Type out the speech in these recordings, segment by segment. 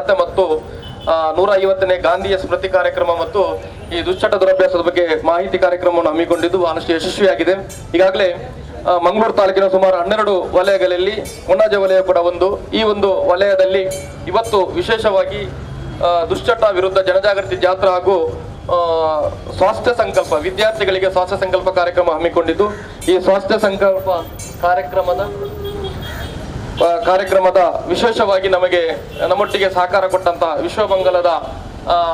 ಸ್ವಾಗತ ಮತ್ತು 150ನೇ ಗಾಂಧಿಯ ಸ್ಮೃತಿ ಕಾರ್ಯಕ್ರಮ ಮತ್ತು ಈ ದುಶ್ಚಟ ದುರಭ್ಯಾಸದ ಬಗ್ಗೆ ಮಾಹಿತಿ ಕಾರ್ಯಕ್ರಮವನ್ನು ಹಮ್ಮಿಕೊಂಡಿದ್ದು ಬಹಳಷ್ಟು ಯಶಸ್ವಿಯಾಗಿದೆ. ಈಗಾಗಲೇ ಮಂಗಳೂರು ತಾಲೂಕಿನ ಸುಮಾರು 12 ವಲಯಗಳಲ್ಲಿ ಕೊಣಾಜೆ ವಲಯ ಕೂಡ ಈ ಒಂದು ವಲಯದಲ್ಲಿ ಇವತ್ತು ವಿಶೇಷವಾಗಿ ದುಶ್ಚಟ ವಿರುದ್ಧ ಜನಜಾಗೃತಿ ಜಾತ್ರಾ ಹಾಗೂ ಸ್ವಾಸ್ಥ್ಯ ಸಂಕಲ್ಪ ವಿದ್ಯಾರ್ಥಿಗಳಿಗೆ ಸ್ವಾಸ್ಥ್ಯ ಸಂಕಲ್ಪ ಕಾರ್ಯಕ್ರಮ ಹಮ್ಮಿಕೊಂಡಿದ್ದು ಈ ಸ್ವಾಸ್ಥ್ಯ ಸಂಕಲ್ಪ ಕಾರ್ಯಕ್ರಮದ ವಿಶೇಷವಾಗಿ ನಮ್ಮೊಟ್ಟಿಗೆ ಸಹಕಾರ ಕೊಟ್ಟಂತ ವಿಶ್ವಮಂಗಲದ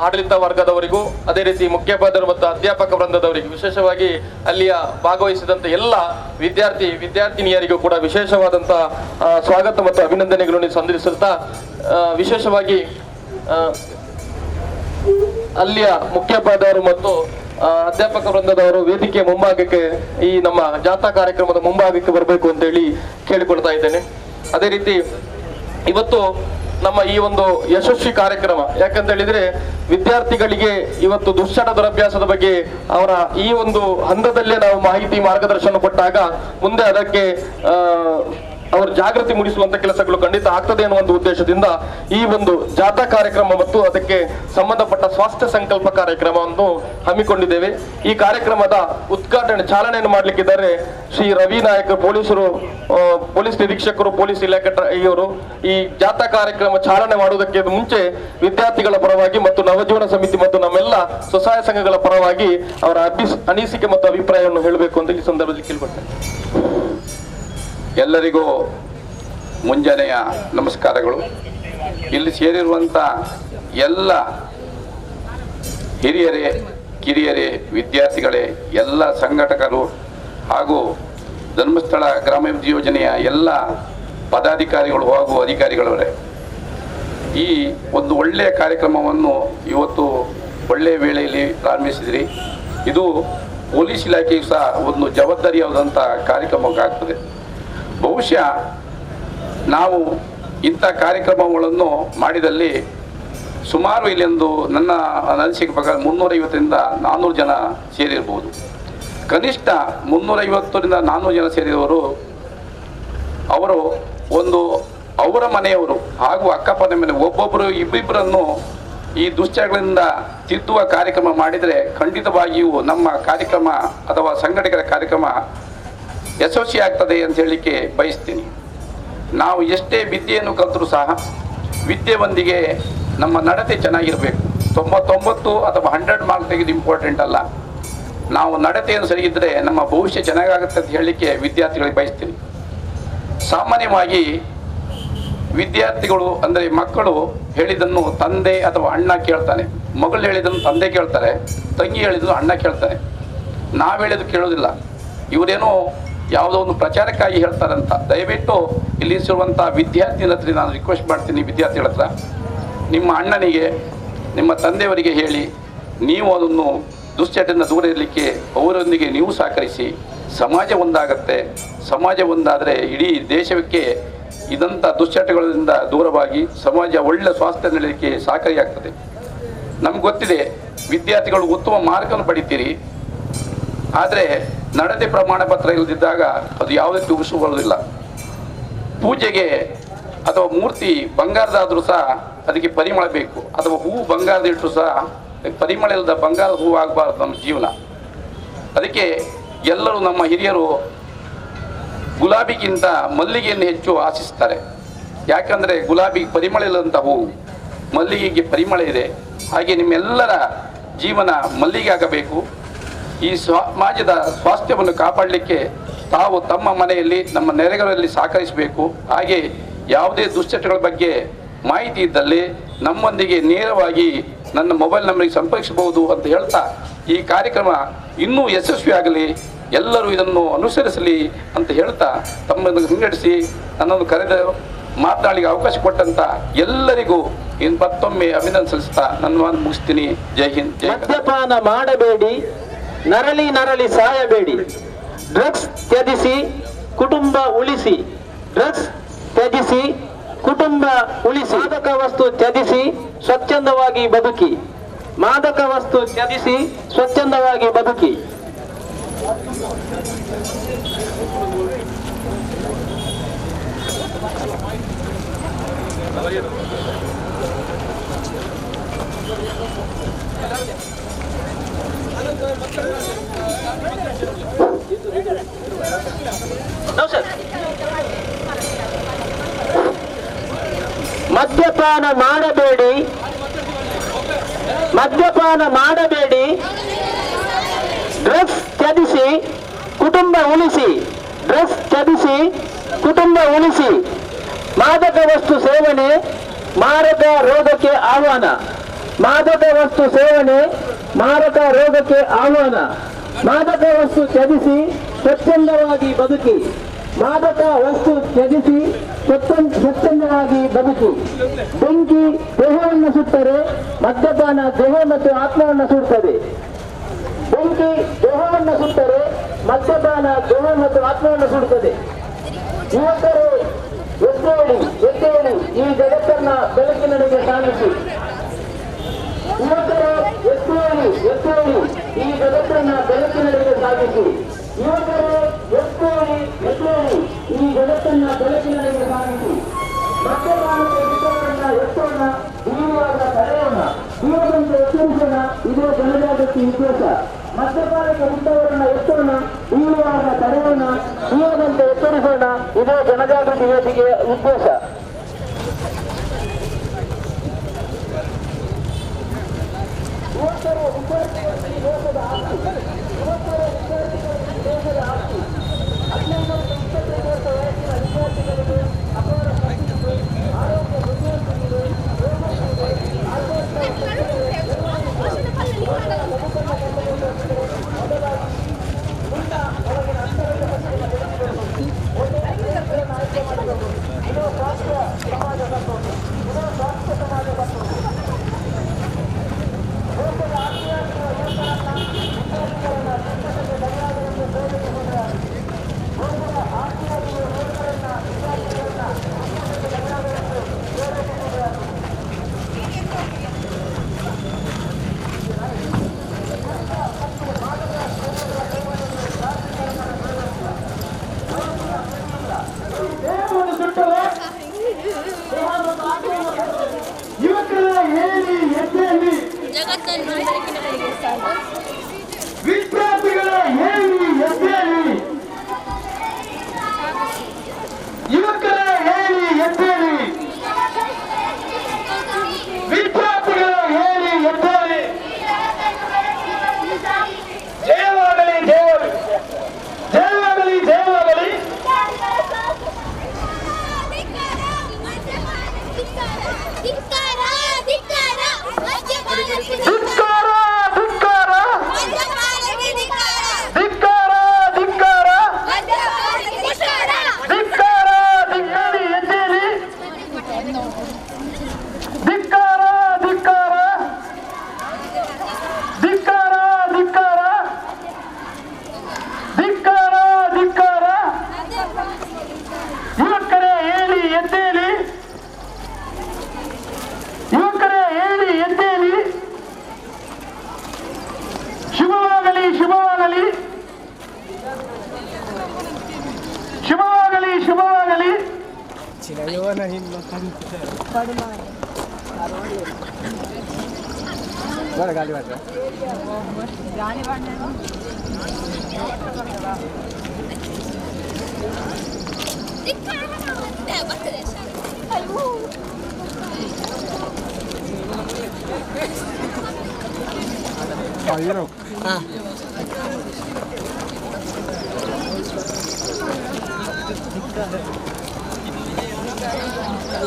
ಆಡಳಿತ ವರ್ಗದವರಿಗೂ ಅದೇ ರೀತಿ ಮುಖ್ಯೋಪಾಧ್ಯಾಯರು ಮತ್ತು ಅಧ್ಯಾಪಕ ವೃಂದದವರಿಗೂ ವಿಶೇಷವಾಗಿ ಅಲ್ಲಿಯ ಭಾಗವಹಿಸಿದಂತ ಎಲ್ಲ ವಿದ್ಯಾರ್ಥಿನಿಯರಿಗೂ ಕೂಡ ವಿಶೇಷವಾದಂತ ಸ್ವಾಗತ ಮತ್ತು ಅಭಿನಂದನೆಗಳನ್ನು ಸಂದಿಸುತ್ತಾ ವಿಶೇಷವಾಗಿ ಅಲ್ಲಿಯ ಮುಖ್ಯೋಪಾಧ್ಯಾಯರು ಮತ್ತು ಅಧ್ಯಾಪಕ ವೃಂದದವರು ವೇದಿಕೆ ಮುಂಭಾಗಕ್ಕೆ ಈ ನಮ್ಮ ಜಾಥಾ ಕಾರ್ಯಕ್ರಮದ ಮುಂಭಾಗಕ್ಕೆ ಬರಬೇಕು ಅಂತ ಹೇಳಿ ಕೇಳಿಕೊಳ್ತಾ ಇದ್ದೇನೆ. ಅದೇ ರೀತಿ ಇವತ್ತು ನಮ್ಮ ಈ ಒಂದು ಯಶಸ್ವಿ ಕಾರ್ಯಕ್ರಮ ಯಾಕಂತ ಹೇಳಿದ್ರೆ ವಿದ್ಯಾರ್ಥಿಗಳಿಗೆ ಇವತ್ತು ದುಶ್ಚಟ ದುರಭ್ಯಾಸದ ಬಗ್ಗೆ ಅವರ ಈ ಒಂದು ಹಂತದಲ್ಲೇ ನಾವು ಮಾಹಿತಿ ಮಾರ್ಗದರ್ಶನ ಕೊಟ್ಟಾಗ ಮುಂದೆ ಅದಕ್ಕೆ ಅವರು ಜಾಗೃತಿ ಮೂಡಿಸುವಂತ ಕೆಲಸಗಳು ಖಂಡಿತ ಆಗ್ತದೆ ಅನ್ನುವ ಒಂದು ಉದ್ದೇಶದಿಂದ ಈ ಒಂದು ಜಾಥಾ ಕಾರ್ಯಕ್ರಮ ಮತ್ತು ಅದಕ್ಕೆ ಸಂಬಂಧಪಟ್ಟ ಸ್ವಾಸ್ಥ್ಯ ಸಂಕಲ್ಪ ಕಾರ್ಯಕ್ರಮವನ್ನು ಹಮ್ಮಿಕೊಂಡಿದ್ದೇವೆ. ಈ ಕಾರ್ಯಕ್ರಮದ ಚಾಲನೆಯನ್ನು ಮಾಡಲಿಕ್ಕಿದ್ದಾರೆ ಶ್ರೀ ರವಿ ನಾಯಕ್ ಪೊಲೀಸ್ ನಿರೀಕ್ಷಕರು, ಪೊಲೀಸ್ ಇಲಾಖೆ ಇವರು. ಈ ಜಾಥಾ ಕಾರ್ಯಕ್ರಮ ಚಾಲನೆ ಮಾಡುವುದಕ್ಕೆ ಮುಂಚೆ ವಿದ್ಯಾರ್ಥಿಗಳ ಪರವಾಗಿ ಮತ್ತು ನವಜೀವನ ಸಮಿತಿ ಮತ್ತು ನಮ್ಮೆಲ್ಲ ಸ್ವಸಹಾಯ ಸಂಘಗಳ ಪರವಾಗಿ ಅವರ ಅನಿಸಿಕೆ ಮತ್ತು ಅಭಿಪ್ರಾಯವನ್ನು ಹೇಳಬೇಕು ಅಂತ ಈ ಸಂದರ್ಭದಲ್ಲಿ ಕೇಳ್ಕೊಳ್ತೇನೆ. ಎಲ್ಲರಿಗೂ ಮುಂಜಾನೆಯ ನಮಸ್ಕಾರಗಳು. ಇಲ್ಲಿ ಸೇರಿರುವಂಥ ಎಲ್ಲ ಹಿರಿಯರೇ, ಕಿರಿಯರೇ, ವಿದ್ಯಾರ್ಥಿಗಳೇ, ಎಲ್ಲ ಸಂಘಟಕರು ಹಾಗೂ ಧರ್ಮಸ್ಥಳ ಗ್ರಾಮಾಭಿವೃದ್ಧಿ ಯೋಜನೆಯ ಎಲ್ಲ ಪದಾಧಿಕಾರಿಗಳು ಹಾಗೂ ಅಧಿಕಾರಿಗಳವರೇ, ಈ ಒಂದು ಒಳ್ಳೆಯ ಕಾರ್ಯಕ್ರಮವನ್ನು ಇವತ್ತು ಒಳ್ಳೆಯ ವೇಳೆಯಲ್ಲಿ ಪ್ರಾರಂಭಿಸಿದಿರಿ. ಇದು ಪೊಲೀಸ್ ಇಲಾಖೆಯು ಸಹ ಒಂದು ಜವಾಬ್ದಾರಿಯಾದಂಥ ಕಾರ್ಯಕ್ರಮಕ್ಕಾಗ್ತದೆ. ಬಹುಶಃ ನಾವು ಇಂಥ ಕಾರ್ಯಕ್ರಮಗಳನ್ನು ಮಾಡಿದಲ್ಲಿ ಸುಮಾರು ಇಲ್ಲೊಂದು ನನ್ನ ಅನಿಸಿಕೆ ಪ್ರಕಾರ 350ರಿಂದ 400 ಜನ ಸೇರಿರ್ಬೋದು. ಕನಿಷ್ಠ 350ರಿಂದ 400 ಜನ ಸೇರಿದವರು ಅವರ ಮನೆಯವರು ಹಾಗೂ ಅಕ್ಕಪಕ್ಕದ ಮೇಲೆ ಒಬ್ಬೊಬ್ಬರು ಇಬ್ಬಿಬ್ಬರನ್ನು ಈ ದುಶ್ಚಟಗಳಿಂದ ತಿದ್ದುವ ಕಾರ್ಯಕ್ರಮ ಮಾಡಿದರೆ ಖಂಡಿತವಾಗಿಯೂ ನಮ್ಮ ಕಾರ್ಯಕ್ರಮ ಅಥವಾ ಸಂಘಟಕರ ಕಾರ್ಯಕ್ರಮ ಯಶಸ್ವಿ ಆಗ್ತದೆ ಅಂತ ಹೇಳಲಿಕ್ಕೆ ಬಯಸ್ತೀನಿ. ನಾವು ಎಷ್ಟೇ ವಿದ್ಯೆಯನ್ನು ಕಲಿತರೂ ಸಹ ವಿದ್ಯೆಯೊಂದಿಗೆ ನಮ್ಮ ನಡತೆ ಚೆನ್ನಾಗಿರಬೇಕು. 99 ಅಥವಾ 100 ಮಾರ್ಕ್ ತೆಗೆದು ಇಂಪಾರ್ಟೆಂಟ್ ಅಲ್ಲ. ನಾವು ನಡತೆಯನ್ನು ಸರಿಯಿದ್ದರೆ ನಮ್ಮ ಭವಿಷ್ಯ ಚೆನ್ನಾಗಾಗುತ್ತೆ ಅಂತ ಹೇಳಲಿಕ್ಕೆ ವಿದ್ಯಾರ್ಥಿಗಳಿಗೆ ಬಯಸ್ತೀನಿ. ಸಾಮಾನ್ಯವಾಗಿ ವಿದ್ಯಾರ್ಥಿಗಳು ಅಂದರೆ ಮಕ್ಕಳು ಹೇಳಿದ್ದನ್ನು ತಂದೆ ಅಥವಾ ಅಣ್ಣ ಕೇಳ್ತಾನೆ, ಮಗಳು ಹೇಳಿದ್ದನ್ನು ತಂದೆ ಕೇಳ್ತಾರೆ, ತಂಗಿ ಹೇಳಿದ್ದನ್ನು ಅಣ್ಣ ಕೇಳ್ತಾನೆ. ನಾವು ಹೇಳಿದ್ದು ಕೇಳೋದಿಲ್ಲ. ಇವರೇನೋ ಯಾವುದೋ ಒಂದು ಪ್ರಚಾರಕ್ಕಾಗಿ ಹೇಳ್ತಾರಂತ. ದಯವಿಟ್ಟು ಇಲ್ಲಿ ಸಿರುವಂಥ ವಿದ್ಯಾರ್ಥಿಗಳ ಹತ್ರ ನಾನು ರಿಕ್ವೆಸ್ಟ್ ಮಾಡ್ತೀನಿ, ವಿದ್ಯಾರ್ಥಿಗಳ ಹತ್ರ ನಿಮ್ಮ ಅಣ್ಣನಿಗೆ ನಿಮ್ಮ ತಂದೆಯವರಿಗೆ ಹೇಳಿ, ನೀವು ಅದನ್ನು ದುಶ್ಚಟದಿಂದ ದೂರ ಇರಲಿಕ್ಕೆ ಅವರೊಂದಿಗೆ ನೀವು ಸಹಕರಿಸಿ. ಸಮಾಜ ಒಂದಾಗತ್ತೆ. ಸಮಾಜ ಒಂದಾದರೆ ಇಡೀ ದೇಶಕ್ಕೆ ಇದಂಥ ದುಶ್ಚಟಗಳಿಂದ ದೂರವಾಗಿ ಸಮಾಜ ಒಳ್ಳೆ ಸ್ವಾಸ್ಥ್ಯ ನೀಡಲಿಕ್ಕೆ ಸಹಕಾರಿಯಾಗ್ತದೆ. ನಮ್ಗೆ ಗೊತ್ತಿದೆ, ವಿದ್ಯಾರ್ಥಿಗಳು ಉತ್ತಮ ಮಾರ್ಕನ್ನು ಪಡಿತೀರಿ, ಆದರೆ ನಡತೆ ಪ್ರಮಾಣ ಪತ್ರ ಇಲ್ಲದಿದ್ದಾಗ ಅದು ಯಾವುದಕ್ಕೆ ಉಳಿಸಿಕೊಳ್ಳೋದಿಲ್ಲ. ಪೂಜೆಗೆ ಅಥವಾ ಮೂರ್ತಿ ಬಂಗಾರದಾದರೂ ಸಹ ಅದಕ್ಕೆ ಪರಿಮಳ ಬೇಕು, ಅಥವಾ ಹೂವು ಬಂಗಾರದ ಇಟ್ಟರು ಸಹ ಪರಿಮಳ ಇಲ್ಲದ ಬಂಗಾರದ ಹೂವು ಆಗಬಾರ್ದು ನಮ್ಮ ಜೀವನ. ಅದಕ್ಕೆ ಎಲ್ಲರೂ ನಮ್ಮ ಹಿರಿಯರು ಗುಲಾಬಿಗಿಂತ ಮಲ್ಲಿಗೆಯನ್ನು ಹೆಚ್ಚು ಆಶಿಸ್ತಾರೆ. ಯಾಕಂದರೆ ಗುಲಾಬಿ ಪರಿಮಳ ಇಲ್ಲದಂಥ ಹೂವು, ಮಲ್ಲಿಗೆಗೆ ಪರಿಮಳ ಇದೆ. ಹಾಗೆ ನಿಮ್ಮೆಲ್ಲರ ಜೀವನ ಮಲ್ಲಿಗೆ ಆಗಬೇಕು. ಈ ಸಮಾಜದ ಸ್ವಾಸ್ಥ್ಯವನ್ನು ಕಾಪಾಡಲಿಕ್ಕೆ ತಾವು ತಮ್ಮ ಮನೆಯಲ್ಲಿ ನಮ್ಮ ನೆರೆಗಳಲ್ಲಿ ಸಹಕರಿಸಬೇಕು. ಹಾಗೆ ಯಾವುದೇ ದುಶ್ಚಟಗಳ ಬಗ್ಗೆ ಮಾಹಿತಿ ಇದ್ದಲ್ಲಿ ನಮ್ಮೊಂದಿಗೆ ನೇರವಾಗಿ ನನ್ನ ಮೊಬೈಲ್ ನಂಬರಿಗೆ ಸಂಪರ್ಕಿಸಬಹುದು ಅಂತ ಹೇಳ್ತಾ, ಈ ಕಾರ್ಯಕ್ರಮ ಇನ್ನೂ ಯಶಸ್ವಿಯಾಗಲಿ, ಎಲ್ಲರೂ ಇದನ್ನು ಅನುಸರಿಸಲಿ ಅಂತ ಹೇಳ್ತಾ ತಮ್ಮನ್ನು ಸಂಘಟಿಸಿ ನನ್ನನ್ನು ಕರೆದು ಮಾತನಾಡಲಿಕ್ಕೆ ಅವಕಾಶ ಕೊಟ್ಟಂತ ಎಲ್ಲರಿಗೂ ಮತ್ತೊಮ್ಮೆ ಅಭಿನಂದನೆ ಸಲ್ಲಿಸ್ತಾ ನನ್ನ ಮಾತು ಮುಗಿಸ್ತೀನಿ. ಜೈ ಹಿಂದ್, ಜೈ. ಮದ್ಯಪಾನ ಮಾಡಬೇಡಿ, ನರಳಿ ಸಾಯಬೇಡಿ. ಡ್ರಗ್ಸ್ ತ್ಯಜಿಸಿ ಕುಟುಂಬ ಉಳಿಸಿ. ಡ್ರಗ್ಸ್ ತ್ಯಜಿಸಿ ಕುಟುಂಬ ಉಳಿಸಿ. ಮಾದಕ ವಸ್ತು ತ್ಯಜಿಸಿ ಸ್ವಚ್ಛಂದವಾಗಿ ಬದುಕಿ. ಮಾದಕ ವಸ್ತು ತ್ಯಜಿಸಿ ಸ್ವಚ್ಛಂದವಾಗಿ ಬದುಕಿ. Gracias. ಮದ್ಯಪಾನ ಮಾಡಬೇಡಿ, ಮದ್ಯಪಾನ ಮಾಡಬೇಡಿ, ಡ್ರಗ್ಸ್ ತ್ಯಜಿಸಿ ಕುಟುಂಬ ಉಳಿಸಿ, ಡ್ರಗ್ಸ್ ತ್ಯಜಿಸಿ ಕುಟುಂಬ ಉಳಿಸಿ. ಮಾದಕ ವಸ್ತು ಸೇವನೆ ಮಾರಕ ರೋಗಕ್ಕೆ ಆಹ್ವಾನ, ಮಾದಕ ವಸ್ತು ಸೇವನೆ ಮಾರಕ ರೋಗಕ್ಕೆ ಆಹ್ವಾನ. ಮಾದಕ ವಸ್ತು ತ್ಯಜಿಸಿ ಸ್ವಚ್ಛಂದವಾಗಿ ಬದುಕಿ, ಮಾದಕ ವಸ್ತು ತ್ಯಜಿಸಿ ಸ್ವಚ್ಛಂದವಾಗಿ ಬದುಕಿ. ಬೆಂಕಿ ದೇಹವನ್ನು ಸುಟ್ಟರೆ ಮದ್ಯಪಾನ ದೇಹ ಮತ್ತು ಆತ್ಮವನ್ನು ಸುಡುತ್ತದೆ. ಬೆಂಕಿ ದೇಹವನ್ನು ಸುಟ್ಟರೆ ಮದ್ಯಪಾನ ದೇಹ ಮತ್ತು ಆತ್ಮವನ್ನು ಸುಡುತ್ತದೆ. ಯುವಕರು ಎದ್ದೇಳಿ ಎದ್ದೇಳಿ ಈ ಜಗತ್ತನ್ನ ಬೆಳಕಿನೆಡೆಗೆ ಸಾಗಿಸಿ. ಯುವಕರು ಎದ್ದೇಳಿ ಎದ್ದೇಳಿ ಈ ಜಗತ್ತನ್ನ ಬೆಳಕಿನೆಡೆಗೆ ಸಾಗಿಸಿ. ಯುವಕರು ಎದ್ದೇಳಿ ಎದ್ದೇಳಿ ಈ ಜಗತ್ತನ್ನ ಬೆಳಕಿನೆಡೆಗೆ ಸಾಗಿಸಿ. ಮದ್ಯಪಾನಕ್ಕೆ ಬಿಟ್ಟವರನ್ನ ಎತ್ತೋಣ, ಬೀಳುವಾಗ ತಡೆಯೋಣ, ಬೀಳದಂತೆ ಎಚ್ಚರಿಸೋಣ, ಇದೇ ಜನಜಾಗೃತಿ ಉದ್ದೇಶ. ಮದ್ಯಪಾನಕ್ಕೆ ಬಿಟ್ಟವರನ್ನ ಎತ್ತೋಣ, ಬೀಳುವಾಗ ತಡೆಯೋಣ, ಬೀಳದಂತೆ ಎಚ್ಚರಿಸೋಣ, ಇದೇ ಜನಜಾಗೃತಿ ವೇದಿಕೆಯ ಉದ್ದೇಶ. ಯುವಕರು ವಿದ್ಯಾರ್ಥಿಗಳು ದೇಶದ ಆಸ್ತಿ, ಯುವಕರು ವಿದ್ಯಾರ್ಥಿಗಳು ದೇಶದ ಆಸ್ತಿ. 15 25 ವರ್ಷ ವಯಸ್ಸಿನ ವಿದ್ಯಾರ್ಥಿಗಳಿಗೆ ಅಪಾರ ಶಕ್ತಿಯಿದೆ, ಆರೋಗ್ಯ ಬುದ್ಧಿವಂತಿದೆ, ರೋಗವಿದೆ, ಮೊದಲಾಗಿ ಮುಂದ ಒಳಗಿನ ಅಂತರದ ಪಟ್ಟಿಯನ್ನು ಬೆಳೆಸಬೇಕು. ಒಳ್ಳೆಯ ನಾಯಕರನ್ನು ಆಯ್ಕೆ ಮಾಡಬೇಕು. ಇದು ಸ್ವಾಸ್ಥ್ಯ ಸಮಾಜ ಕಟ್ಟೋದು, ಇದು ಸ್ವಾಸ್ಥ್ಯ ಸಮಾಜ ಕಟ್ಟೋದು. ದೇಶದ ಆರ್ಥಿಕ ಯುವಕರನ್ನ ವಿದ್ಯಾರ್ಥಿಗಳನ್ನ ಶಿಕ್ಷಕರಿಗೆ ಬದಲಾಗುವಂತೆ ಪ್ರೇರಣೆ ಹೊಂದಿದ್ದಾರೆ. ದೇಶದ ಆರ್ಥಿಕ ಯುವಕರನ್ನ ವಿದ್ಯಾರ್ಥಿಗಳನ್ನ ಶಿಕ್ಷಕರಿಗೆ ಬದಲಾಗುವಂತೆ ಪ್ರೇರಣೆ ಹೊಂದಿದ್ದಾರೆ. ದೇಹವನ್ನು ಸುಟ್ಟರೆ ಯುವಕರ ಹೇಳಿ ಎದ್ದೇಳಿ, ವಿದ್ಯಾರ್ಥಿಗಳ ಹೇಳಿ ಎದ್ದೇಳಿ, ಯುವಕರ ಹೇಳಿ ಎದ್ದೇಳಿ, ವಿದ್ಯಾರ್ಥಿಗಳ ಹೇಳಿ ಎದ್ದೇಳಿ. ಜಯವಾಗಲಿ ಜಯವಾಗಲಿ ಜಯವಾಗಲಿ ಜಯವಾಗಲಿ. ಧಿಕ್ಕಾರ ಧಿಕ್ಕಾರ ಧಿಕ್ಕಾರ ಧಿಕ್ಕಾರ ಧಿಕ್ಕಾರ ಧಿಕ್ಕಡಿ ಎದ್ದೇಳಿ, ಧಿಕ್ಕಾರ ಧಿಕ್ಕಾರ ಧಿಕ್ಕಾರ ಧಿಕ್ಕಾರ ಧಿಕ್ಕಾರ ಧಿಕ್ಕಾರ. ಯುವಕರೇ ಹೇಳಿ ಎದ್ದೇಳಿ, ಯುವಕರೇ ಹೇಳಿ ಎದ್ದೇಳಿ. ಶುಭವಾಗಲಿ ಶುಭವಾಗಲಿ ಶುಭವಾಗಲಿ ಶುಭವಾಗಲಿ.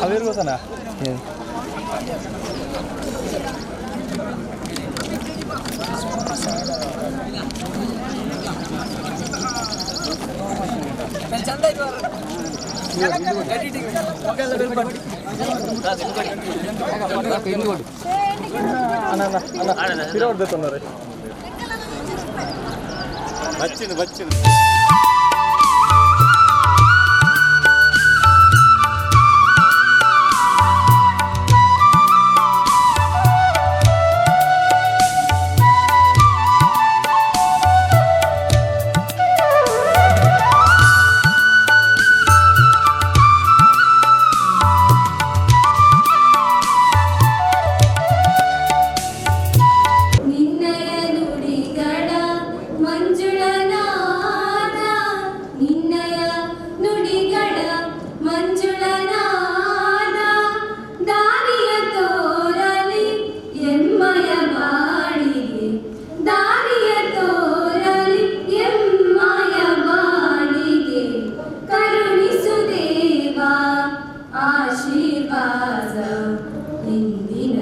ಅವೇರು ಗೊತ್ತಾನ వచ్చింది ನಿನ್ನಯ ನುಡಿಗಳ ಮಂಜುಳನಾದ ವಿವಾಸ ಹಿಂದಿನ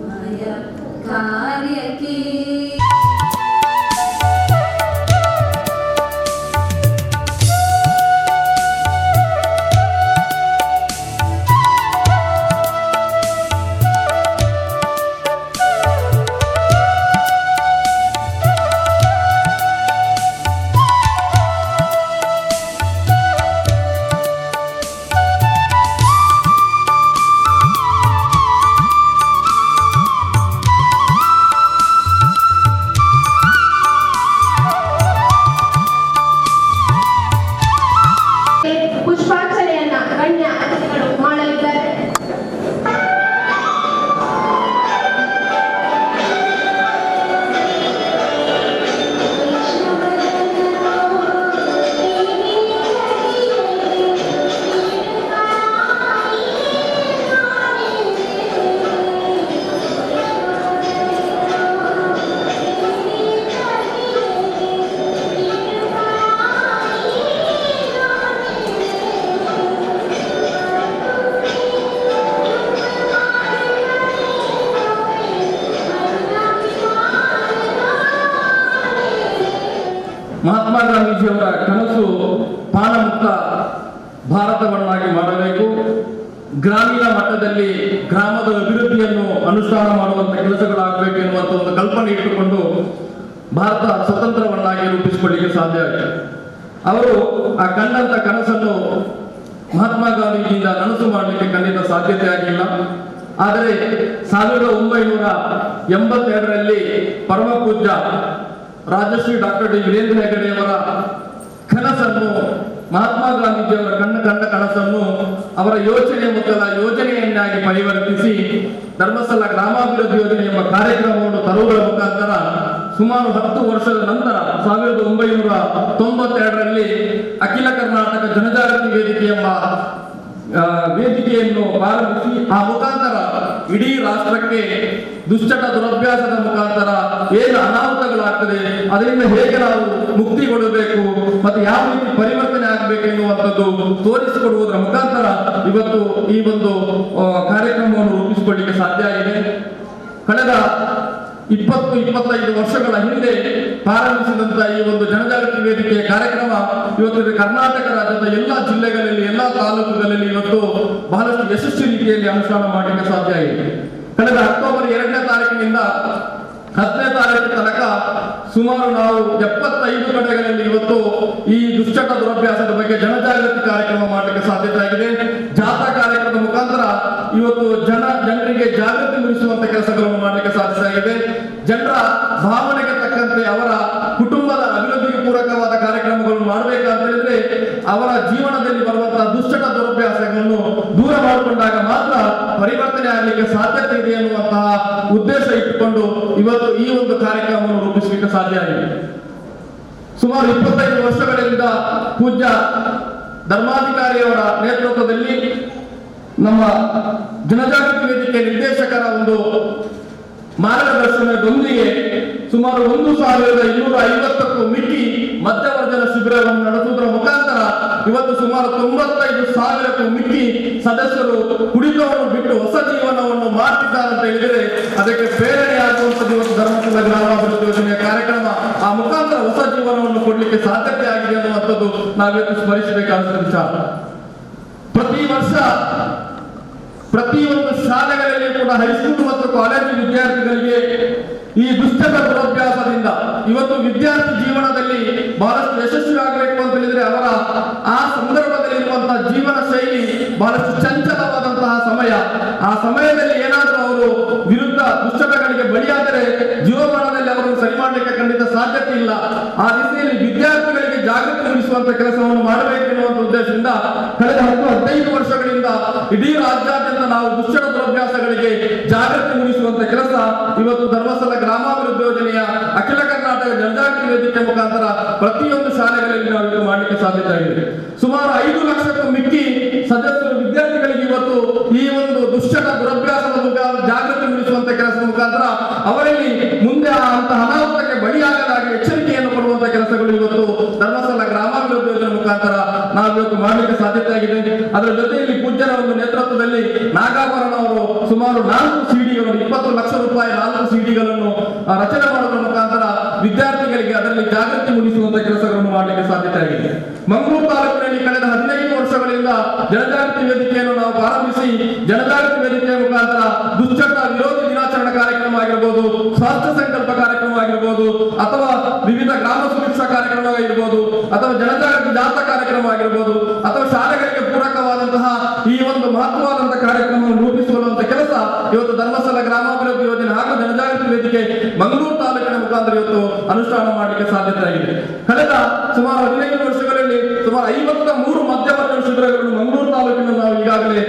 ಮಾಯ ಕಾರ್ಯಕ್ಕೆ ಪುಷ್ಪಾರ್ಚನೆಯನ್ನ ಗಣ್ಯ ಅತಿಥಿಗಳು ಮಾಡಲಿದ್ದಾರೆ. ಮಹಾತ್ಮ ಗಾಂಧೀಜಿಯವರ ಕನಸು ಪಾನಮುಕ್ತ ಭಾರತವನ್ನಾಗಿ ಮಾಡಬೇಕು, ಗ್ರಾಮೀಣ ಮಟ್ಟದಲ್ಲಿ ಗ್ರಾಮದ ಅಭಿವೃದ್ಧಿಯನ್ನು ಅನುಷ್ಠಾನ ಮಾಡುವಂತ ಕೆಲಸಗಳಾಗಬೇಕು ಎನ್ನುವಂತ ಒಂದು ಕಲ್ಪನೆ ಇಟ್ಟುಕೊಂಡು ಭಾರತ ಸ್ವತಂತ್ರವನ್ನಾಗಿ ರೂಪಿಸಿಕೊಳ್ಳಿಕ್ಕೆ ಸಾಧ್ಯ ಆಗಿದೆ. ಅವರು ಆ ಕಂಡಂತ ಕನಸನ್ನು ಮಹಾತ್ಮ ಗಾಂಧೀಜಿಯಿಂದ ನನಸು ಮಾಡಲಿಕ್ಕೆ ಖಂಡಿತ ಸಾಧ್ಯತೆ ಆಗಿಲ್ಲ. ಆದರೆ 1982ರಲ್ಲಿ ಪರಮ ಪೂಜ್ಯ ರಾಜಶ್ರೀ ಡಾಕ್ಟರ್ ಡಿ ವೀರೇಂದ್ರ ಹೆಗಡೆಯವರ ಕನಸನ್ನು, ಮಹಾತ್ಮ ಗಾಂಧೀಜಿಯವರ ಕಂಡ ಕನಸನ್ನು ಅವರ ಯೋಚನೆ ಮೊದಲ ಯೋಜನೆಯನ್ನಾಗಿ ಪರಿವರ್ತಿಸಿ ಧರ್ಮಸ್ಥಳ ಗ್ರಾಮಾಭಿವೃದ್ಧಿ ಯೋಜನೆ ಎಂಬ ಕಾರ್ಯಕ್ರಮವನ್ನು ತರುವುದರ ಮುಖಾಂತರ ಸುಮಾರು 10 ವರ್ಷದ ನಂತರ 1992ರಲ್ಲಿ ಅಖಿಲ ಕರ್ನಾಟಕ ಜನಜಾಗೃತಿ ವೇದಿಕೆ ಎಂಬ ವೇದಿಕೆಯನ್ನು ಪ್ರಾರಂಭಿಸಿ ಆ ಮುಖಾಂತರ ಇಡೀ ರಾಷ್ಟ್ರಕ್ಕೆ ದುಶ್ಚಟ ದುರಭ್ಯಾಸದ ಮುಖಾಂತರ ಏನು ಅನಾಹುತಗಳಾಗ್ತದೆ, ಅದರಿಂದ ಹೇಗೆ ನಾವು ಮುಕ್ತಿಗೊಳ್ಳಬೇಕು ಮತ್ತು ಯಾವ ರೀತಿ ಪರಿವರ್ತನೆ ಆಗಬೇಕು ಎನ್ನುವಂಥದ್ದು ತೋರಿಸಿಕೊಡುವುದರ ಮುಖಾಂತರ ಇವತ್ತು ಈ ಒಂದು ಕಾರ್ಯಕ್ರಮವನ್ನು ರೂಪಿಸಿಕೊಳ್ಳಿಕ್ಕೆ ಸಾಧ್ಯ ಆಗಿದೆ. ಕಳೆದ 20-25 ವರ್ಷಗಳ ಹಿಂದೆ ಪ್ರಾರಂಭಿಸಿದಂತ ಈ ಒಂದು ಜನಜಾಗೃತಿ ವೇದಿಕೆಯ ಕಾರ್ಯಕ್ರಮ ಇವತ್ತು ಕರ್ನಾಟಕ ರಾಜ್ಯದ ಎಲ್ಲಾ ಜಿಲ್ಲೆಗಳಲ್ಲಿ, ಎಲ್ಲಾ ತಾಲೂಕುಗಳಲ್ಲಿ ಇವತ್ತು ಬಹಳಷ್ಟು ಯಶಸ್ವಿ ರೀತಿಯಲ್ಲಿ ಅನುಷ್ಠಾನ ಮಾಡಲಿಕ್ಕೆ ಸಾಧ್ಯ ಆಗಿದೆ. ಕಳೆದ ಅಕ್ಟೋಬರ್ 2ನೇ ತಾರೀಕಿನಿಂದ 10ನೇ ತಾರೀಕು ತನಕ ಸುಮಾರು ನಾವು 75 ಕಡೆಗಳಲ್ಲಿ ಇವತ್ತು ಈ ದುಶ್ಚಟ ದುರಭ್ಯಾಸದ ಬಗ್ಗೆ ಜನಜಾಗೃತಿ ಕಾರ್ಯಕ್ರಮ ಮಾಡಲಿಕ್ಕೆ ಸಾಧ್ಯತೆ ಆಗಿದೆ. ಜಾಥಾ ಕಾರ್ಯಕ್ರಮದ ಮುಖಾಂತರ ಇವತ್ತು ಜನರಿಗೆ ಜಾಗೃತಿ ಮೂಡಿಸುವಂತ ಕೆಲಸಗಳನ್ನು ಮಾಡಲಿಕ್ಕೆ ಸಾಧ್ಯ ಆಗಿದೆ. ಜನರ ಭಾವನೆಗೆ ತಕ್ಕಂತೆ ಅವರ ಕುಟುಂಬದ ಅಭಿವೃದ್ಧಿಗೆ ಪೂರಕವಾದ ಕಾರ್ಯಕ್ರಮಗಳನ್ನು ಮಾಡಬೇಕಂತ ಹೇಳಿದ್ರೆ ಅವರ ಜೀವನದಲ್ಲಿ ಬರುವಂತಹ ದುಶ್ಚಟ ದುರಭ್ಯಾಸಗಳನ್ನು ದೂರ ಮಾಡಿಕೊಂಡಾಗ ಮಾತ್ರ ಪರಿವರ್ತನೆ ಆಗಲಿಕ್ಕೆ ಸಾಧ್ಯತೆ ಇದೆ ಎನ್ನುವಂತಹ ಉದ್ದೇಶ ಇಟ್ಟುಕೊಂಡು ಇವತ್ತು ಈ ಒಂದು ಕಾರ್ಯಕ್ರಮವನ್ನು ರೂಪಿಸಲಿಕ್ಕೆ ಸಾಧ್ಯ ಆಗಿದೆ. ಸುಮಾರು 25 ವರ್ಷಗಳಿಂದ ಪೂಜ್ಯ ಧರ್ಮಾಧಿಕಾರಿಯವರ ನೇತೃತ್ವದಲ್ಲಿ ನಮ್ಮ ಜನಜಾಗೃತಿ ವೇದಿಕೆ ನಿರ್ದೇಶಕರ ಒಂದು ಮಾರ್ಗದರ್ಶನದೊಂದಿಗೆ ಸುಮಾರು 1250ಕ್ಕೂ ಮಿಕ್ಕಿ ಮಧ್ಯವರ್ಜನ ಶಿಬಿರವನ್ನು ನಡೆಸುವುದರ ಮುಖಾಂತರ ಇವತ್ತು ಸುಮಾರು 95,000ಕ್ಕೂ ಮಿಕ್ಕಿ ಸದಸ್ಯರು ಕುಡಿತವನ್ನು ಬಿಟ್ಟು ಹೊಸ ಜೀವನವನ್ನು ಮಾಡ್ತಿದ್ದಾರೆ ಅಂತ ಹೇಳಿದರೆ ಅದಕ್ಕೆ ಪ್ರೇರಣೆಯಾಗುವಂಥದ್ದು ಇವತ್ತು ಧರ್ಮಸ್ಥಳ ಗ್ರಾಮಾಭಿವೃದ್ಧಿ ಯೋಜನೆಯ ಕಾರ್ಯಕ್ರಮ. ಆ ಮುಖಾಂತರ ಹೊಸ ಜೀವನವನ್ನು ಕೊಡಲಿಕ್ಕೆ ಸಾಧ್ಯತೆ ಆಗಿದೆ ಅನ್ನುವಂಥದ್ದು ನಾವಿವತ್ತು ಸ್ಮರಿಸಬೇಕಾದ ವಿಚಾರ. ಪ್ರತಿ ವರ್ಷ ಪ್ರತಿಯೊಂದು ಶಾಲೆಗಳಲ್ಲಿ ಕೂಡ ಹೈಸ್ಕೂಲ್ ಮತ್ತು ಕಾಲೇಜು ವಿದ್ಯಾರ್ಥಿಗಳಿಗೆ ಈ ದುಶ್ಚಟ ದುರಭ್ಯಾಸದಿಂದ ಇವತ್ತು ವಿದ್ಯಾರ್ಥಿ ಜೀವನದಲ್ಲಿ ಬಹಳಷ್ಟು ಯಶಸ್ವಿ ಆಗಬೇಕು ಅಂತ ಹೇಳಿದ್ರೆ ಅವರ ಆ ಸಂದರ್ಭದಲ್ಲಿ ಇರುವಂತಹ ಜೀವನ ಶೈಲಿ ಬಹಳಷ್ಟು ಚಂಚಲವಾದಂತಹ ಸಮಯ. ಆ ಸಮಯದಲ್ಲಿ ಏನಾದರೂ ಅವರು ವಿರುದ್ಧ ದುಶ್ಚಟಗಳಿಗೆ ಬಲಿಯಾದರೆ ಜೀವಮಾನದಲ್ಲಿ ಅವರನ್ನು ಸರಿ ಮಾಡಲಿಕ್ಕೆ ಖಂಡಿತ ಸಾಧ್ಯತೆ ಇಲ್ಲ. ಆ ದಿಸೆಯಲ್ಲಿ ವಿದ್ಯಾರ್ಥಿಗಳಿಗೆ ಜಾಗೃತಿ ಮೂಡಿಸುವಂತ ಕೆಲಸವನ್ನು ಮಾಡಬೇಕೆನ್ನುವಂತ ಉದ್ದೇಶದಿಂದ ಕಳೆದ 10-15 ವರ್ಷಗಳಿಂದ ಇಡೀ ರಾಜ್ಯಾದ್ಯಂತ ನಾವು ದುಶ್ಚಟ ದುರಭ್ಯಾಸಗಳಿಗೆ ಜಾಗೃತಿ ಮೂಡಿಸುವಂತ ಕೆಲಸ ಇವತ್ತು ಧರ್ಮಸ್ಥಳ ಗ್ರಾಮಾಭಿವೃದ್ಧಿ ಯೋಜನೆಯ ಅಖಿಲ ಕರ್ನಾಟಕ ಜನಜಾಗೃತಿ ವೇದಿಕೆ ಮುಖಾಂತರ ಪ್ರತಿಯೊಂದು ಶಾಲೆಗಳಲ್ಲಿ ನಾವು ಇದು ಮಾಡಲಿಕ್ಕೆ ಸಾಧ್ಯತೆ ಆಗಿದೆ. ಸುಮಾರು 5 ಲಕ್ಷಕ್ಕೂ ಮಿಕ್ಕಿ ಸದಸ್ಯರು ವಿದ್ಯಾರ್ಥಿಗಳಿಗೆ ಇವತ್ತು ಈ ಒಂದು ದುಶ್ಚಟ ದುರಭ್ಯಾಸದ ಮುಖಾಂತರ ಜಾಗೃತಿ ಮೂಡಿಸುವಂತ ಕೆಲಸದ ಮುಖಾಂತರ ಅವರಲ್ಲಿ ಮುಂದೆ ಅಂತಹ ಅನಾಹುತಕ್ಕೆ ಬಲಿಯಾಗದಾಗಿ ಎಚ್ಚರಿಕೆಯನ್ನು ಕೊಡುವಂತ ಕೆಲಸಗಳು ಇವತ್ತು ಧರ್ಮಸ್ಥಳ ಗ್ರಾಮಾಭಿವೃದ್ಧಿ ಯೋಜನೆ ಮುಖಾಂತರ ನಾವು ಇವತ್ತು ಮಾಡಲಿಕ್ಕೆ ಸಾಧ್ಯತೆ ಆಗಿದೆ. ಅದರ ಜೊತೆಯಲ್ಲಿ ಪೂಜ್ಯರ ಒಂದು ನೇತೃತ್ವದಲ್ಲಿ ನಾಗಾಭರಣ ಅವರು ಸುಮಾರು 4 ಸಿಡಿಗಳನ್ನು 20 ಲಕ್ಷ ರೂಪಾಯಿ 4 ಸಿಡಿಗಳನ್ನು ರಚನೆ ಮಾಡುವ ಮುಖಾಂತರ ವಿದ್ಯಾರ್ಥಿಗಳಿಗೆ ಅದರಲ್ಲಿ ಜಾಗೃತಿ ಮೂಡಿಸುವಂತಹ ಕೆಲಸಗಳನ್ನು ಮಾಡಲಿಕ್ಕೆ ಸಾಧ್ಯತೆ ಆಗಿದೆ. ಮಂಗಳೂರು ತಾಲೂಕಿನಲ್ಲಿ ಕಳೆದ 15 ವರ್ಷಗಳಿಂದ ಜನಜಾಗೃತಿ ವೇದಿಕೆಯನ್ನು ನಾವು ಪ್ರಾರಂಭಿಸಿ ಜನಜಾಗೃತಿ ವೇದಿಕೆಯ ಮುಖಾಂತರ ದುಶ್ಚಟ ವಿರೋಧಿ ದಿನಾಚರಣೆ ಕಾರ್ಯಕ್ರಮ ಆಗಿರ್ಬೋದು, ಸ್ವಾಸ್ಥ್ಯ ಸಂಕಲ್ಪ ಕಾರ್ಯಕ್ರಮ ಆಗಿರ್ಬೋದು, ಅಥವಾ ವಿವಿಧ ಗ್ರಾಮ ಸುರಕ್ಷಾ ಕಾರ್ಯಕ್ರಮ ಆಗಿರ್ಬೋದು, ಅಥವಾ ಜನಜಾಗೃತಿ ಜಾಥಾ ಕಾರ್ಯಕ್ರಮ ಆಗಿರ್ಬೋದು, ಅಥವಾ ಶಾಲೆಗಳಿಗೆ ಪೂರಕವಾದಂತಹ ಈ ಒಂದು ಮಹತ್ವವಾದಂತಹ ಕಾರ್ಯಕ್ರಮವನ್ನು ರೂಪಿಸುವಂತ ಕೆಲಸ ಇವತ್ತು ಧರ್ಮಸ್ಥಳ ಗ್ರಾಮಾಭಿವೃದ್ಧಿ ಯೋಜನೆ ಹಾಗೂ ಜನಜಾಗೃತಿ ವೇದಿಕೆ ಮಂಗಳೂರು ತಾಲೂಕಿನ ಮುಖಾಂತರ ಇವತ್ತು ಅನುಷ್ಠಾನ ಮಾಡಲಿಕ್ಕೆ ಸಾಧ್ಯತೆ ಆಗಿದೆ. ಕಳೆದ ಸುಮಾರು 15 ವರ್ಷಗಳಲ್ಲಿ ಸುಮಾರು 53 ಮಧ್ಯವರ್ಗ ಶಿಬಿರಗಳನ್ನು ಮಂಗಳೂರು ತಾಲೂಕಿನಲ್ಲಿ ನಾವು ಈಗಾಗಲೇ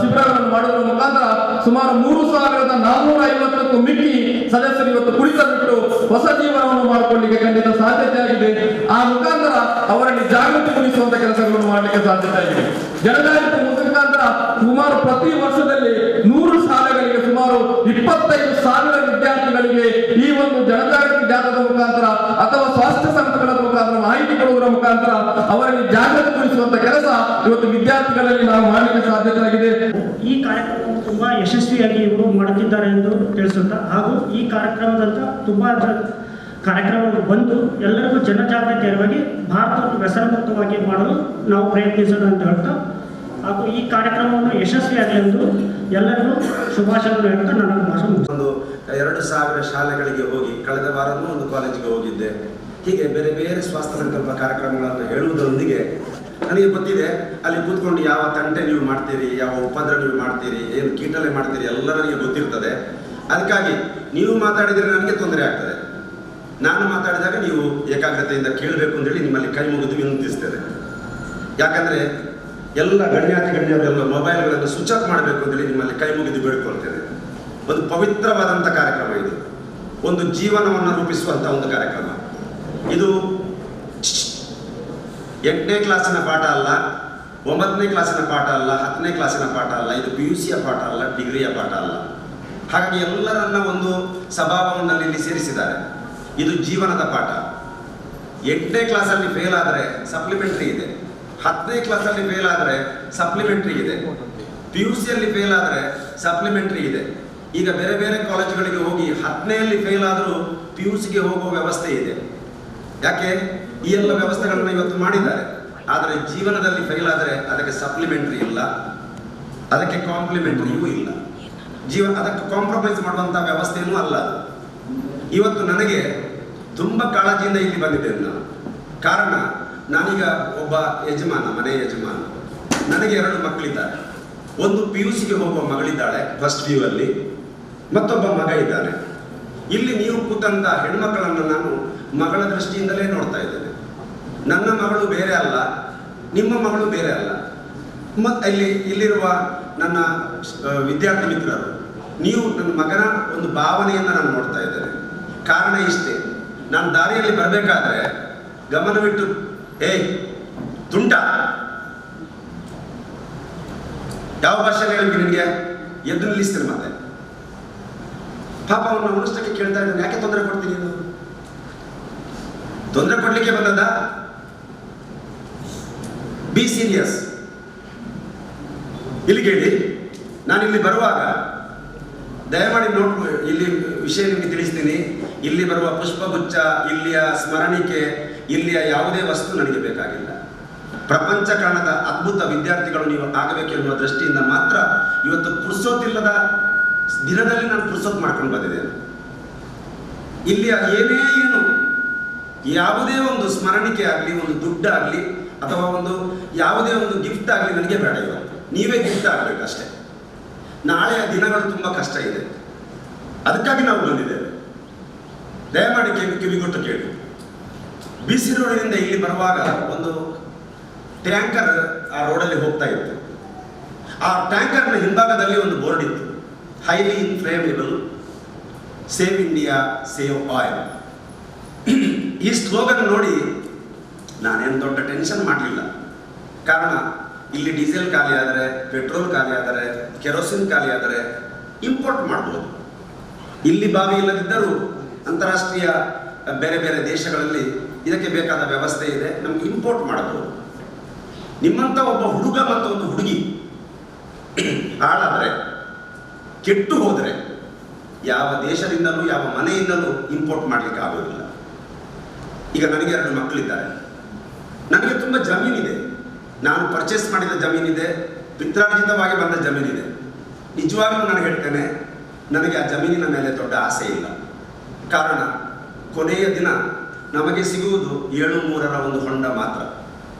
ಶಿಬಿರಗಳನ್ನು ಮಾಡುವುದರ ಮುಖಾಂತರ ಸುಮಾರು 3450ಕ್ಕೂ ಮಿಕ್ಕಿ ಸದಸ್ಯರು ಇವತ್ತು ಕುಳಿತ ಬಿಟ್ಟು ಹೊಸ ಜೀವನವನ್ನು ಮಾಡಿಕೊಳ್ಳಿಕ್ಕೆ ಖಂಡಿತ ಸಾಧ್ಯತೆ ಆಗಿದೆ. ಆ ಮುಖಾಂತರ ಅವರಲ್ಲಿ ಜಾಗೃತಿ ಮೂಡಿಸುವಂತ ಕೆಲಸಗಳನ್ನು ಮಾಡಲಿಕ್ಕೆ ಸಾಧ್ಯತೆ ಆಗಿದೆ. ಜನಜಾಗೃತಿ ಮುಖಾಂತರ ಸುಮಾರು ಪ್ರತಿ ವರ್ಷದಲ್ಲಿ 100 ಶಾಲೆಗಳಿಗೆ ಸುಮಾರು 25,000 ವಿದ್ಯಾರ್ಥಿಗಳಿಗೆ ಈ ಒಂದು ಜನಜಾಗೃತಿ ಜಾಥಾದ ಮುಖಾಂತರ ಅಥವಾ ಸ್ವಾಸ್ಥ್ಯ ಸಂಸ್ಥೆಗಳ ಮುಖಾಂತರ ಮಾಹಿತಿ ಕೊಡುವುದರ ಮುಖಾಂತರ ಅವರಲ್ಲಿ ಜಾಗೃತಿ ಮೂಡಿಸುವಂತ ಕೆಲಸ ಇವತ್ತು ವಿದ್ಯಾರ್ಥಿಗಳಲ್ಲಿ ನಾವು ಮಾಡಲಿಕ್ಕೆ ಸಾಧ್ಯತೆ ಆಗಿದೆ. ಈ ಕಾರ್ಯಕ್ರಮವನ್ನು ತುಂಬಾ ಯಶಸ್ವಿಯಾಗಿ ಇವರು ಮಾಡುತ್ತಿದ್ದಾರೆ ಎಂದು ತಿಳಿಸುತ್ತಾ, ಹಾಗೂ ಈ ಕಾರ್ಯಕ್ರಮದಂತ ತುಂಬಾ ಕಾರ್ಯಕ್ರಮಗಳು ಬಂದು ಎಲ್ಲರಿಗೂ ಜನಜಾಗೃತಿಯಾಗಿ ಭಾರತವನ್ನು ವ್ಯಸನ ಮುಕ್ತವಾಗಿ ಮಾಡಲು ನಾವು ಪ್ರಯತ್ನಿಸೋಣ ಅಂತ ಹೇಳ್ತಾ, ಹಾಗೂ ಈ ಕಾರ್ಯಕ್ರಮವನ್ನು ಯಶಸ್ವಿಯಾಗಲಿ ಎಂದು ಎಲ್ಲರಿಗೂ ಶುಭಾಶಯಗಳು ಹೇಳ್ತಾ ನನ್ನ ಭಾಷಣ ಒಂದು 2,000 ಶಾಲೆಗಳಿಗೆ ಹೋಗಿ, ಕಳೆದ ವಾರನೂ ಒಂದು ಕಾಲೇಜಿಗೆ ಹೋಗಿದ್ದೆ. ಹೀಗೆ ಬೇರೆ ಬೇರೆ ಸ್ವಾಸ್ಥ್ಯ ಸಂಕಲ್ಪ ಕಾರ್ಯಕ್ರಮಗಳನ್ನು ಹೇಳುವುದರೊಂದಿಗೆ ನನಗೆ ಗೊತ್ತಿದೆ ಅಲ್ಲಿ ಕೂತ್ಕೊಂಡು ಯಾವ ತಂಟೆ ನೀವು ಮಾಡ್ತೀರಿ, ಯಾವ ಉಪದ್ರ ನೀವು ಮಾಡ್ತೀರಿ, ಏನು ಕೀಟಲೆ ಮಾಡ್ತೀರಿ ಎಲ್ಲ ನನಗೆ ಗೊತ್ತಿರ್ತದೆ. ಅದಕ್ಕಾಗಿ ನೀವು ಮಾತಾಡಿದರೆ ನನಗೆ ತೊಂದರೆ ಆಗ್ತದೆ. ನಾನು ಮಾತಾಡಿದಾಗ ನೀವು ಏಕಾಗ್ರತೆಯಿಂದ ಕೇಳಬೇಕು ಅಂತೇಳಿ ನಿಮ್ಮಲ್ಲಿ ಕೈ ಮುಗಿದು ವಿನಂತಿಸ್ತೇನೆ. ಯಾಕಂದರೆ ಎಲ್ಲ ಗಣ್ಯರೆಲ್ಲ ಮೊಬೈಲ್ಗಳನ್ನು ಸ್ವಿಚ್ ಆಫ್ ಮಾಡಬೇಕು ಅಂತೇಳಿ ನಿಮ್ಮಲ್ಲಿ ಕೈ ಮುಗಿದು ಬೇಡ್ಕೊಳ್ತೇನೆ. ಒಂದು ಪವಿತ್ರವಾದಂಥ ಕಾರ್ಯಕ್ರಮ ಇದು, ಒಂದು ಜೀವನವನ್ನು ರೂಪಿಸುವಂಥ ಒಂದು ಕಾರ್ಯಕ್ರಮ ಇದು. 8ನೇ ಕ್ಲಾಸಿನ ಪಾಠ ಅಲ್ಲ, 9ನೇ ಕ್ಲಾಸಿನ ಪಾಠ ಅಲ್ಲ, 10ನೇ ಕ್ಲಾಸಿನ ಪಾಠ ಅಲ್ಲ, ಇದು PUCಯ ಪಾಠ ಅಲ್ಲ, ಡಿಗ್ರಿಯ ಪಾಠ ಅಲ್ಲ. ಹಾಗಾಗಿ ಎಲ್ಲರನ್ನ ಒಂದು ಸಭಾಭವನದಲ್ಲಿ ಇಲ್ಲಿ ಸೇರಿಸಿದ್ದಾರೆ. ಇದು ಜೀವನದ ಪಾಠ. 8ನೇ ಕ್ಲಾಸಲ್ಲಿ ಫೇಲ್ ಆದರೆ ಸಪ್ಲಿಮೆಂಟ್ರಿ ಇದೆ, 10ನೇ ಕ್ಲಾಸಲ್ಲಿ ಫೇಲ್ ಆದರೆ ಸಪ್ಲಿಮೆಂಟ್ರಿ ಇದೆ, PUCಯಲ್ಲಿ ಫೇಲ್ ಆದರೆ ಸಪ್ಲಿಮೆಂಟ್ರಿ ಇದೆ. ಈಗ ಬೇರೆ ಬೇರೆ ಕಾಲೇಜುಗಳಿಗೆ ಹೋಗಿ 10ನೇಯಲ್ಲಿ ಫೇಲ್ ಆದರೂ PUCಗೆ ಹೋಗುವ ವ್ಯವಸ್ಥೆ ಇದೆ. ಯಾಕೆ ಈ ಎಲ್ಲ ವ್ಯವಸ್ಥೆಗಳನ್ನು ಇವತ್ತು ಮಾಡಿದ್ದಾರೆ. ಆದರೆ ಜೀವನದಲ್ಲಿ ಫೇಲ್ ಆದರೆ ಅದಕ್ಕೆ ಸಪ್ಲಿಮೆಂಟ್ರಿ ಇಲ್ಲ, ಅದಕ್ಕೆ ಕಾಂಪ್ಲಿಮೆಂಟ್ರಿಯೂ ಇಲ್ಲ. ಅದಕ್ಕೆ ಕಾಂಪ್ರಮೈಸ್ ಮಾಡುವಂಥ ವ್ಯವಸ್ಥೆಯೂ ಅಲ್ಲ. ಇವತ್ತು ನನಗೆ ತುಂಬ ಕಾಳಜಿಯಿಂದ ಇಲ್ಲಿ ಬಂದಿದ್ದೇನೆ ನಾನು. ಕಾರಣ ನಾನೀಗ ಒಬ್ಬ ಯಜಮಾನ, ಮನೆ ಯಜಮಾನ. ನನಗೆ 2 ಮಕ್ಕಳಿದ್ದಾರೆ. ಒಂದು PUCಗೆ ಹೋಗುವ ಮಗಳಿದ್ದಾಳೆ ಫಸ್ಟ್ PU ಅಲ್ಲಿ, ಮತ್ತೊಬ್ಬ ಮಗ ಇದ್ದಾನೆ. ಇಲ್ಲಿ ನೀವು ಕೂತಂತ ಹೆಣ್ಮಕ್ಕಳನ್ನು ನಾನು ಮಗಳ ದೃಷ್ಟಿಯಿಂದಲೇ ನೋಡ್ತಾ ಇದ್ದೇನೆ. ನನ್ನ ಮಗಳು ಬೇರೆ ಅಲ್ಲ, ನಿಮ್ಮ ಮಗಳು ಬೇರೆ ಅಲ್ಲ. ಮತ್ತು ಇಲ್ಲಿರುವ ನನ್ನ ವಿದ್ಯಾರ್ಥಿ ಮಿತ್ರರು, ನೀವು ನನ್ನ ಮಗನ ಒಂದು ಭಾವನೆಯನ್ನು ನಾನು ನೋಡ್ತಾ ಇದ್ದೇನೆ. ಕಾರಣ ಇಷ್ಟೇ, ನಾನು ದಾರಿಯಲ್ಲಿ ಬರಬೇಕಾದ್ರೆ ಗಮನವಿಟ್ಟು ಏಯ್ ತುಂಟ, ಯಾವ ಭಾಷೆ ಹೇಳಿದ್ವಿ ನಿನಗೆ, ಎದ್ದು ನಿಲ್ಲಿಸ್ತೀನಿ. ಮತ್ತೆ ಪಾಪ ಅವನು ಅವನಷ್ಟಕ್ಕೆ ಕೇಳ್ತಾ ಇದ್ದಾನೆ, ಯಾಕೆ ತೊಂದರೆ ಕೊಡ್ತೀನಿ ನೀನು? ತೊಂದರೆ ಕೊಡ್ಲಿಕ್ಕೆ ಬಂದದ? Be serious. ಇಲ್ಲಿ ಕೇಳಿ, ನಾನು ಇಲ್ಲಿ ಬರುವಾಗ ದಯಮಾಡಿ ಇಲ್ಲಿ ವಿಷಯ ನಿಮಗೆ ತಿಳಿಸ್ತೀನಿ. ಇಲ್ಲಿ ಬರುವ ಪುಷ್ಪಗುಚ್ಛ, ಇಲ್ಲಿಯ ಸ್ಮರಣಿಕೆ, ಇಲ್ಲಿಯ ಯಾವುದೇ ವಸ್ತು ನನಗೆ ಬೇಕಾಗಿಲ್ಲ. ಪ್ರಪಂಚ ಕಾಣದ ಅದ್ಭುತ ವಿದ್ಯಾರ್ಥಿಗಳು ನೀವು ಆಗಬೇಕೆನ್ನುವ ದೃಷ್ಟಿಯಿಂದ ಮಾತ್ರ ಇವತ್ತು ಪುರ್ಸೋತಿಲ್ಲದ ದಿನದಲ್ಲಿ ನಾನು ಪುರ್ಸೋತ್ ಮಾಡ್ಕೊಂಡು ಬಂದಿದ್ದೇನೆ. ಇಲ್ಲಿಯ ಏನು ಯಾವುದೇ ಒಂದು ಸ್ಮರಣಿಕೆ ಆಗಲಿ, ಒಂದು ದುಡ್ಡಾಗಲಿ, ಅಥವಾ ಒಂದು ಯಾವುದೇ ಒಂದು ಗಿಫ್ಟ್ ಆಗಲಿ ನನಗೆ ಬೇಡ. ಇವತ್ತು ನೀವೇ ಗಿಫ್ಟ್ ಆಗಬೇಕಷ್ಟೇ. ನಾಳೆಯ ದಿನಗಳು ತುಂಬ ಕಷ್ಟ ಇದೆ, ಅದಕ್ಕಾಗಿ ನಾವು ಬಂದಿದ್ದೇವೆ. ದಯಮಾಡಿ ಕಿವಿಗೊಟ್ಟು ಕೇಳಿ. BC ರೋಡಿನಿಂದ ಇಲ್ಲಿ ಬರುವಾಗ ಒಂದು ಟ್ಯಾಂಕರ್ ಆ ರೋಡಲ್ಲಿ ಹೋಗ್ತಾ ಇತ್ತು. ಆ ಟ್ಯಾಂಕರ್ನ ಹಿಂಭಾಗದಲ್ಲಿ ಒಂದು ಬೋರ್ಡ್ ಇತ್ತು, highly inflammable, save India, save oil. ಈ ಸ್ಲೋಗನ್ ನೋಡಿ ನಾನೇನು ದೊಡ್ಡ ಟೆನ್ಷನ್ ಮಾಡಲಿಲ್ಲ. ಕಾರಣ ಇಲ್ಲಿ ಡೀಸೆಲ್ ಖಾಲಿ ಆದರೆ, ಪೆಟ್ರೋಲ್ ಖಾಲಿ ಆದರೆ, ಕೆರೋಸಿನ್ ಖಾಲಿ ಆದರೆ ಇಂಪೋರ್ಟ್ ಮಾಡ್ಬೋದು. ಇಲ್ಲಿ ಬಾವಿ ಇಲ್ಲದಿದ್ದರೂ ಅಂತಾರಾಷ್ಟ್ರೀಯ ಬೇರೆ ಬೇರೆ ದೇಶಗಳಲ್ಲಿ ಇದಕ್ಕೆ ಬೇಕಾದ ವ್ಯವಸ್ಥೆ ಇದೆ, ನಮ್ಗೆ ಇಂಪೋರ್ಟ್ ಮಾಡಬಹುದು. ನಿಮ್ಮಂಥ ಒಬ್ಬ ಹುಡುಗ ಮತ್ತು ಒಂದು ಹುಡುಗಿ ಹಾಳಾದರೆ, ಕೆಟ್ಟು ಹೋದರೆ ಯಾವ ದೇಶದಿಂದಲೂ ಯಾವ ಮನೆಯಿಂದಲೂ ಇಂಪೋರ್ಟ್ ಮಾಡಲಿಕ್ಕೆ ಆಗೋದಿಲ್ಲ. ಈಗ ನನಗೆ 2 ಮಕ್ಕಳಿದ್ದಾರೆ. ನನಗೆ ತುಂಬ ಜಮೀನಿದೆ. ನಾನು ಪರ್ಚೇಸ್ ಮಾಡಿದ ಜಮೀನಿದೆ, ಪಿತ್ರಾರ್ಜಿತವಾಗಿ ಬಂದ ಜಮೀನಿದೆ. ನಿಜವಾಗ್ಲೂ ನಾನು ಹೇಳ್ತೇನೆ, ನನಗೆ ಆ ಜಮೀನಿನ ಮೇಲೆ ದೊಡ್ಡ ಆಸೆ ಇಲ್ಲ. ಕಾರಣ, ಕೊನೆಯ ದಿನ ನಮಗೆ ಸಿಗುವುದು 7-3ರ ಒಂದು ಹೊಂಡ ಮಾತ್ರ.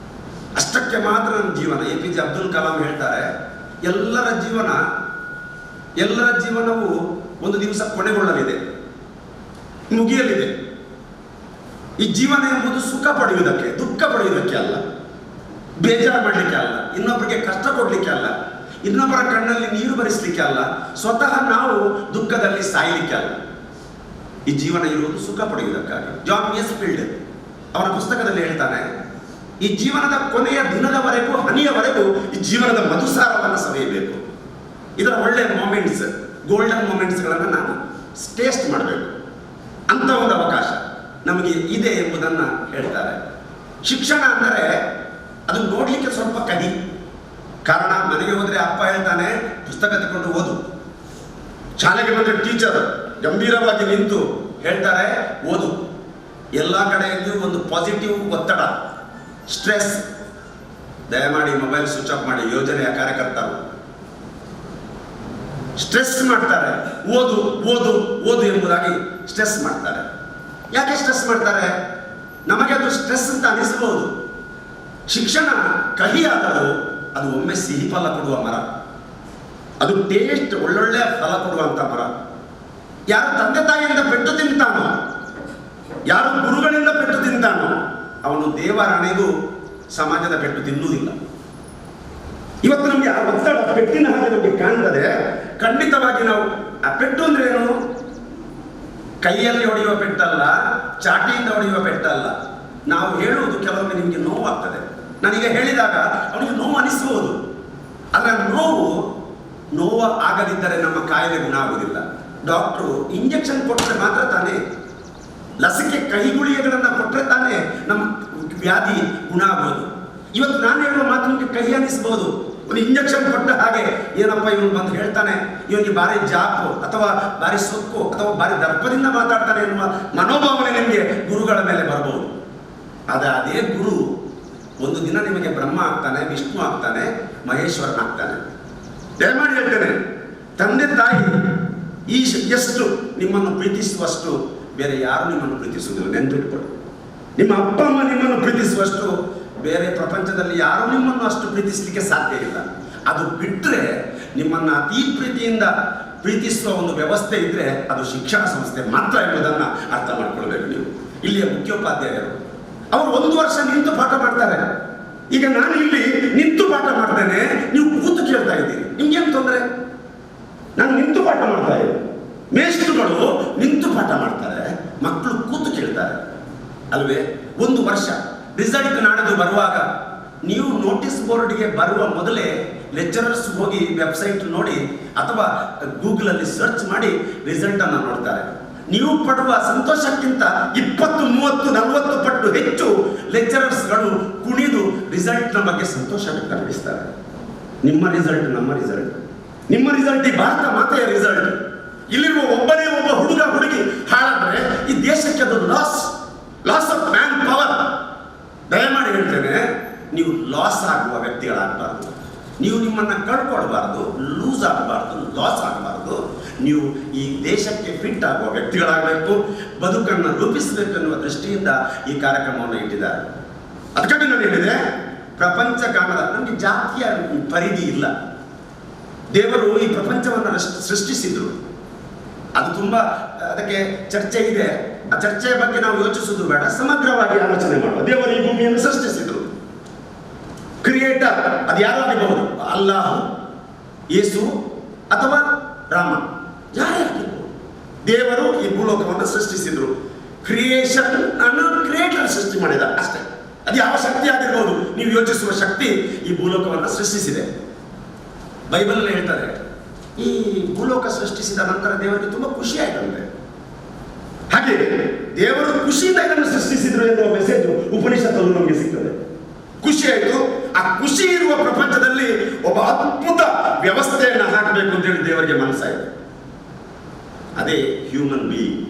ಅಷ್ಟಕ್ಕೆ ಮಾತ್ರ ನಮ್ಮ ಜೀವನ. APJ ಅಬ್ದುಲ್ ಕಲಾಂ ಹೇಳ್ತಾರೆ, ಎಲ್ಲರ ಜೀವನವು ಒಂದು ದಿವಸ ಕೊನೆಗೊಳ್ಳಲಿದೆ, ಮುಗಿಯಲಿದೆ. ಈ ಜೀವನ ಎಂಬುದು ಸುಖ ಪಡೆಯುವುದಕ್ಕೆ, ದುಃಖ ಪಡೆಯುವುದಕ್ಕೆ ಅಲ್ಲ, ಬೇಜಾರು ಮಾಡಲಿಕ್ಕೆ ಅಲ್ಲ, ಇನ್ನೊಬ್ಬರಿಗೆ ಕಷ್ಟ ಕೊಡಲಿಕ್ಕೆ ಅಲ್ಲ, ಇನ್ನೊಬ್ಬರ ಕಣ್ಣಲ್ಲಿ ನೀರು ಬರಿಸಲಿಕ್ಕೆ ಅಲ್ಲ, ಸ್ವತಃ ನಾವು ದುಃಖದಲ್ಲಿ ಸಾಯಲಿಕ್ಕೆ ಅಲ್ಲ. ಈ ಜೀವನ ಇರುವುದು ಸುಖ ಪಡೆಯುವುದಕ್ಕಾಗಿ. ಜಾನ್ ಮಿಯರ್ಸ್ಫೀಲ್ಡ್ ಅವನ ಪುಸ್ತಕದಲ್ಲಿ ಹೇಳ್ತಾನೆ, ಈ ಜೀವನದ ಕೊನೆಯ ದಿನದವರೆಗೂ, ಹನಿಯವರೆಗೂ ಈ ಜೀವನದ ಮಧುಸಾರವನ್ನು ಸವಿಯಬೇಕು. ಇದರ ಒಳ್ಳೆಯ ಮೊಮೆಂಟ್ಸ್, ಗೋಲ್ಡನ್ ಮೊಮೆಂಟ್ಸ್ಗಳನ್ನು ನಾನು ಟೇಸ್ಟ್ ಮಾಡಬೇಕು. ಅಂತ ಒಂದು ಅವಕಾಶ ನಮಗೆ ಇದೆ ಎಂಬುದನ್ನು ಹೇಳ್ತಾರೆ. ಶಿಕ್ಷಣ ಅಂದರೆ ಅದು ನೋಡಲಿಕ್ಕೆ ಸ್ವಲ್ಪ ಕಹಿ. ಕಾರಣ, ಮನೆಗೆ ಹೋದರೆ ಅಪ್ಪ ಹೇಳ್ತಾನೆ ಪುಸ್ತಕ ತಗೊಂಡು ಓದು. ಶಾಲೆಗೆ ಬಂದರೆ ಟೀಚರ್ ಗಂಭೀರವಾಗಿ ನಿಂತು ಹೇಳ್ತಾರೆ ಓದು. ಎಲ್ಲ ಕಡೆಯಲ್ಲಿಯೂ ಒಂದು ಪಾಸಿಟಿವ್ ಒತ್ತಡ, ಸ್ಟ್ರೆಸ್. ದಯಮಾಡಿ ಮೊಬೈಲ್ ಸ್ವಿಚ್ ಆಫ್ ಮಾಡಿ. ಯೋಜನೆಯ ಕಾರ್ಯಕರ್ತರು ಸ್ಟ್ರೆಸ್ ಮಾಡ್ತಾರೆ, ಓದು ಓದು ಓದು ಎಂಬುದಾಗಿ ಸ್ಟ್ರೆಸ್ ಮಾಡ್ತಾರೆ. ಯಾಕೆ ಸ್ಟ್ರೆಸ್ ಮಾಡ್ತಾರೆ? ನಮಗೆ ಅದು ಸ್ಟ್ರೆಸ್ ಅಂತ ಅನಿಸಬಹುದು. ಶಿಕ್ಷಣ ಕಹಿಯಾದರೂ ಅದು ಒಮ್ಮೆ ಸಿಹಿ ಫಲ ಕೊಡುವ ಮರ, ಅದು ಟೇಸ್ಟ್ ಒಳ್ಳೊಳ್ಳೆಯ ಫಲ ಕೊಡುವಂಥ ಮರ. ಯಾರು ತಂದೆ ತಾಯಿಯಿಂದ ಪೆಟ್ಟು ತಿಂತಾನೋ, ಯಾರು ಗುರುಗಳಿಂದ ಪೆಟ್ಟು ತಿಂತಾನೋ, ಅವನು ದೇವರಣೆಗೂ ಸಮಾಜದ ಪೆಟ್ಟು ತಿನ್ನುವುದಿಲ್ಲ. ಇವತ್ತು ನಮಗೆ ಆ ಒತ್ತಡ ಪೆಟ್ಟಿನ ಹಾಗೆ ನಮಗೆ ಕಾಣ್ತದೆ. ಖಂಡಿತವಾಗಿ ನಾವು ಆ ಪೆಟ್ಟು ಅಂದ್ರೆ ಏನು? ಕೈಯಲ್ಲಿ ಹೊಡೆಯುವ ಪೆಟ್ಟಲ್ಲ, ಚಾಟಿಯಿಂದ ಹೊಡೆಯುವ ಪೆಟ್ಟಲ್ಲ. ನಾವು ಹೇಳುವುದು ಕೆಲವೊಮ್ಮೆ ನಿಮಗೆ ನೋವಾಗ್ತದೆ. ನನಗೆ ಹೇಳಿದಾಗ ಅವನಿಗೆ ನೋವು ಅನಿಸಬಹುದು. ಆದರೆ ನೋವು ಆಗದಿದ್ದರೆ ನಮ್ಮ ಕಾಯಿಲೆ ಗುಣ ಆಗುವುದಿಲ್ಲ. ಡಾಕ್ಟ್ರು ಇಂಜೆಕ್ಷನ್ ಕೊಟ್ಟರೆ ಮಾತ್ರ ತಾನೇ, ಲಸಿಕೆ ಕೈಗುಳಿಗೆಗಳನ್ನು ಕೊಟ್ಟರೆ ತಾನೇ ನಮ್ಮ ವ್ಯಾಧಿ ಗುಣ ಆಗೋದು. ಇವತ್ತು ನಾನು ಹೇಳುವ ಮಾತು ನಿಮಗೆ ಕಹಿ ಅನಿಸಬಹುದು. ಒಂದು ಇಂಜೆಕ್ಷನ್ ಕೊಟ್ಟ ಹಾಗೆ ಏನಪ್ಪ ಇವನು ಬಂದು ಹೇಳ್ತಾನೆ, ಇವನಿಗೆ ಭಾರಿ ಜಾಪು ಅಥವಾ ಭಾರಿ ಸೊಕ್ಕು ಅಥವಾ ಭಾರಿ ದರ್ಪದಿಂದ ಮಾತಾಡ್ತಾನೆ ಎನ್ನುವ ಮನೋಭಾವನೆ ನಿಮಗೆ ಗುರುಗಳ ಮೇಲೆ ಬರಬಹುದು. ಆದರೆ ಅದೇ ಗುರು ಒಂದು ದಿನ ನಿಮಗೆ ಬ್ರಹ್ಮ ಆಗ್ತಾನೆ, ವಿಷ್ಣು ಆಗ್ತಾನೆ, ಮಹೇಶ್ವರನಾಗ್ತಾನೆ. ದಯಮಾಡಿ ಹೇಳ್ತೇನೆ, ತಂದೆ ತಾಯಿ ಎಷ್ಟು ನಿಮ್ಮನ್ನು ಪ್ರೀತಿಸುವಷ್ಟು ಬೇರೆ ಯಾರು ನಿಮ್ಮನ್ನು ಪ್ರೀತಿಸುವುದಿಲ್ಲ. ನೆನ್ಪಿಟ್ಕೊಳ್ಳಿ. ನಿಮ್ಮ ಅಪ್ಪ ಅಮ್ಮ ನಿಮ್ಮನ್ನು ಪ್ರೀತಿಸುವಷ್ಟು ಬೇರೆ ಪ್ರಪಂಚದಲ್ಲಿ ಯಾರು ನಿಮ್ಮನ್ನು ಅಷ್ಟು ಪ್ರೀತಿಸಲಿಕ್ಕೆ ಸಾಧ್ಯ ಇಲ್ಲ. ಅದು ಬಿಟ್ಟರೆ ನಿಮ್ಮನ್ನು ಅತಿ ಪ್ರೀತಿಯಿಂದ ಪ್ರೀತಿಸುವ ಒಂದು ವ್ಯವಸ್ಥೆ ಇದ್ದರೆ ಅದು ಶಿಕ್ಷಣ ಸಂಸ್ಥೆ ಮಾತ್ರ ಎಂಬುದನ್ನು ಅರ್ಥ ಮಾಡ್ಕೊಳ್ಬೇಕು ನೀವು. ಇಲ್ಲಿಯ ಮುಖ್ಯೋಪಾಧ್ಯಾಯರು ಅವರು 1 ವರ್ಷ ನಿಂತು ಪಾಠ ಮಾಡ್ತಾರೆ. ಈಗ ನಾನು ಇಲ್ಲಿ ನಿಂತು ಪಾಠ ಮಾಡ್ತೇನೆ, ನೀವು ಕೂತು ಕೇಳ್ತಾ ಇದ್ದೀರಿ. ನಿಮ್ಗೇನು ತೊಂದರೆ? ನಾನು ನಿಂತು ಪಾಠ ಮಾಡ್ತಾ ಇದ್ದೀನಿ. ಮೇಷ್ಟ್ರುಗಳು ನಿಂತು ಪಾಠ ಮಾಡ್ತಾರೆ, ಮಕ್ಕಳು ಕೂತು ಕೇಳ್ತಾರೆ ಅಲ್ವೇ? 1 ವರ್ಷ ರಿಸಲ್ಟ್ ನಾಡಿದ್ದು ಬರುವಾಗ ನೀವು ನೋಟಿಸ್ ಬೋರ್ಡ್ಗೆ ಬರುವ ಮೊದಲೇ ಲೆಕ್ಚರರ್ಸ್ ಹೋಗಿ ವೆಬ್ಸೈಟ್ ನೋಡಿ ಅಥವಾ ಗೂಗಲಲ್ಲಿ ಸರ್ಚ್ ಮಾಡಿ ರಿಸಲ್ಟನ್ನು ನೋಡ್ತಾರೆ. ನೀವು ಪಡುವ ಸಂತೋಷಕ್ಕಿಂತ 20, 30, 40 ಪಟ್ಟು ಹೆಚ್ಚು ಲೆಕ್ಚರರ್ಸ್ಗಳು ಕುಣಿದು ರಿಸಲ್ಟ್ನ ಬಗ್ಗೆ ಸಂತೋಷ ವ್ಯಕ್ತಪಡಿಸ್ತಾರೆ. ನಿಮ್ಮ ರಿಸಲ್ಟ್ ನಮ್ಮ ರಿಸಲ್ಟ್, ನಿಮ್ಮ ರಿಸಲ್ಟ್ ಈ ಭಾರತ ಮಾತೆಯ ರಿಸಲ್ಟ್. ಇಲ್ಲಿರುವ ಒಬ್ಬನೇ ಒಬ್ಬ ಹುಡುಗ ಹುಡುಗಿ ಹಾಳಾದರೆ ಈ ದೇಶಕ್ಕೆ ಅದು ಲಾಸ್ ಆಫ್ ಮ್ಯಾನ್ ಪವರ್. ದಯಮಾಡಿ ಹೇಳ್ತೇನೆ, ನೀವು ಲಾಸ್ ಆಗುವ ವ್ಯಕ್ತಿಗಳಾಗಬಾರ್ದು. ನೀವು ನಿಮ್ಮನ್ನು ಕಳ್ಕೊಳ್ಬಾರ್ದು, ಲೂಸ್ ಆಗಬಾರ್ದು, ಲಾಸ್ ಆಗಬಾರ್ದು. ನೀವು ಈ ದೇಶಕ್ಕೆ ಫಿಟ್ ಆಗುವ ವ್ಯಕ್ತಿಗಳಾಗಬೇಕು, ಬದುಕನ್ನು ರೂಪಿಸಬೇಕೆನ್ನುವ ದೃಷ್ಟಿಯಿಂದ ಈ ಕಾರ್ಯಕ್ರಮವನ್ನು ಇಟ್ಟಿದ್ದಾರೆ. ಅದಕ್ಕಾಗಿ ನಾನು ಹೇಳಿದೆ, ಪ್ರಪಂಚ ಕಾಣದ ನಮಗೆ ಜಾತಿಯ ಪರಿಧಿ ಇಲ್ಲ. ದೇವರು ಈ ಪ್ರಪಂಚವನ್ನು ಸೃಷ್ಟಿಸಿದ್ರು. ಅದು ತುಂಬಾ ಅದಕ್ಕೆ ಚರ್ಚೆ ಇದೆ. ಆ ಚರ್ಚೆಯ ಬಗ್ಗೆ ನಾವು ಯೋಚಿಸುವುದು ಬೇಡ, ಸಮಗ್ರವಾಗಿ ಆಲೋಚನೆ ಮಾಡುವ. ದೇವರು ಈ ಭೂಮಿಯನ್ನು ಸೃಷ್ಟಿಸಿದ್ರು. ಕ್ರಿಯೇಟರ್ ಅದು ಯಾರು ಆಗಿರಬಹುದು, ಅಲ್ಲಾಹ್, ಯೇಸು ಅಥವಾ ರಾಮ, ಯಾರೇ ಆಗಿರ್ಬೋದು. ದೇವರು ಈ ಭೂಲೋಕವನ್ನು ಸೃಷ್ಟಿಸಿದ್ರು. ಕ್ರಿಯೇಷನ್ ಅನ್ನು ಕ್ರಿಯೇಟರ್ ಸೃಷ್ಟಿ ಮಾಡಿದ ಅಷ್ಟೇ. ಅದು ಯಾವ ಶಕ್ತಿ ಆಗಿರ್ಬೋದು, ನೀವು ಯೋಚಿಸುವ ಶಕ್ತಿ ಈ ಭೂಲೋಕವನ್ನು ಸೃಷ್ಟಿಸಿದೆ. ಬೈಬಲ್ ಹೇಳ್ತಾರೆ, ಈ ಭೂಲೋಕ ಸೃಷ್ಟಿಸಿದ ನಂತರ ದೇವರಿಗೆ ತುಂಬಾ ಖುಷಿ ಆಯ್ತಂತೆ. ಹಾಗೆ ದೇವರು ಖುಷಿಯಿಂದ ಇದನ್ನು ಸೃಷ್ಟಿಸಿದ್ರು ಎನ್ನುವ ಮೆಸೇಜ್ ಉಪನಿಷತ್ತಲ್ಲೂ ನಮಗೆ ಸಿಗ್ತದೆ. ಖುಷಿ ಆಯಿತು, ಆ ಖುಷಿ ಇರುವ ಪ್ರಪಂಚದಲ್ಲಿ ಒಬ್ಬ ಅದ್ಭುತ ವ್ಯವಸ್ಥೆಯನ್ನು ಹಾಕಬೇಕು ಅಂತೇಳಿ ದೇವರಿಗೆ ಮನಸ್ಸಾಯಿತು. ಅದೇ ಹ್ಯೂಮನ್ ಬೀಯಿಂಗ್.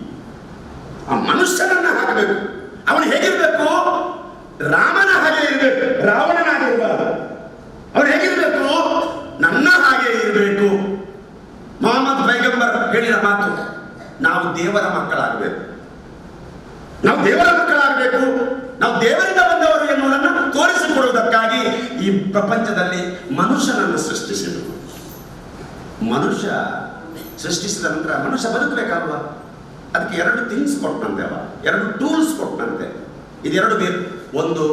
ಆ ಮನುಷ್ಯನನ್ನ ಹಾಕಬೇಕು. ಅವನು ಹೇಗಿರ್ಬೇಕು? ರಾಮನ ಹಾಗೆ ಇರಬೇಕು, ರಾವಣನ ಹಾಗೆ ಇರಬಾರ್ದು. ಅವನು ಹೇಗಿರ್ಬೇಕು? ನನ್ನ ಹಾಗೆ ಇರಬೇಕು. ಮೊಹಮ್ಮದ್ ಪೈಗಂಬರ್ ಹೇಳಿದ ಮಾತು, ನಾವು ದೇವರ ಮಕ್ಕಳಾಗಬೇಕು, ನಾವು ದೇವರ ಮಕ್ಕಳಾಗಬೇಕು, ನಾವು ದೇವರಿಂದ ಬಂದವರು ಎನ್ನುವುದನ್ನು ತೋರಿಸಿಕೊಡುವುದಕ್ಕಾಗಿ ಈ ಪ್ರಪಂಚದಲ್ಲಿ ಮನುಷ್ಯನನ್ನು ಸೃಷ್ಟಿಸಿದರು. ಮನುಷ್ಯ ಸೃಷ್ಟಿಸಿದ ನಂತರ ಮನುಷ್ಯ ಬದುಕಬೇಕಲ್ವಾ? ಅದಕ್ಕೆ 2 ಥಿಂಗ್ಸ್ ಕೊಟ್ಟಂತೆ, 2 ಟೂಲ್ಸ್ ಕೊಟ್ಟಂತೆ. ಇದೆರಡು ಬೇಕು. ಒಂದು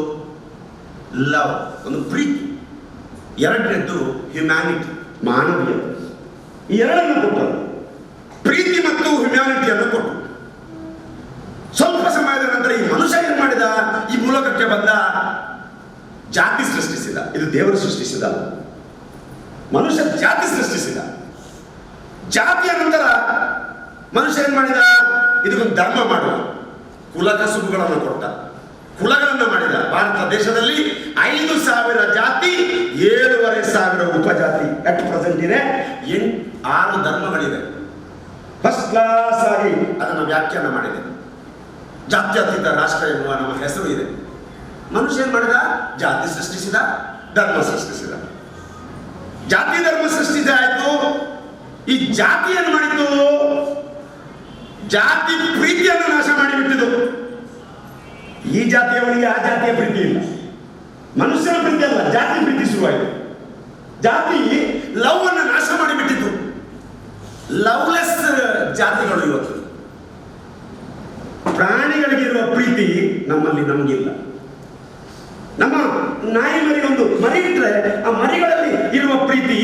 ಲವ್, ಒಂದು ಪ್ರೀತಿ. ಎರಡನೇದ್ದು ಹ್ಯುಮ್ಯಾನಿಟಿ, ಮಾನವೀಯತೆ. ಈ ಎರಡನ್ನು ಕೊಟ್ಟರು, ಪ್ರೀತಿ ಮತ್ತು ಹ್ಯುಮ್ಯಾನಿಟಿಯನ್ನು ಕೊಟ್ಟು. ಸ್ವಲ್ಪ ಸಮಯದ ನಂತರ ಈ ಮನುಷ್ಯ ಏನ್ ಮಾಡಿದ? ಈ ಮೂಲಕಕ್ಕೆ ಬಂದ ಜಾತಿ ಸೃಷ್ಟಿಸಿದ. ಇದು ದೇವರು ಸೃಷ್ಟಿಸಿದ, ಮನುಷ್ಯ ಜಾತಿ ಸೃಷ್ಟಿಸಿದ. ಜಾತಿಯ ನಂತರ ಮನುಷ್ಯ ಏನ್ ಮಾಡಿದ? ಇದಕ್ಕೊಂದು ಧರ್ಮ ಮಾಡುವ, ಕುಲ ಕಸುಬುಗಳನ್ನು ಕೊಟ್ಟ, ಕುಲಗಳನ್ನು ಮಾಡಿದ. ಭಾರತ ದೇಶದಲ್ಲಿ 5,000 ಜಾತಿ, 7,500 ಉಪಜಾತಿ ಅಟ್ ಪ್ರೆಸೆಂಟ್ ಇದೆ. 6 ಧರ್ಮಗಳಿವೆ. ಫಸ್ಟ್ ಕ್ಲಾಸ್ ಆಗಿ ಅದನ್ನು ವ್ಯಾಖ್ಯಾನ ಮಾಡಿದೆ. ಜಾತ್ಯತೀತ ರಾಷ್ಟ್ರ ಎನ್ನುವ ನಮ್ಮ ಹೆಸರು ಇದೆ. ಮನುಷ್ಯ ಏನ್ ಮಾಡಿದ? ಜಾತಿ ಸೃಷ್ಟಿಸಿದ, ಧರ್ಮ ಸೃಷ್ಟಿಸಿದ. ಜಾತಿ ಧರ್ಮ ಸೃಷ್ಟಿಸಿದ ಆಯ್ತು. ಈ ಜಾತಿ ಏನು ಮಾಡಿತು? ಜಾತಿ ಪ್ರೀತಿಯನ್ನು ನಾಶ ಮಾಡಿಬಿಟ್ಟಿದ್ದು. ಈ ಜಾತಿಯವನಿಗೆ ಆ ಜಾತಿಯ ಪ್ರೀತಿ ಇಲ್ಲ. ಮನುಷ್ಯನ ಪ್ರೀತಿ ಅಲ್ಲ, ಜಾತಿ ಪ್ರೀತಿ ಶುರುವಾಯಿತು. ಜಾತಿ ಲವ್ ಅನ್ನು ನಾಶ ಮಾಡಿಬಿಟ್ಟಿತ್ತು. ಲವ್ಲೆಸ್ ಜಾತಿಗಳು ಇವತ್ತು. ಪ್ರಾಣಿಗಳಿಗಿರುವ ಪ್ರೀತಿ ನಮ್ಮಲ್ಲಿ ನಮಗಿಲ್ಲ. ನಮ್ಮ ನಾಯಿ ಮರಿಗೊಂದು ಮರಿ ಇಟ್ಟರೆ ಆ ಮರಿಗಳಲ್ಲಿ ಇರುವ ಪ್ರೀತಿ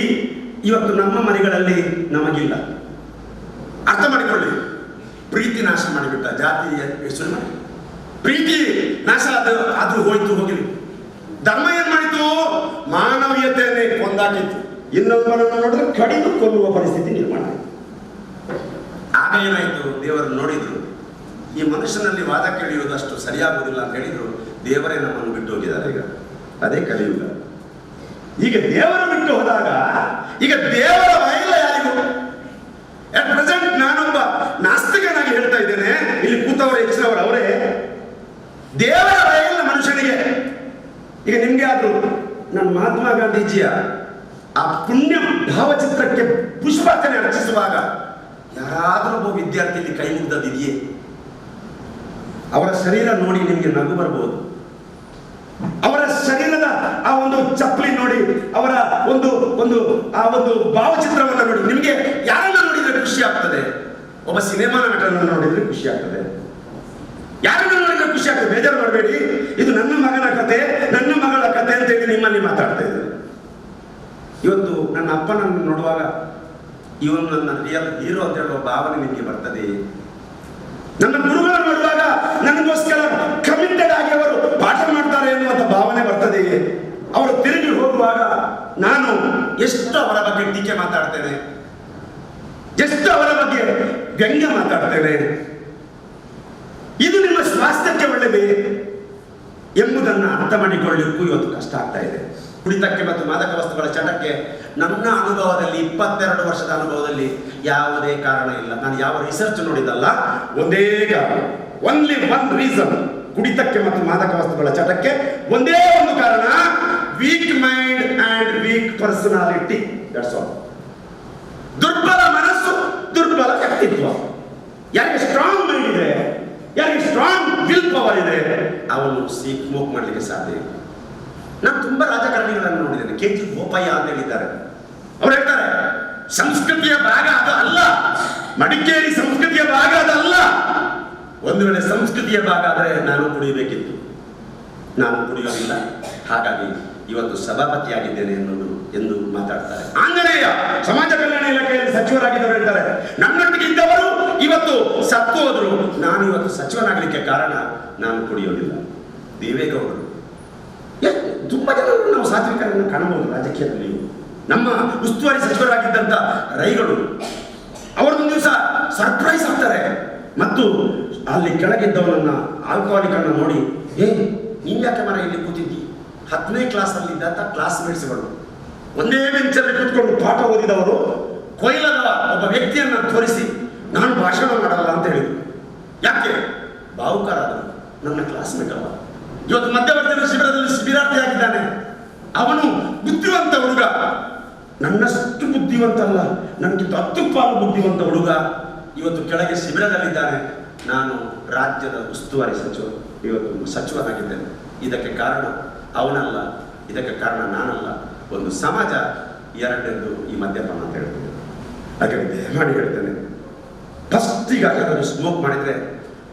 ಇವತ್ತು ನಮ್ಮ ಮರಿಗಳಲ್ಲಿ ನಮಗಿಲ್ಲ. ಅರ್ಥ ಮಾಡಿಕೊಳ್ಳಿ. ಪ್ರೀತಿ ನಾಶ ಮಾಡಿಬಿಟ್ಟ ಜಾತಿ ಹೆಸರು ಮಾಡಿ. ಪ್ರೀತಿ ನಾಶ ಅದು ಹೋಯ್ತು, ಹೋಗಲಿ. ಧರ್ಮ ಏನ್ ಮಾಡಿತು? ಮಾನವೀಯತೆಯನ್ನೇ ಕೊಂದಾಕಿತ್ತು. ಇನ್ನೊಬ್ಬರನ್ನು ನೋಡಿದ್ರೆ ಕಡಿದು ಕೊಲ್ಲುವ ಪರಿಸ್ಥಿತಿ ನಿರ್ಮಾಣ ಆಯಿತು. ಆಗ ಏನಾಯ್ತು? ದೇವರು ನೋಡಿದ್ರು, ಈ ಮನುಷ್ಯನಲ್ಲಿ ವಾದ ಕೇಳಿಯುವುದು ಅಷ್ಟು ಸರಿಯಾಗುವುದಿಲ್ಲ ಅಂತ ಹೇಳಿದ್ರು. ದೇವರೇ ನಮ್ಮನ್ನು ಬಿಟ್ಟು ಹೋಗಿದ್ದಾರೆ. ಈಗ ಅದೇ ಕಲಿಯುಗ. ಈಗ ದೇವರು ಬಿಟ್ಟು ಹೋದಾಗ ಈಗ ದೇವರ ಭಯ ಯಾರಿಗೂ? ಅಟ್ ಪ್ರೆಸೆಂಟ್ ನಾನೊಬ್ಬ ನಾಸ್ತಿಕನಾಗಿ ಹೇಳ್ತಾ ಇದ್ದೇನೆ, ಇಲ್ಲಿ ಕೂತವರು ಹೆಚ್ಚಿನವರು ಅವರೇ. ದೇವರ ಭಯ ಇಲ್ಲ ಮನುಷ್ಯನಿಗೆ. ಈಗ ನಿಮ್ಗೆ ಆದ್ರೂ ನನ್ನ ಮಹಾತ್ಮ ಗಾಂಧೀಜಿಯ ಆ ಪುಣ್ಯ ಭಾವಚಿತ್ರಕ್ಕೆ ಪುಷ್ಪಾರ್ಚನೆ ಅರ್ಚಿಸುವಾಗ ಯಾರಾದರೂ ಒಬ್ಬ ವಿದ್ಯಾರ್ಥಿಯಲ್ಲಿ ಕೈ ಮುಗ್ದದಿದೆಯೇ? ಅವರ ಶರೀರ ನೋಡಿ ನಿಮಗೆ ನಗು ಬರ್ಬೋದು. ಅವರ ಶರೀರದ ಆ ಒಂದು ಚಪ್ಪಲಿ ನೋಡಿ, ಅವರ ಒಂದು ಆ ಒಂದು ಭಾವಚಿತ್ರವನ್ನು ನೋಡಿ ನಿಮಗೆ ಯಾರನ್ನ ನೋಡಿದ್ರೆ ಖುಷಿ ಆಗ್ತದೆ? ಒಬ್ಬ ಸಿನಿಮಾ ನಟನನ್ನು ನೋಡಿದ್ರೆ ಖುಷಿ ಆಗ್ತದೆ. ಯಾರನ್ನ ನೋಡಿದ್ರೆ ಖುಷಿ ಆಗ್ತದೆ? ಬೇಜಾರು ಮಾಡಬೇಡಿ, ಇದು ನನ್ನ ಮಗನ ಕತೆ, ನನ್ನ ಮಗಳ ಕತೆ ಅಂತ ಹೇಳಿ ನಿಮ್ಮಲ್ಲಿ ಮಾತಾಡ್ತಾ ಇದ್ದಾರೆ. ಇವತ್ತು ನನ್ನ ಅಪ್ಪನನ್ನು ನೋಡುವಾಗ ಇವನು ನನ್ನ ರಿಯಲ್ ಹೀರೋ ಅಂತ ಹೇಳುವ ಭಾವನೆ ನಿಮಗೆ ಬರ್ತದೆ. ನನ್ನ ಗುರುಗಳನ್ನು ನೋಡುವಾಗ ನನಗೋಸ್ಕರ ಕಮಿಟೆಡ್ ಆಗಿ ಅವರು ಪಾಠ ಮಾಡ್ತಾರೆ ಎನ್ನುವಂಥ ಭಾವನೆ ಬರ್ತದೆ. ಅವರು ತಿರುಗಿ ಹೋಗುವಾಗ ನಾನು ಎಷ್ಟು ಅವರ ಬಗ್ಗೆ ಟೀಕೆ ಮಾತಾಡ್ತೇನೆ, ಎಷ್ಟು ಅವರ ಬಗ್ಗೆ ವ್ಯಂಗ್ಯ ಮಾತಾಡ್ತೇನೆ. ಇದು ನಿಮ್ಮ ಸ್ವಾಸ್ಥ್ಯಕ್ಕೆ ಒಳ್ಳೆಯದೇ ಎಂಬುದನ್ನು ಅರ್ಥ ಮಾಡಿಕೊಳ್ಳಿಕ್ಕೂ ಇವತ್ತು ಕಷ್ಟ ಆಗ್ತಾ ಇದೆ. ಕುಡಿತಕ್ಕೆ ಮತ್ತು ಮಾದಕ ವಸ್ತುಗಳ ಚಟಕ್ಕೆ ನನ್ನ ಅನುಭವದಲ್ಲಿ 22 ವರ್ಷದ ಅನುಭವದಲ್ಲಿ ಯಾವುದೇ ಕಾರಣ ಇಲ್ಲ. ನಾನು ಯಾವ ರಿಸರ್ಚ್ ನೋಡಿದಲ್ಲ, ಒಂದೇ ಕಾರಣ, ಓನ್ಲಿ ಒನ್ ರೀಸನ್. ಕುಡಿತಕ್ಕೆ ಮತ್ತು ಮಾದಕ ವಸ್ತುಗಳ ಚಟಕ್ಕೆ ಒಂದೇ ಒಂದು ಕಾರಣ, weak mind and weak personality. That's all. ದುರ್ಬಲ ಮನಸ್ಸು, ದುರ್ಬಲ ವ್ಯಕ್ತಿತ್ವ. ಯಾರಿಗೆ ಸ್ಟ್ರಾಂಗ್ ಮೈಂಡ್ ಇದೆ, ಯಾರಿಗೆ ಸ್ಟ್ರಾಂಗ್ ವಿಲ್ ಪವರ್ ಇದೆ, ಅವನು ಸ್ಮೋಕ್ ಮಾಡಲಿಕ್ಕೆ ಸಾಧ್ಯ ಇಲ್ಲ. ನಾನು ತುಂಬಾ ರಾಜಕಾರಣಿಗಳನ್ನು ನೋಡಿದ್ದೇನೆ. KG ಬೋಪಯ್ಯ ಅಂತ ಹೇಳಿದ್ದಾರೆ. ಅವ್ರು ಹೇಳ್ತಾರೆ, ಸಂಸ್ಕೃತಿಯ ಭಾಗ ಅದು ಅಲ್ಲ, ಮಡಿಕೇರಿ ಸಂಸ್ಕೃತಿಯ ಭಾಗ ಅದಲ್ಲ. ಒಂದು ವೇಳೆ ಸಂಸ್ಕೃತಿಯ ಭಾಗ ಆದರೆ ನಾನು ಕುಡಿಯಬೇಕಿತ್ತು, ನಾನು ಕುಡಿಯೋದಿಲ್ಲ. ಹಾಗಾಗಿ ಇವತ್ತು ಸಭಾಪತಿಯಾಗಿದ್ದೇನೆ ಎಂದು ಮಾತಾಡ್ತಾರೆ. ಆಂಜನೇಯ ಸಮಾಜ ಕಲ್ಯಾಣ ಇಲಾಖೆಯಲ್ಲಿ ಸಚಿವರಾಗಿದ್ದವರು ಹೇಳ್ತಾರೆ, ನನ್ನೊಟ್ಟಿಗೆ ಇದ್ದವರು ಇವತ್ತು ಸತ್ತು ಹೋದ್ರು, ನಾನು ಇವತ್ತು ಸಚಿವನಾಗಲಿಕ್ಕೆ ಕಾರಣ ನಾನು ಕುಡಿಯೋದಿಲ್ಲ. ದೇವೇಗೌಡರು, ತುಂಬಾ ಜನರು ನಾವು ಸಾತ್ವಿಕರನ್ನು ಕಾಣಬಹುದು ರಾಜಕೀಯದಲ್ಲಿ. ನಮ್ಮ ಉಸ್ತುವಾರಿ ಸಚಿವರಾಗಿದ್ದಂತ ರೈಗಳು ಅವರೊಂದು ದಿವಸ ಸರ್ಪ್ರೈಸ್ ಆಗ್ತಾರೆ ಮತ್ತು ಅಲ್ಲಿ ಕೆಳಗಿದ್ದವನನ್ನ ಆಲ್ಕೋಹಾಲಿಕ್ ಅನ್ನ ನೋಡಿ, ನೀನ್ ಯಾಕೆ ಮರ ಇಲ್ಲಿ ಕೂತಿದ್ದಿ, 10ನೇ ಕ್ಲಾಸಲ್ಲಿದ್ದಂಥ ಕ್ಲಾಸ್ಮೇಟ್ಸ್ಗಳು ಒಂದೇ ಬೆಂಚಲ್ಲಿ ಕೂತ್ಕೊಂಡು ಪಾಠ ಓದಿದವರು ಕೊಯ್ಲದ ಒಬ್ಬ ವ್ಯಕ್ತಿಯನ್ನು ತೋರಿಸಿ ನಾನು ಭಾಷಣ ಮಾಡಲ್ಲ ಅಂತ ಹೇಳಿದ್ರು. ಯಾಕೆ? ಭಾವುಕಾರ ನನ್ನ ಕ್ಲಾಸ್ಮೇಟ್ ಅಲ್ಲ, ಇವತ್ತು ಮಧ್ಯವರ್ತಿ ಶಿಬಿರದಲ್ಲಿ ಶಿಬಿರಾರ್ಥಿ ಆಗಿದ್ದಾನೆ, ಅವನು ಬುದ್ಧಿವಂತ ಹುಡುಗ, ನನ್ನಷ್ಟು ಬುದ್ಧಿವಂತ ಅಲ್ಲ, ನನಗಿಂತ 10 ಪಾಲು ಬುದ್ಧಿವಂತ ಹುಡುಗ ಇವತ್ತು ಕೆಳಗೆ ಶಿಬಿರದಲ್ಲಿದ್ದಾನೆ. ನಾನು ರಾಜ್ಯದ ಉಸ್ತುವಾರಿ ಇವತ್ತು ಸಚಿವನಾಗಿದ್ದೇನೆ. ಇದಕ್ಕೆ ಕಾರಣ ಅವನಲ್ಲ, ಇದಕ್ಕೆ ಕಾರಣ ನಾನಲ್ಲ. ಒಂದು ಸಮಾಜ, ಎರಡನೇದು ಈ ಮದ್ಯಪಾನ ಅಂತ ಹೇಳ್ತೇನೆ. ಹಾಗೆ ಮಾಡಿ ಹೇಳ್ತೇನೆ, ಫಸ್ಟ್ ಈಗ ಯಾರಾದರೂ ಸ್ಮೋಕ್ ಮಾಡಿದ್ರೆ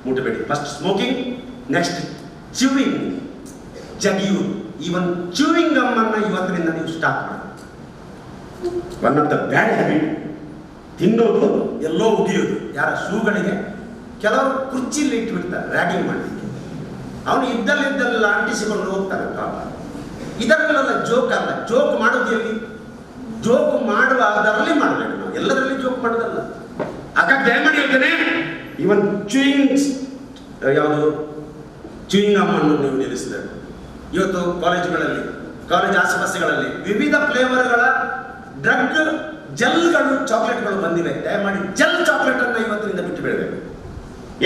ಮುಟ್ಟಬೇಡಿ. ಫಸ್ಟ್ ಸ್ಮೋಕಿಂಗ್, ನೆಕ್ಸ್ಟ್ ಚ್ಯೂವಿಂಗ್, ಜಗಿಯು. ಈವನ್ ಚ್ಯೂವಿಂಗ್ ಗಮ್ ಅನ್ನ ಇವತ್ತಿನಿಂದ ನೀವು ಸ್ಟಾಪ್ ಮಾಡಿ. One of the bad habit. ತಿನ್ನೋದು, ಎಲ್ಲೋ ಉಗಿಯೋದು, ಯಾರ ಶೂಗಳಿಗೆ, ಕೆಲವರು ಕುರ್ಚಿಯಲ್ಲಿ ಇಟ್ಬಿಡ್ತಾರೆ ರ್ಯಾಗಿಂಗ್ ಮಾಡಲಿಕ್ಕೆ. ಅವನು ಇದ್ದಲ್ಲೆಲ್ಲ ಅಂಟಿಸಿಕೊಂಡು ಹೋಗ್ತಾರೆ ಪಾಪ. ಇದರಲ್ಲೆಲ್ಲ ಜೋಕ್ ಅಲ್ಲ. ಜೋಕ್ ಮಾಡೋದು ಎಲ್ಲಿ? ಜೋಕ್ ಮಾಡುವ ಅದರಲ್ಲಿ ಮಾಡಬೇಕು ನಾವು, ಎಲ್ಲದರಲ್ಲಿ ಜೋಕ್ ಮಾಡೋದಲ್ಲ. ಹಾಗಾಗಿ ದಯಮಾಡಿ ಹೇಳ್ತೇನೆ, ಇವನ್ ಚ್ಯೂಯಿಂಗ್ಸ್, ಯಾವುದು ಚ್ಯೂಯಿಂಗ್ ಅಮ್ಮನ್ನು ನೀವು ನಿಲ್ಲಿಸಬೇಕು. ಇವತ್ತು ಕಾಲೇಜುಗಳಲ್ಲಿ, ಕಾಲೇಜ್ ಆಸುಪಾಸುಗಳಲ್ಲಿ ವಿವಿಧ ಫ್ಲೇವರ್ಗಳ ಡ್ರಗ್ ಜೆಲ್ಗಳು, ಚಾಕ್ಲೇಟ್ಗಳು ಬಂದಿವೆ. ದಯಮಾಡಿ ಜೆಲ್ ಚಾಕ್ಲೇಟ್ ಅನ್ನ ಇವತ್ತಿನಿಂದ ಬಿಟ್ಟು ಬಿಡಬೇಕು.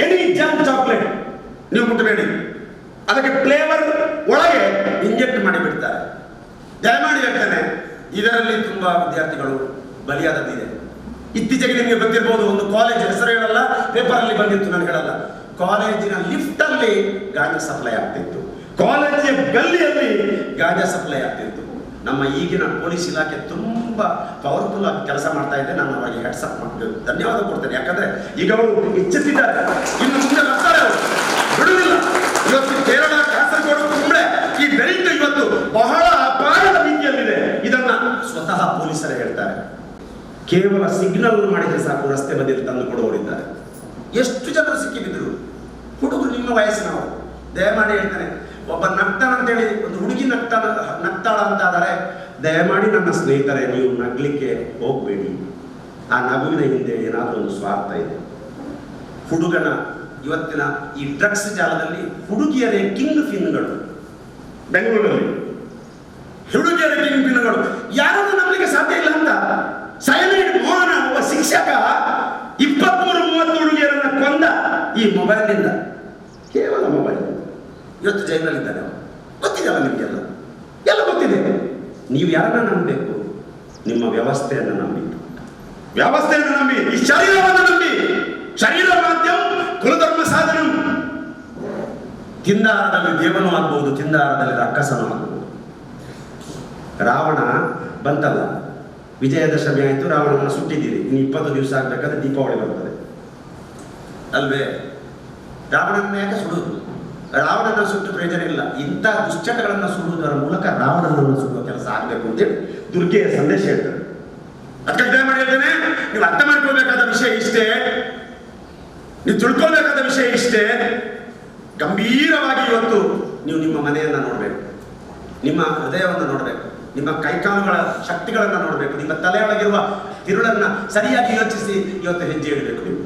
ಎನಿ ಜೆಲ್ ಚಾಕ್ಲೇಟ್ ನೀವು ಮುಟ್ಟಬೇಡಿ. ಅದಕ್ಕೆ ಫ್ಲೇವರ್ ಒಳಗೆ ಇಂಜೆಕ್ಟ್ ಮಾಡಿ ಬಿಡ್ತಾರೆ. ದಯಮಾಡಿ ಹೇಳ್ತೇನೆ, ಇದರಲ್ಲಿ ತುಂಬಾ ವಿದ್ಯಾರ್ಥಿಗಳು ಬಲಿಯಾದದ್ದಿದೆ. ಇತ್ತೀಚೆಗೆ ನಿಮಗೆ ಗೊತ್ತಿರಬಹುದು, ಒಂದು ಕಾಲೇಜ್ ಹೆಸರು ಹೇಳಲ್ಲ, ಪೇಪರ್ ಅಲ್ಲಿ ಬಂದಿತ್ತು, ನಾನು ಹೇಳಲ್ಲ. ಕಾಲೇಜಿನ ಲಿಫ್ಟ್ ಅಲ್ಲಿ ಗಾಂಜಾ ಸಪ್ಲೈ ಆಗ್ತಿತ್ತು, ಕಾಲೇಜಿನ ಗಲ್ಲಿಯಲ್ಲಿ ಗಾಂಜಾ ಸಪ್ಲೈ ಆಗ್ತಿತ್ತು. ನಮ್ಮ ಈಗಿನ ಪೊಲೀಸ್ ಇಲಾಖೆ ತುಂಬಾ ಪವರ್ಫುಲ್ ಆಗಿ ಕೆಲಸ ಮಾಡ್ತಾ ಇದೆ. ನಾನು ಅವರಿಗೆ ಹೆಡ್ಸಪ್ ಮಾಡ್ತೇನೆ, ಧನ್ಯವಾದ ಕೊಡ್ತೇನೆ. ಯಾಕಂದ್ರೆ ಈಗ ಅವರು ಎಚ್ಚೆತ್ತಿದ್ದಾರೆ, ಇನ್ನು ಮುಂದೆ ಬರ್ತಾರೆ, ಅವರು ಬಿಡುವುದಿಲ್ಲ. ಇವತ್ತು ಕೇರಳ, ಕಾಸರಗೋಡು, ಕುಂಬ್ಳೆ ಈ ಬೆಲ್ಟ್ ಇವತ್ತು ಬಹಳ ಅಪಾಯದ ರೀತಿಯಲ್ಲಿದೆ. ಇದನ್ನ ಸ್ವತಃ ಪೊಲೀಸರೇ ಹೇಳ್ತಾರೆ. ಕೇವಲ ಸಿಗ್ನಲ್ ಮಾಡಿದ್ರೆ ಸಾಕು, ರಸ್ತೆ ಬದಿಯಲ್ಲಿ ತಂದು ಕೊಡುವವರಿದ್ದಾರೆ. ಎಷ್ಟು ಜನರು ಸಿಕ್ಕಿಬಿದ್ರು, ಹುಡುಗರು ನಿಮ್ಮ ವಯಸ್ಸಿನವರು. ದಯಮಾಡಿ ಹೇಳ್ತಾನೆ, ಒಬ್ಬ ನಗ್ತಾನ ಅಂತೇಳಿ ಒಂದು ಹುಡುಗಿ ನಗ್ತಾಳ ಅಂತ ಆದರೆ ದಯಮಾಡಿ ನನ್ನ ಸ್ನೇಹಿತರೆ, ನೀವು ನಗ್ಲಿಕ್ಕೆ ಹೋಗ್ಬೇಡಿ. ಆ ನಗುವಿನ ಹಿಂದೆ ಏನಾದರೂ ಒಂದು ಸ್ವಾರ್ಥ ಇದೆ. ಹುಡುಗನ ಇವತ್ತಿನ ಈ ಡ್ರಗ್ಸ್ ಜಾಲದಲ್ಲಿ ಹುಡುಗಿಯರೇ ಕಿಂಗ್ ಫಿನ್ಗಳು. ಬೆಂಗಳೂರಲ್ಲಿ ಹುಡುಗಿಯರೇ ಕಿಂಗ್ ಫಿನ್ಗಳು. ಯಾರನ್ನು ನಂಬಲಿಕ್ಕೆ ಸಾಧ್ಯ ಇಲ್ಲ ಅಂತ ಸೈಲೆಂಟ್ ಮೋಹನ, ಒಬ್ಬ ಶಿಕ್ಷಕ 23-30 ಹುಡುಗಿಯರನ್ನ ಕೊಂದ ಈ ಮೊಬೈಲ್ನಿಂದ, ಕೇವಲ ಮೊಬೈಲ್. ಇವತ್ತು ಜೈಲಿನಲ್ಲಿದ್ದಾನೆ. ಗೊತ್ತಿದೆಯಲ್ಲ ನಿಮಗೆಲ್ಲ, ಎಲ್ಲ ಗೊತ್ತಿದೆ. ನೀವು ಯಾರನ್ನ ನಂಬಬೇಕು? ನಿಮ್ಮ ವ್ಯವಸ್ಥೆಯನ್ನು ನಂಬಿ, ವ್ಯವಸ್ಥೆಯನ್ನು ನಂಬಿ, ಈ ಶರೀರವನ್ನು ನಂಬಿ. ಶರೀರ ಮಾಧ್ಯಮ ಕುಲಧರ್ಮ ಸಾಧನ. ತಿಂದಾರದಲ್ಲಿ ದೇವನೂ ಆಗ್ಬಹುದು, ತಿಂದಾರದಲ್ಲಿ ರಾಕ್ಷಸನೂ ಆಗ್ಬಹುದು. ರಾವಣ ಬಂತಲ್ಲ, ವಿಜಯದಶಮಿ ಆಯಿತು, ರಾವಣನ ಸುಟ್ಟಿದ್ದೀರಿ. ಇನ್ನು 20 ದಿವಸ ಆಗ್ಬೇಕಾದ್ರೆ ದೀಪಾವಳಿ ಬರ್ತದೆ ಅಲ್ವೇ? ರಾವಣನ ಯಾಕೆ ಸುಡುವುದು? ರಾವಣನ ಸುಟ್ಟು ಪ್ರಯೋಜನ ಇಲ್ಲ. ಇಂಥ ದುಶ್ಚಟಗಳನ್ನು ಸುಡುವುದರ ಮೂಲಕ ರಾವಣನನ್ನು ಸುಡುವ ಕೆಲಸ ಆಗಬೇಕು ಅಂತೇಳಿ ದುರ್ಗೆಯ ಸಂದೇಶ ಹೇಳ್ತಾರೆ. ಅದಕ್ಕೆ ದಯಮಾಡಿ ಹೇಳ್ತೇನೆ, ನೀವು ಅರ್ಥ ಮಾಡ್ಕೊಳ್ಬೇಕಾದ ವಿಷಯ ಇಷ್ಟೇ, ನೀವು ತಿಳ್ಕೊಳ್ಬೇಕಾದ ವಿಷಯ ಇಷ್ಟೇ. ಗಂಭೀರವಾಗಿ ಇವತ್ತು ನೀವು ನಿಮ್ಮ ಮನೆಯನ್ನ ನೋಡಬೇಕು, ನಿಮ್ಮ ಹೃದಯವನ್ನು ನೋಡಬೇಕು, ನಿಮ್ಮ ಕೈಕಾಲುಗಳ ಶಕ್ತಿಗಳನ್ನು ನೋಡಬೇಕು, ನಿಮ್ಮ ತಲೆಯೊಳಗಿರುವ ತಿರುಳನ್ನ ಸರಿಯಾಗಿ ಯೋಚಿಸಿ ಇವತ್ತು ಹೆಜ್ಜೆ ಇಡಬೇಕು. ನೀವು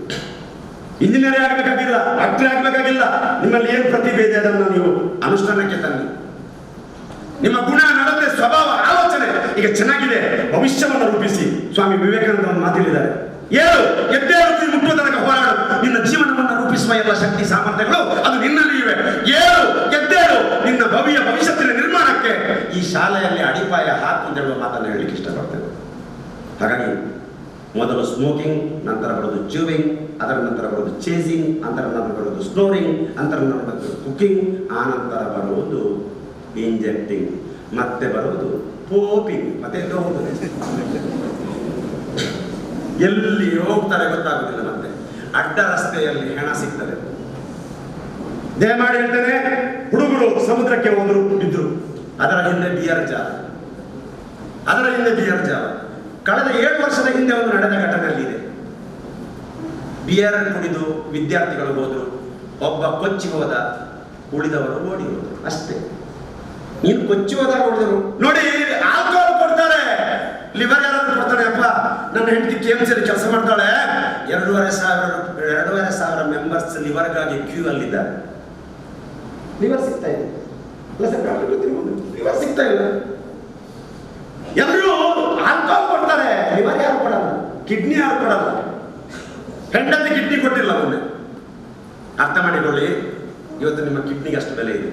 ಇಂಜಿನಿಯರ್ ಆಗಬೇಕಾಗಿಲ್ಲ, ಡಾಕ್ಟರ್ ಆಗಬೇಕಾಗಿಲ್ಲ. ನಿಮ್ಮಲ್ಲಿ ಏನು ಪ್ರತಿಭೆ ಇದೆ ಅದನ್ನು ನೀವು ಅನುಷ್ಠಾನಕ್ಕೆ ತನ್ನಿ. ನಿಮ್ಮ ಗುಣ, ನಡತೆ, ಸ್ವಭಾವ, ಆಲೋಚನೆ ಈಗ ಚೆನ್ನಾಗಿದೆ, ಭವಿಷ್ಯವನ್ನು ರೂಪಿಸಿ. ಸ್ವಾಮಿ ವಿವೇಕಾನಂದ ಅವರು ಮಾತಾಡಿದ್ದಾರೆ, ಏಳು ಎದ್ದೇಳು ಮುಟ್ಟುವ ತನಕ ಹೋರಾಡು. ನಿನ್ನ ಜೀವನವನ್ನು ರೂಪಿಸುವ ಎಲ್ಲ ಶಕ್ತಿ ಸಾಮರ್ಥ್ಯಗಳು ಅದು ನಿನ್ನಲ್ಲಿ ಇವೆ. ಏಳು ಎದ್ದೇಳು, ನಿನ್ನ ಭವಿಷ್ಯತ್ತಿನ ನಿರ್ಮಾಣಕ್ಕೆ ಈ ಶಾಲೆಯಲ್ಲಿ ಅಡಿಪಾಯ ಹಾಕು ಅಂತ ಹೇಳುವ ಮಾತನ್ನು ಹೇಳಲಿಕ್ಕೆ ಇಷ್ಟಪಡ್ತೇನೆ. ಹಾಗಾಗಿ ಮೊದಲು ಸ್ಮೋಕಿಂಗ್, ನಂತರ ಬರೋದು ಚ್ಯೂವಿಂಗ್, ಅದರ ನಂತರ ಬರೋದು ಚೇಸಿಂಗ್, ಅದರ ನಂತರ ಬರೋದು ಸ್ನೋರಿಂಗ್, ಅದರ ನಂತರ ಬರೋದು ಕುಕಿಂಗ್, ಆ ನಂತರ ಬರುವುದು ಇಂಜೆಕ್ಟಿಂಗ್, ಮತ್ತೆ ಬರುವುದು ಪೋಪಿಂಗ್. ಮತ್ತೆ ಎಲ್ಲಿ ಹೋಗ್ತಾರೆ ಗೊತ್ತಾಗುದಿಲ್ಲ. ಮತ್ತೆ ಅಡ್ಡ ರಸ್ತೆಯಲ್ಲಿ ಹೆಣ ಸಿಗ್ತದೆ. ದಯಮಾಡಿ ಹೇಳ್ತೇನೆ, ಹುಡುಗರು ಸಮುದ್ರಕ್ಕೆ ಹೋದ್ರು, ಬಿದ್ರು. ಅದರ ಹಿಂದೆ ಬಿಯರ್ ಜಾಲ, ಅದರ ಹಿಂದೆ ಬಿಯರ್ ಜಾಲ. ಕಳೆದ 7 ವರ್ಷದ ಹಿಂದೆ ಒಂದು ನಡೆದ ಘಟನೆಯಲ್ಲಿ ಇದೆ. ಬಿಯರ್ ಕುಡಿದು ವಿದ್ಯಾರ್ಥಿಗಳು ಹೋದ್ರು, ಒಬ್ಬ ಕೊಚ್ಚಿ ಹೋದ, ಉಳಿದವರು ಓಡಿ ಹೋದರು. ಅಷ್ಟೇ. ನೀನು ಕೊಚ್ಚಿ ಹೋದಾಗ ಉಳಿದರು ನೋಡಿ. ಆಲ್ಕೋಹಾಲ್ ಕೊಡ್ತಾರೆ, ಲಿವರ್ ಯಾರಾದ್ರೂ ಕೊಡ್ತಾನೆ. ಅಪ್ಪ, ನನ್ನ ಹೆಂಡತಿ KMC ಕೆಲಸ ಮಾಡ್ತಾಳೆ, 2,500 ಮೆಂಬರ್ಸ್ ಲಿವರ್ಗಾಗಿ ಕ್ಯೂ ಅಲ್ಲಿದ್ದಾರೆ. ಲಿವರ್ ಸಿಗ್ತಾ ಇದೆ. ಅಲ್ಲ ಸರ್, ಡಾಕ್ಟರ್ ಲಿವರ್ ಸಿಗ್ತಾ ಇಲ್ಲ. ಎಲ್ಲರೂ ಆಲ್ಕೋಹಾಲ್ ಕೊಡ್ತಾರೆ, ಲಿವರ್ ಯಾರು ಕೊಡಲ್ಲ, ಕಿಡ್ನಿ ಯಾರು ಕೊಡಲ್ಲ. ಹೆಂಡತಿ ಕಿಡ್ನಿ ಕೊಟ್ಟಿಲ್ಲ ಮೊನ್ನೆ. ಅರ್ಥ ಮಾಡಿಕೊಳ್ಳಿ, ಇವತ್ತು ನಿಮ್ಮ ಕಿಡ್ನಿಗೆ ಅಷ್ಟು ಬೆಲೆ ಇದೆ.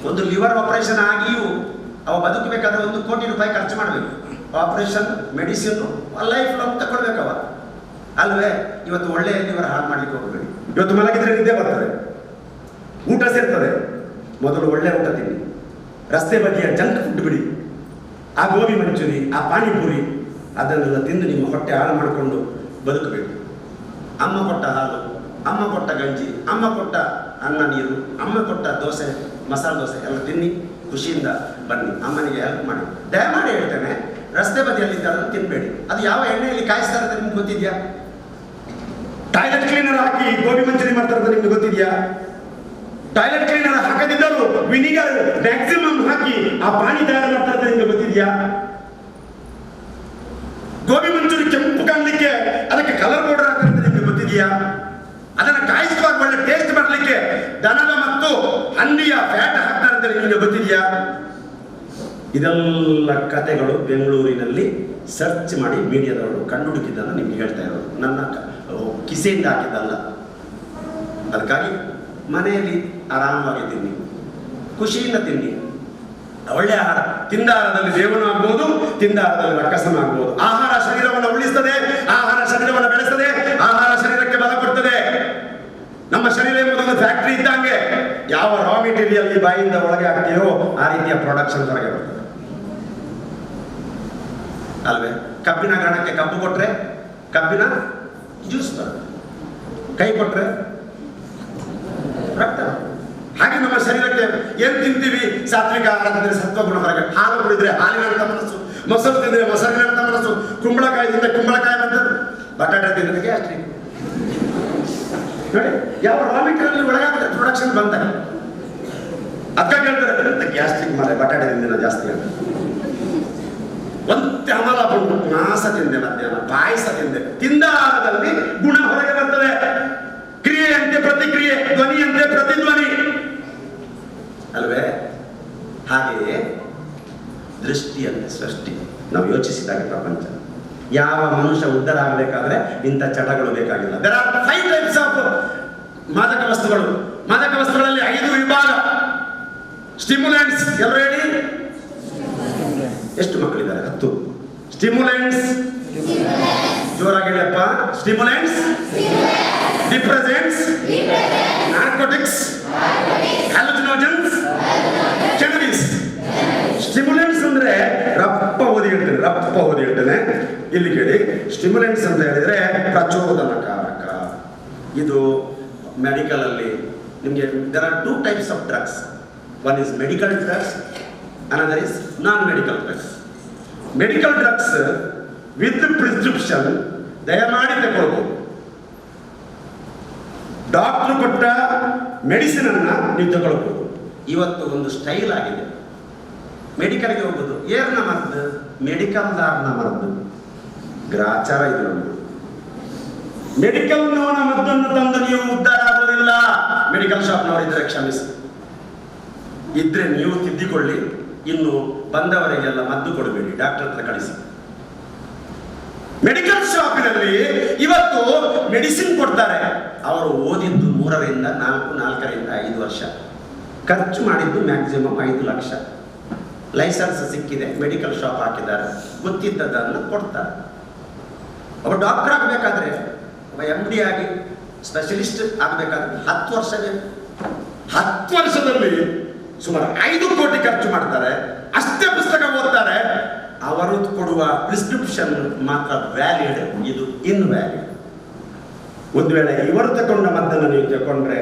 ಒಂದು ಲಿವರ್ ಆಪರೇಷನ್ ಆಗಿಯೂ ಅವ ಬದುಕಬೇಕಾದ್ರೆ 1 ಕೋಟಿ ರೂಪಾಯಿ ಖರ್ಚು ಮಾಡಬೇಕು. ಆಪರೇಷನ್, ಮೆಡಿಸಿನ್, ಲೈಫ್ ಲಾಂಗ್ ತಗೊಳ್ಬೇಕವ, ಅಲ್ವೇ? ಇವತ್ತು ಒಳ್ಳೆಯ ಲಿವರ್ ಹಾಳು ಮಾಡ್ಲಿಕ್ಕೆ ಹೋಗಬೇಡಿ. ಇವತ್ತು ಮಲಗಿದ್ರೆ ನಿದ್ದೆ ಬರ್ತದೆ, ಊಟ ಸೇರ್ತದೆ. ಮೊದಲು ಒಳ್ಳೆ ಊಟ ತಿನ್ನಿ, ರಸ್ತೆ ಬದಿಯ ಜಂಕ್ ಫುಡ್ ಬಿಡಿ. ಆ ಗೋಬಿ ಮಂಚೂರಿ, ಆ ಪಾನಿಪುರಿ, ಅದನ್ನೆಲ್ಲ ತಿಂದು ನಿಮ್ಮ ಹೊಟ್ಟೆ ಹಾಳು ಮಾಡಿಕೊಂಡು ಬದುಕಬೇಕು. ಅಮ್ಮ ಕೊಟ್ಟ ಹಾಲು, ಅಮ್ಮ ಕೊಟ್ಟ ಗಂಜಿ, ಅಮ್ಮ ಕೊಟ್ಟ ಅನ್ನ ನೀರು, ಅಮ್ಮ ಕೊಟ್ಟ ದೋಸೆ, ಮಸಾಲೆ ದೋಸೆ ಎಲ್ಲ ತಿನ್ನಿ, ಖುಷಿಯಿಂದ ಬನ್ನಿ, ಅಮ್ಮನಿಗೆ ಹೆಲ್ಪ್ ಮಾಡಿ. ದಯಮಾಡಿ ಹೇಳ್ತೇನೆ, ರಸ್ತೆ ಬದಿಯಲ್ಲಿ ಅದನ್ನು ತಿನ್ಬೇಡಿ. ಅದು ಯಾವ ಎಣ್ಣೆಯಲ್ಲಿ ಕಾಯಿಸ್ತಾರೆ ಅಂತ ನಿಮ್ಗೆ ಗೊತ್ತಿದೆಯಾ? ಟಾಯ್ಲೆಟ್ ಕ್ಲೀನರ್ ಹಾಕಿ ಗೋಬಿ ಮಂಚೂರಿ ಮಾಡ್ತಾರೆ ಅಂತ ನಿಮ್ಗೆ ಗೊತ್ತಿದೆಯಾ? ಟಾಯ್ಲೆಟ್ ಕ್ಲೀನರ್ ಹಾಕದಿದ್ದರು ವಿನಿಗರ್ ಮ್ಯಾಕ್ಸಿಮಮ್ ಹಾಕಿ ಆ ಪಾನಿ ತಯಾರು ಮಾಡ್ತಾರೆ ಅಂತ ನಿಮ್ಗೆ ಗೊತ್ತಿದೆಯಾ? ಗೋಬಿ ಮಂಚೂರಿ ಕೆಂಪು ಕಾಣಲಿಕ್ಕೆ ಅದಕ್ಕೆ ಕಲರ್ ಪೌಡರ್ ಹಾಕ್ತಾರೆ ಅಂತ ನಿಮ್ಗೆ ಗೊತ್ತಿದೆಯಾ? ಅದನ್ನು ಕಾಯಿಸುವಾಗ ಒಳ್ಳೆ ಟೇಸ್ಟ್ ಬರಲಿಕ್ಕೆ ದನದ ಮತ್ತು ಹಂದಿಯ ಫ್ಯಾಟ್ ಹಾಕ್ತಾರೆ ಅಂತ ನಿಮಗೆ ಗೊತ್ತಿದೆಯಾ? ಇದೆಲ್ಲ ಕಥೆಗಳು ಬೆಂಗಳೂರಿನಲ್ಲಿ ಸರ್ಚ್ ಮಾಡಿ ಮೀಡಿಯಾದವರು ಕಂಡುಹುಡುಕಿದ್ದನ್ನು ನಿಮ್ಗೆ ಹೇಳ್ತಾ ಇರೋದು, ನನ್ನ ಕಿಸೆಯಿಂದ ಹಾಕಿದ್ದಲ್ಲ. ಅದಕ್ಕಾಗಿ ಮನೆಯಲ್ಲಿ ಆರಾಮವಾಗಿ ತಿನ್ನಿ, ಖುಷಿಯಿಂದ ತಿನ್ನಿ. ಒಳ್ಳೆಯ ಆಹಾರ, ತಿಂದ ಆಹಾರದಲ್ಲಿ ದೇವನು ಆಗ್ಬೋದು, ತಿಂದ ಆಹಾರದಲ್ಲಿ ರಕ್ಕಸನ ಆಗ್ಬೋದು. ಆಹಾರ ಶರೀರವನ್ನು ಉಳಿಸ್ತದೆ, ಆಹಾರ ಶರೀರವನ್ನು ಬೆಳೆಸ್ತದೆ, ಆಹಾರ ಶರೀರಕ್ಕೆ ಬಲ ಕೊಡ್ತದೆ. ನಮ್ಮ ಶರೀರ ಎಂಬುದೊಂದು ಫ್ಯಾಕ್ಟ್ರಿ ಇದ್ದಂಗೆ, ಯಾವ ರಾ ಮೆಟೀರಿಯಲ್ ಈ ಬಾಯಿಯಿಂದ ಒಳಗೆ ಹಾಕ್ತೀಯೋ ಆ ರೀತಿಯ ಪ್ರೊಡಕ್ಷನ್ ಹೊರಗೆ ಬರ್ತದೆ, ಅಲ್ವೇ? ಕಬ್ಬಿನ ಗಾಣಕ್ಕೆ ಕಬ್ಬು ಕೊಟ್ರೆ ಕಬ್ಬಿನ ಜ್ಯೂಸ್ ಬರ್ತದೆ, ಕೈ ಕೊಟ್ರೆ ರಕ್ತ. ಹಾಗೆ ನಮ್ಮ ಶರೀರಕ್ಕೆ ಏನ್ ತಿಂತೀವಿ, ಸಾತ್ವಿಕ ಆಹಾರ ತಿಂದ್ರೆ ಸತ್ವಗುಣ ಹೊರಗೆ, ಹಾಲು ಕುಡಿದ್ರೆ ಹಾಲಿನಂತ ಮನಸ್ಸು, ಮೊಸರು ತಿಂದ್ರೆ ಮೊಸರಿನಂತ ಮನಸ್ಸು, ಕುಂಬಳಕಾಯಿ ತಿಂದ್ರೆ ಕುಂಬಳಕಾಯಿ ಬಂತದ್ದು, ಬಟಾಟೆ ತಿಂದ್ರೆ ಗ್ಯಾಸ್ಟ್ರಿಕ್. ನೋಡಿ, ಯಾವ ರಾ ಮೆಟೀರಿಯಲ್ ಒಳಗಾಗುತ್ತೆ ಪ್ರೊಡಕ್ಷನ್ ಬಂದ. ಅದಕ್ಕೆ ಹೇಳ್ತಾರೆ ಗ್ಯಾಸ್ಟ್ರಿಕ್ ಮಾರೆ ಬಟಾಟೆ ತಿಂದಿನ ಜಾಸ್ತಿ ಅಂತ. ಒಂದೇ ಅಮಲ ಬಂದು ಮಾಸ ತಿಂದೆ, ಮಧ್ಯಾಹ್ನ ಪಾಯಸ ತಿಂದೆ, ತಿಂದ ಆಹಾರದಲ್ಲಿ ಗುಣ ಹೊರಗೆ ಬರ್ತದೆ. ಕ್ರಿಯೆಯಂತೆ ಪ್ರತಿಕ್ರಿಯೆ, ಧ್ವನಿಯಂತೆ ಪ್ರತಿಧ್ವನಿ, ಅಲ್ವೇ? ಹಾಗೆಯೇ ದೃಷ್ಟಿಯಂತೆ ಸೃಷ್ಟಿ. ನಾವು ಯೋಚಿಸಿದಾಗ ಪ್ರಪಂಚ, ಯಾವ ಮನುಷ್ಯ ಉದ್ಧಾರ ಆಗಬೇಕಾದ್ರೆ ಇಂಥ ಚಟಗಳು ಬೇಕಾಗಿಲ್ಲ. ದೇರ್ ಆರ್ 5 ಟೈಪ್ಸ್ ಆಫ್ ಮಾದಕ ವಸ್ತುಗಳು. ಮಾದಕ ವಸ್ತುಗಳಲ್ಲಿ 5 ವಿಭಾಗ. ಸ್ಟಿಮ್ಯುಲೆಂಟ್ಸ್, ಎಲ್ಲರೂ ಹೇಳಿ. ಎಷ್ಟು ಮಕ್ಕಳಿದ್ದಾರೆ? 10. ಸ್ಟಿಮ್ಯುಲೆಂಟ್ಸ್, ಜೋರಾಗಿ ಹೇಳಪ್ಪ. Stimulants, depressants, narcotics, hallucinogens, chemicals. Stimulants ಅಂದ್ರೆ ರಪ್ಪ ಓದಿ ಹೇಳ್ತೇನೆ, ಇಲ್ಲಿ ಕೇಳಿ. ಸ್ಟಿಮ್ಯುಲೆಂಟ್ಸ್ ಅಂತ ಹೇಳಿದ್ರೆ ಪ್ರಚೋದನಕಾರಕ. ಇದು ಮೆಡಿಕಲ್ ಅಲ್ಲಿ ನಿಮಗೆ there are 2 types of drugs. One is medical drugs, another is non-medical drugs. Medical drugs with prescription ದಯಮಾಡಿ ತಗೊಳ್ಬಹುದು. ಡಾಕ್ಟರ್ ಕೊಟ್ಟ ಮೆಡಿಸಿನ್ ಅನ್ನ ನೀವು ತಗೊಳ್ಬಹುದು. ಇವತ್ತು ಒಂದು ಸ್ಟೈಲ್ ಆಗಿದೆ, ಮೆಡಿಕಲ್ಗೆ ಹೋಗೋದು ಏರ್ನ ಮದ್ದು, ಮೆಡಿಕಲ್ದಾರ್ನ ಮದ್ದು. ಗ್ರಾಚಾರ ಇದು ನಮ್ಮದು. ಮೆಡಿಕಲ್ನವನ ಮದ್ದನ್ನು ತಂದು ನೀವು ಉದ್ಧಾರ ಆಗೋದಿಲ್ಲ. ಮೆಡಿಕಲ್ ಶಾಪ್ನವರಿದ್ದರೆ ಕ್ಷಮಿಸಿ, ಇದ್ರೆ ನೀವು ತಿದ್ದಿಕೊಳ್ಳಿ. ಇನ್ನು ಬಂದವರಿಗೆಲ್ಲ ಮದ್ದು ಕೊಡಬೇಡಿ, ಡಾಕ್ಟರ್ ಹತ್ರ ಕಳಿಸಿ. ಮೆಡಿಕಲ್ ಶಾಪಿನಲ್ಲಿ ಇವತ್ತು ಮೆಡಿಸಿನ್ ಕೊಡ್ತಾರೆ. ಅವರು ಓದಿದ್ದು 3ರಿಂದ 4ರಿಂದ 5 ವರ್ಷ, ಖರ್ಚು ಮಾಡಿದ್ದು ಮ್ಯಾಕ್ಸಿಮಮ್ 5 ಲಕ್ಷ. ಲೈಸೆನ್ಸ್ ಸಿಕ್ಕಿದೆ, ಮೆಡಿಕಲ್ ಶಾಪ್ ಹಾಕಿದ್ದಾರೆ, ಗೊತ್ತಿದ್ದದನ್ನು ಕೊಡ್ತಾರೆ. ಒಬ್ಬ ಡಾಕ್ಟರ್ ಆಗಬೇಕಾದ್ರೆ, ಒಬ್ಬ MD ಆಗಿ ಸ್ಪೆಷಲಿಸ್ಟ್ ಆಗಬೇಕಾದ್ರೆ 10 ವರ್ಷ ಬೇಕು. 10 ವರ್ಷದಲ್ಲಿ ಸುಮಾರು 5 ಕೋಟಿ ಖರ್ಚು ಮಾಡ್ತಾರೆ. ಅಷ್ಟೇ ಪುಸ್ತಕ ಓದ್ತಾರೆ. ಅವರು ಕೊಡುವ ಪ್ರಿಸ್ಕ್ರಿಪ್ಷನ್ ಮಾತ್ರ ವ್ಯಾಲಿಡ್, ಇದು ಇನ್ವ್ಯಾಲಿಡ್. ಒಂದು ವೇಳೆ ಇವರು ತಗೊಂಡ ಮದ್ದನ್ನು ನೀವು ತಗೊಂಡ್ರೆ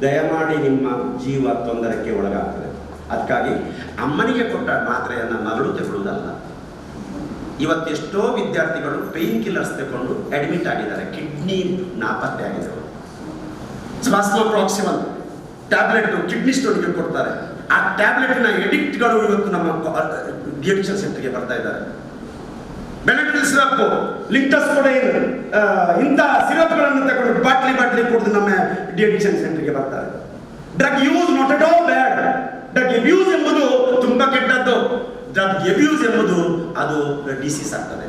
ದಯಮಾಡಿ ನಿಮ್ಮ ಜೀವ ತೊಂದರೆಗೆ ಒಳಗಾಗ್ತದೆ. ಅದಕ್ಕಾಗಿ ಅಮ್ಮನಿಗೆ ಕೊಟ್ಟ ಮಾತ್ರೆಯನ್ನು ಮಗಳು ತಗೊಳ್ಳುವುದಲ್ಲ. ಇವತ್ತೆಷ್ಟೋ ವಿದ್ಯಾರ್ಥಿಗಳು ಪೇನ್ ಕಿಲ್ಲರ್ಸ್ ತಗೊಂಡು ಅಡ್ಮಿಟ್ ಆಗಿದ್ದಾರೆ, ಕಿಡ್ನಿ ನಾಪತ್ತೆ ಆಗಿದೆ. ಸ್ಪಾಸ್ಮೋಪ್ರಾಕ್ಸಿಮಲ್ ಟ್ಯಾಬ್ಲೆಟ್ ಕಿಡ್ನಿ ಸ್ಟೋನ್ಗೆ ಕೊಡ್ತಾರೆ. ಆ ಟ್ಯಾಬ್ಲೆಟ್ನ ಎಡಿಕ್ಟ್ಗಳು ಇವತ್ತು ನಮ್ಮ ಡಿಅಡಿಕ್ಷನ್ ಸೆಂಟರ್ಗೆ ಬರ್ತಾ ಇದ್ದಾರೆ. ಬೆನಡ್ರಿಲ್ ಸಿರಪ್, ಲಿಂಟಸ್ಕೋಡೈನ್, ಇಂಥ ಸಿರಪ್ಗಳನ್ನು ತಗೊಂಡು ಬಾಟ್ಲಿ ಕುಡಿದು ನಮ್ಮ ಡಿಅಡಿಕ್ಷನ್ ಸೆಂಟರ್ಗೆ ಬರ್ತಾರೆ. Drug use not at all bad, drug abuse ಎಂಬ ಡ್ರಗ್ ಎಬ್ಯೂಸ್ ಎಂಬುದು ಅದು ಡಿಸೀಸ್ ಆಗ್ತದೆ.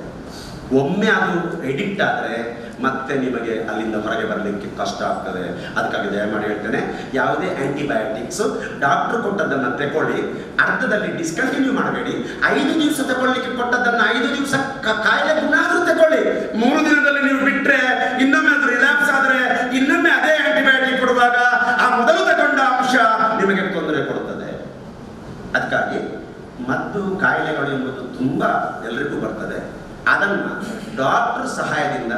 ಒಮ್ಮೆ ಅದು ಎಡಿಕ್ಟ್ ಆದರೆ ಮತ್ತೆ ನಿಮಗೆ ಅಲ್ಲಿಂದ ಹೊರಗೆ ಬರಲಿಕ್ಕೆ ಕಷ್ಟ ಆಗ್ತದೆ. ಅದಕ್ಕಾಗಿ ದಯಮಾಡಿ ಹೇಳ್ತೇನೆ, ಯಾವುದೇ ಆಂಟಿಬಯೋಟಿಕ್ಸ್ ಡಾಕ್ಟರ್ ಕೊಟ್ಟದ್ದನ್ನು ತಗೊಳ್ಳಿ, ಅರ್ಧದಲ್ಲಿ ಡಿಸ್ಕಂಟಿನ್ಯೂ ಮಾಡಬೇಡಿ. 5 ದಿವಸ ತಗೊಳ್ಳಿಕ್ಕೆ ಕೊಟ್ಟದ್ದನ್ನು 5 ದಿವಸ ಕಾಯಿಲೆ ಗುಣ ಆದರೂ ತಗೊಳ್ಳಿ. 3 ದಿನದಲ್ಲಿ ನೀವು ಬಿಟ್ಟರೆ ಇನ್ನೊಮ್ಮೆ ಅದು ರಿಲ್ಯಾಪ್ಸ್ ಆದರೆ ಇನ್ನೊಮ್ಮೆ ಅದೇ ಆಂಟಿಬಯೋಟಿಕ್ ಕೊಡುವಾಗ ಆ ಮೊದಲು ತಗೊಂಡ ಅಂಶ ನಿಮಗೆ ತೊಂದರೆ ಕೊಡುತ್ತದೆ. ಅದಕ್ಕಾಗಿ ಮದ್ದು ಕಾಯಿಲೆಗಳು ಎಂಬುದು ತುಂಬ ಎಲ್ರಿಗೂ ಬರ್ತದೆ. ಅದನ್ನು ಡಾಕ್ಟರ್ ಸಹಾಯದಿಂದ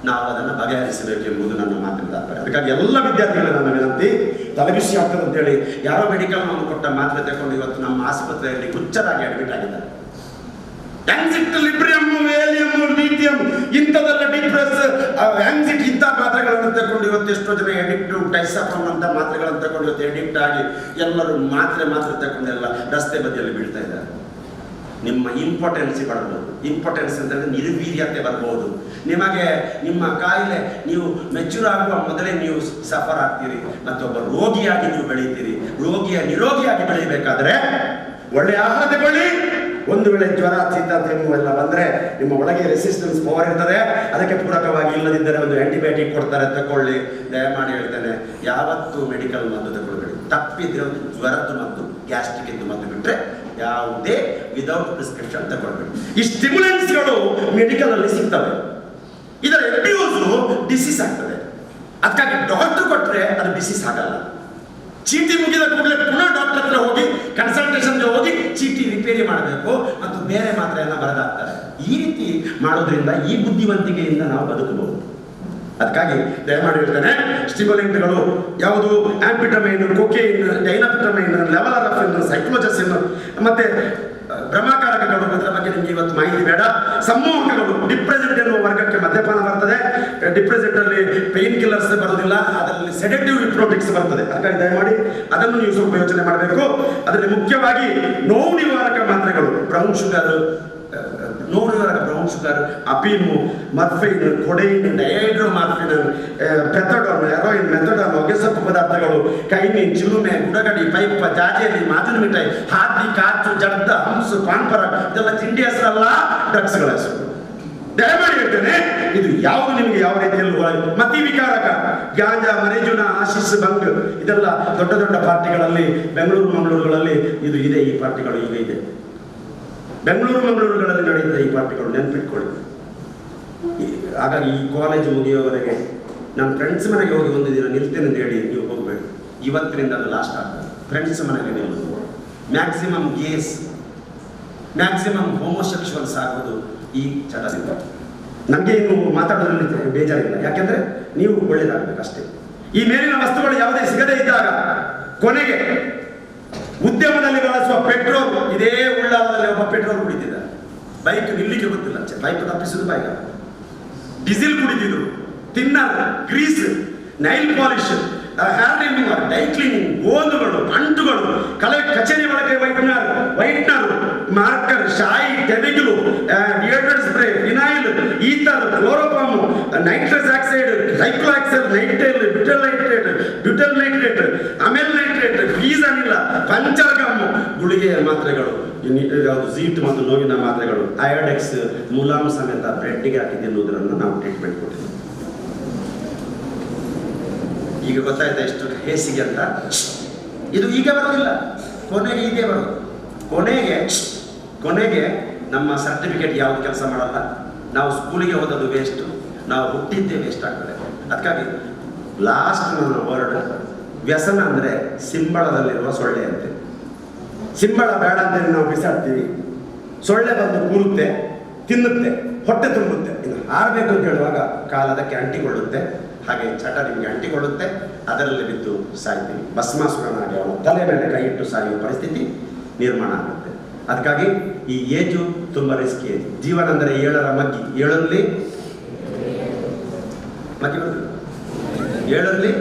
ನಾವು ಅದನ್ನು ಬಗೆಹರಿಸಬೇಕೆಂಬುದು ನನ್ನ ಮಾತಿನ ತಾತ್ಪರ್ಯ. ಅದಕ್ಕಾಗಿ ಎಲ್ಲ ವಿದ್ಯಾರ್ಥಿಗಳ ನನ್ನ ವಿನಂತಿ, ತಲೆಬಿಸಿ ಆಗ್ತದೆ ಅಂತೇಳಿ ಯಾರೋ ಮೆಡಿಕಲ್ ನಮಗೆ ಕೊಟ್ಟ ಮಾತ್ರೆ ತಗೊಂಡು ಇವತ್ತು ನಮ್ಮ ಆಸ್ಪತ್ರೆಯಲ್ಲಿ ಹುಚ್ಚರಾಗಿ ಅಡ್ಮಿಟ್ ಆಗಿದ್ದಾರೆ. ಆಂಕ್ಸಿಟ್, ಲಿಬ್ರಿಯಂ, ವೇಲಿಯಂ, ಲಿಥಿಯಂ ಇಂಥದೆಲ್ಲ ಡಿಪ್ರೆಸ್, ಆಂಕ್ಸಿಟ್ ಇಂಥ ಮಾತ್ರೆಗಳನ್ನು ತಗೊಂಡು ಇವತ್ತು ಎಷ್ಟೋ ಜನ ಎಡಿಕ್ಟ್, ಟೈಸಾಫಾಮ್ ಅಂತ ಮಾತ್ರೆಗಳನ್ನು ತಗೊಂಡು ಇವತ್ತು ಎಡಿಕ್ಟ್ ಆಗಿ ಎಲ್ಲರೂ ಮಾತ್ರೆ ತಗೊಂಡೆಲ್ಲ ರಸ್ತೆ ಬದಿಯಲ್ಲಿ ಬೀಳ್ತಾ ಇದ್ದಾರೆ. ನಿಮ್ಮ ಇಂಪಾರ್ಟೆನ್ಸಿ ಬರ್ಬೋದು. ಇಂಪಾರ್ಟೆನ್ಸ್ ಅಂದರೆ ನಿರ್ವೀರ್ಯತೆ ಬರ್ಬೋದು. ನಿಮಗೆ ನಿಮ್ಮ ಕಾಯಿಲೆ ನೀವು ಮೆಚೂರ್ ಆಗುವ ಮೊದಲೇ ನೀವು ಸಫರ್ ಆಗ್ತೀರಿ, ಮತ್ತೊಬ್ಬ ರೋಗಿಯಾಗಿ ನೀವು ಬೆಳೀತೀರಿ. ನಿರೋಗಿಯಾಗಿ ಬೆಳೀಬೇಕಾದ್ರೆ ಒಳ್ಳೆಯ ಆಹಾರ ತಗೊಳ್ಳಿ. ಒಂದು ವೇಳೆ ಜ್ವರ, ಶೀತ, ಕೆಮ್ಮು ಎಲ್ಲ ಬಂದರೆ ನಿಮ್ಮ ಒಳಗೆ ರೆಸಿಸ್ಟೆನ್ಸ್ ಪವರ್ ಇರ್ತದೆ. ಅದಕ್ಕೆ ಪೂರಕವಾಗಿ ಇಲ್ಲದಿದ್ದರೆ ಒಂದು ಆಂಟಿಬಯೋಟಿಕ್ ಕೊಡ್ತಾರೆ, ತಗೊಳ್ಳಿ. ದಯಮಾಡಿ ಹೇಳ್ತೇನೆ, ಯಾವತ್ತೂ ಮೆಡಿಕಲ್ ಮದ್ದು ತಗೊಳ್ಬೇಡಿ. ತಪ್ಪಿದ್ರೆ ಒಂದು ಜ್ವರದ್ದು ಮದ್ದು, ಗ್ಯಾಸ್ಟ್ರಿಕ್ ಇದ್ದು ಮದ್ದು ಬಿಟ್ಟರೆ ಯಾವುದೇ ವಿದೌಟ್ ಪ್ರಿಸ್ಕ್ರಿಪ್ಷನ್ ತಗೊಳ್ಬೇಡಿ. ಈ ಸ್ಟಿಮ್ಯುಲೆಂಟ್ಸ್ಗಳು ಮೆಡಿಕಲ್ ಅಲ್ಲಿ ಸಿಗ್ತವೆ. ಇದರ ಅಬ್ಯೂಸು ಡಿಸೀಸ್ ಆಗ್ತದೆ. ಅದಕ್ಕಾಗಿ ಡಾಕ್ಟರ್ ಕೊಟ್ಟರೆ ಅದು ಡಿಸೀಸ್ ಆಗಲ್ಲ. ಚೀಟಿ ಮುಗಿದ ಕೂಡಲೇ ಪುನಃ ಡಾಕ್ಟರ್ ಹತ್ರ ಹೋಗಿ ಕನ್ಸಲ್ಟೇಷನ್ಗೆ ಹೋಗಿ ಚೀಟಿ ರಿಪೇರಿ ಮಾಡಬೇಕು ಮತ್ತು ಬೇರೆ ಮಾತ್ರೆಯನ್ನು ಬರೆದಾಕ್ತಾರೆ. ಈ ರೀತಿ ಮಾಡೋದ್ರಿಂದ ಈ ಬುದ್ಧಿವಂತಿಕೆಯಿಂದ ನಾವು ಬದುಕಬಹುದು. ಅದಕ್ಕಾಗಿ ದಯಮಾಡಿ ಹೇಳ್ತೇನೆ, ಸ್ಟಿಮ್ಯುಲೆಂಟ್ಗಳು ಯಾವುದು ಆಂಫಿಟಮೈನ್, ಕೊಕೇನ್, ಡೈನಾಫಿಟಮೈನ್, ಲೆವಲರಫಿನ್, ಸೈಕ್ಲೋಜಸಿನ್ ಮತ್ತೆ ಭ್ರಮಾಕಾರಕಗಳು, ಅದರ ಬಗ್ಗೆ ನಿಮಗೆ ಇವತ್ತು ಮಾಹಿತಿ ಬೇಡ. ಸಂಮೋಹಕಗಳು, ಡಿಪ್ರೆಸೆಂಟ್ ಎನ್ನುವ ವರ್ಗಕ್ಕೆ ಮದ್ಯಪಾನ ಬರ್ತದೆ. ಡಿಪ್ರೆಸೆಂಟ್ ಅಲ್ಲಿ ಪೇನ್ ಕಿಲ್ಲರ್ಸ್ ಬರೋದಿಲ್ಲ, ಅದರಲ್ಲಿ ಸೆಡೆಟಿವ್ ಹಿಪ್ನೋಟಿಕ್ಸ್ ಬರ್ತದೆ. ಹಾಗಾಗಿ ದಯಮಾಡಿ ಅದನ್ನು ನೀವು ಸ್ವಲ್ಪ ಯೋಚನೆ ಮಾಡಬೇಕು. ಅದರಲ್ಲಿ ಮುಖ್ಯವಾಗಿ ನೋವು ನಿವಾರಕ ಮಾತ್ರೆಗಳು, ಬ್ರೌನ್ ಶುಗರ್, ಅಪೀನು, ಮರ್ಫೈನ್, ಕೊಡೈನ್, ಡೈಹೈಡ್ರೋಮಾರ್ಫಿನ್, ಪೆಥಡಾನ್, ಹೆರೋಯಿನ್, ಮೆಥಡಾನ್, ಹೊಗೆಸೊಪ್ಪು ಪದಾರ್ಥಗಳು, ಕೈನಿನ್, ಚಿಲುಮೆ, ಗುಡಗಡಿ, ಪೈಪ, ಜಾಜೇಲಿ, ಮಾತಿನ ಮಿಠಾಯಿ, ಹಾದಿ, ಕಾಚು, ಜರ್ದ, ಹಂಸು, ಪಾನ್ಪರ ಇದೆಲ್ಲ ತಿಂಡಿ ಹೆಸರಲ್ಲ, ಡ್ರಗ್ಸ್ಗಳ ಹೆಸರು. ದಯಮಾಡಿ ಹೇಳ್ತೇನೆ, ಇದು ಯಾವುದು ನಿಮಗೆ ಯಾವ ರೀತಿಯಲ್ಲಿ ಮತಿ ವಿಕಾರಕ, ಗಾಂಜಾ, ಮರಿಜುನ, ಆಶಿಸ್, ಬಂಗ್ ಇದೆಲ್ಲ ದೊಡ್ಡ ದೊಡ್ಡ ಪಾರ್ಟಿಗಳಲ್ಲಿ ಮಂಗಳೂರುಗಳಲ್ಲಿ ಇದು ಇದೆ. ಈ ಪಾರ್ಟಿಗಳು ಈಗ ಇದೆ. ಮಂಗಳೂರುಗಳಲ್ಲಿ ನಡೆಯುತ್ತೆ ಈ ಪಾರ್ಟಿಗಳು, ನೆನಪಿಟ್ಕೊಳ್ಳಿ. ಹಾಗಾಗಿ ಈ ಕಾಲೇಜು ಮುಗಿಯುವವರೆಗೆ ನನ್ನ ಫ್ರೆಂಡ್ಸ್ ಮನೆಗೆ ಹೋಗಿ ಒಂದು ದಿನ ನಿಲ್ತೇನೆ ಅಂತ ಹೇಳಿ ನೀವು ಹೋಗಬೇಡಿ. ಇವತ್ತಿನಿಂದ ಅದು ಲಾಸ್ಟ್ ಆಗ್ತದೆ. ಫ್ರೆಂಡ್ಸ್ ಮನೆಗೆ ನಿಲ್ಲೋದು, ಮ್ಯಾಕ್ಸಿಮಮ್ ಗೇಸ್, ಮ್ಯಾಕ್ಸಿಮಮ್ ಹೋಮೋಸೆಕ್ಷುವಲ್ಸ್ ಆಗೋದು ಈ ಚಟದಿಂದ. ನನಗೆ ಇನ್ನು ಮಾತಾಡೋದ್ರಲ್ಲಿ ಬೇಜಾರಿಲ್ಲ, ಯಾಕೆಂದ್ರೆ ನೀವು ಒಳ್ಳೇದಾಗಬೇಕು ಅಷ್ಟೇ. ಈ ಮೇಲಿನ ವಸ್ತುಗಳು ಯಾವುದೇ ಸಿಗದೇ ಇದ್ದಾಗ ಕೊನೆಗೆ ಉದ್ಯಮದಲ್ಲಿ ಬಳಸುವ ಪೆಟ್ರೋಲ್, ಇದೇ ಉಳ್ಳಾಲದಲ್ಲಿ ಒಬ್ಬ ಪೆಟ್ರೋಲ್ ಕುಡಿತಿದ್ದ, ಬೈಕ್ ನಿಲ್ಲಿಕ್ಕೆ ಗೊತ್ತಿಲ್ಲ, ಬೈಕ್ ತಪ್ಪಿಸುವುದು ಬೈಕ್. ಡೀಸೆಲ್ ಕುಡಿತಿದ್ರು, thinner, grease, nail polish, hair remover, dye cleaning, ಗೋಂದುಗಳು, ಅಂಟುಗಳು, ಕಚೇರಿ ಒಳಗೆ ವೈಟ್ನರ್, ಮಾರ್ಕರ್, ಶಾಯಿ, ಟೆಮಿಕಲು, deodorant spray, phenyl, ether, chloroform, nitrous oxide, cyclooxide, nitrate, butyl nitrate, amyl nitrate, ಫೀಸ್ ಅನಿಲ, ಪಂಚರ್ ಗಮ್, ಗುಳಿಗೆಯ ಮಾತ್ರೆಗಳು, ಯಾವುದು ಝೀಟ್ ಮತ್ತು ನೋವಿನ ಮಾತ್ರೆಗಳು, ಅಯೋಡೆಕ್ಸ್, ಮುಲಾಮ್ ಸಮೇತ ಬ್ರೆಡ್ಗೆ ಹಾಕಿ ತಿನ್ನುವುದನ್ನು ನಾವು ಟ್ರೀಟ್ಮೆಂಟ್ ಕೊಟ್ಟಿದ್ದೀವಿ. ಈಗ ಗೊತ್ತಾಯ್ತಾ ಎಷ್ಟು ಹೇಸಿಗೆ ಅಂತ. ಇದು ಈಗ ಬರೋದಿಲ್ಲ, ಕೊನೆಗೆ ಇದೇ ಬರೋದು. ಕೊನೆಗೆ ನಮ್ಮ ಸರ್ಟಿಫಿಕೇಟ್ ಯಾವುದು ಕೆಲಸ ಮಾಡಲ್ಲ. ನಾವು ಸ್ಕೂಲಿಗೆ ಹೋದದ್ದು ವೇಸ್ಟು, ನಾವು ಹುಟ್ಟಿದ್ದೇ ವೇಸ್ಟ್ ಆಗ್ತದೆ. ಅದಕ್ಕಾಗಿ ಲಾಸ್ಟ್ ನನ್ನ ವರ್ಡ್, ವ್ಯಸನ ಅಂದರೆ ಸಿಂಬಳದಲ್ಲಿರುವ ಸೊಳ್ಳೆ ಅಂತೆ. ಸಿಂಬಳ ಬೇಡ ಅಂತೇಳಿ ನಾವು ಬಿಸಾಡ್ತೀವಿ, ಸೊಳ್ಳೆ ಬಂದು ಕೂರುತ್ತೆ, ತಿನ್ನುತ್ತೆ, ಹೊಟ್ಟೆ ತುಂಬುತ್ತೆ. ಇನ್ನು ಹಾರಬೇಕು ಅಂತ ಹೇಳುವಾಗ ಕಾಲದಕ್ಕೆ ಅಂಟಿಕೊಳ್ಳುತ್ತೆ. ಹಾಗೆ ಚಟ ನಿಮಗೆ ಅಂಟಿಕೊಳ್ಳುತ್ತೆ, ಅದರಲ್ಲಿ ಬಿದ್ದು ಸಾಯ್ತೀವಿ. ಭಸ್ಮಾಸುರನಾಗಿ ಅವನ ತಲೆ ಮೇಲೆ ಕೈ ಇಟ್ಟು ಸಾಯುವ ಪರಿಸ್ಥಿತಿ ನಿರ್ಮಾಣ ಆಗುತ್ತೆ. ಅದಕ್ಕಾಗಿ ಈ ಏಜು ತುಂಬ ರಿಸ್ಕಿ ಏಜ್. ಜೀವನ ಅಂದರೆ 7ರ ಮಗ್ಗಿ, 7ರಲ್ಲಿ ಮಗ್ಗಿ ಬರ್ತದೆ, 7ರಲ್ಲಿ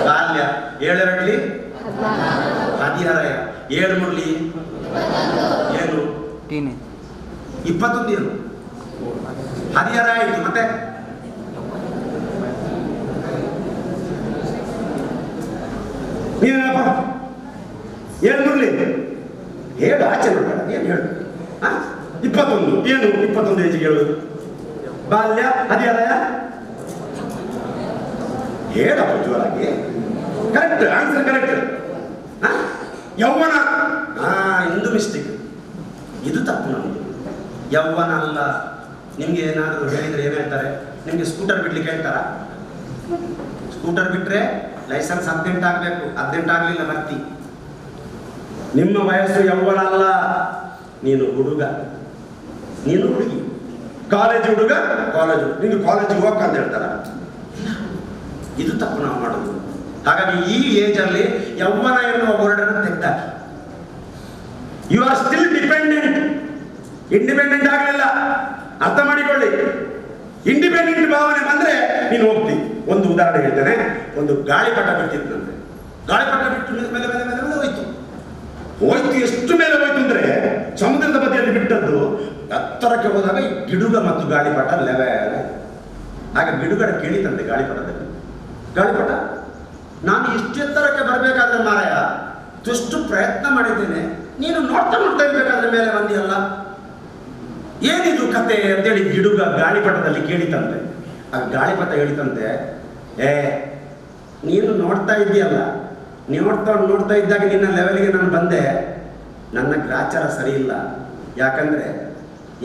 ಬಾಲ್ಯ, 7ರಲ್ಲಿ ಹದಿಹರಯ, 7 ಏನು 21 ಏನು ಹದಿಹರ ಆಯಿತು. ಮತ್ತೆ ನೀನೇನಪ್ಪ 7 ಮುರಳಿ ಹೇಳು, ಆಚೆ ನೋಡಬೇಡ. ಏನು ಹೇಳು? 21 ಏನು 21 ಏಜಿಗೆ ಹೇಳುದು? ಬಾಲ್ಯ ಹದಿಹರೆಯ ಹೇಳಪ್ಪ ಜೋರಾಗಿ. Correct answer, correct. ಯೌವನ ಇಂದು ಮಿಸ್ಟೇಕ್, ಇದು ತಪ್ಪು. ನಮಗೆ ಯೌವನ ಅಲ್ಲ. ನಿಮ್ಗೆ ಏನಾದರೂ ಹೇಳಿದ್ರೆ ಏನು ಹೇಳ್ತಾರೆ? ನಿಮ್ಗೆ ಸ್ಕೂಟರ್ ಬಿಡ್ಲಿಕ್ಕೆ ಹೇಳ್ತಾರ? ಸ್ಕೂಟರ್ ಬಿಟ್ರೆ ಲೈಸೆನ್ಸ್ 18 ಆಗಬೇಕು. 18 ಆಗಲಿಲ್ಲ ಬರ್ತಿ. ನಿಮ್ಮ ವಯಸ್ಸು ಯೌವನ ಅಲ್ಲ. ನೀನು ಹುಡುಗ, ನೀನು ಹುಡುಗಿ. ಕಾಲೇಜ್ ಹುಡುಗ, ಕಾಲೇಜು. ನೀನು ಕಾಲೇಜಿಗೆ ಹೋಗಂತ ಹೇಳ್ತಾರ? ಇದು ತಪ್ಪು ನಾವು ಮಾಡೋದು. ಹಾಗಾಗಿ ಈ ಏಜಲ್ಲಿ ಯೌವನ ಎನ್ನುವ ವರ್ಡನ್ನು ತೆಗ್ದಾಕಿ. You are still dependent. Independent ಆಗಲಿಲ್ಲ, ಅರ್ಥ ಮಾಡಿಕೊಳ್ಳಿ. ಇಂಡಿಪೆಂಡೆಂಟ್ ಭಾವನೆ ಬಂದ್ರೆ ನೀನು ಹೋಗ್ತಿ. ಒಂದು ಉದಾಹರಣೆ ಹೇಳ್ತೇನೆ. ಒಂದು ಗಾಳಿಪಟ ಬಿಟ್ಟಿತ್ತಂತೆ. ಗಾಳಿಪಟ ಬಿಟ್ಟು ಮೇಲೆ ಮೇಲೆ ಮೇಲೆ ಮೇಲೆ ಹೋಯ್ತು. ಎಷ್ಟು ಮೇಲೆ ಹೋಯ್ತು ಅಂದ್ರೆ ಸಮುದ್ರದ ಬದಿಯಲ್ಲಿ ಬಿಟ್ಟದ್ದು ಎತ್ತರಕ್ಕೆ ಹೋದಾಗ ಗಿಡುಗ ಮತ್ತು ಗಾಳಿಪಟ ಲೆವೆಲ್. ಆಗ ಗಿಡುಗಡ ಕೇಳಿತಂತೆ ಗಾಳಿಪಟದಲ್ಲಿ, ಗಾಳಿಪಟ ನಾನು ಇಷ್ಟು ಎತ್ತರಕ್ಕೆ ಬರಬೇಕಾದ್ರೆ ಮಾರಾಯ ಎಷ್ಟು ಪ್ರಯತ್ನ ಮಾಡಿದ್ದೇನೆ, ನೀನು ನೋಡ್ತಾ ನೋಡ್ತಾ ಇರ್ಬೇಕಾದ್ರೆ ಮೇಲೆ ಬಂದಿಯಲ್ಲ, ಏನಿದು ಕತೆ ಅಂತೇಳಿ ಗಿಡುಗ ಗಾಳಿಪಟದಲ್ಲಿ ಕೇಳಿತಂತೆ. ಆ ಗಾಳಿಪಟ ಹೇಳಿತಂತೆ, ನೀನು ನೋಡ್ತಾ ಇದ್ದೀಯಲ್ಲ, ನೋಡ್ತಾ ಇದ್ದಾಗ ನಿನ್ನ ಲೆವೆಲ್ಗೆ ನಾನು ಬಂದೆ. ನನ್ನ ಗ್ರಾಚಾರ ಸರಿ ಇಲ್ಲ, ಯಾಕಂದ್ರೆ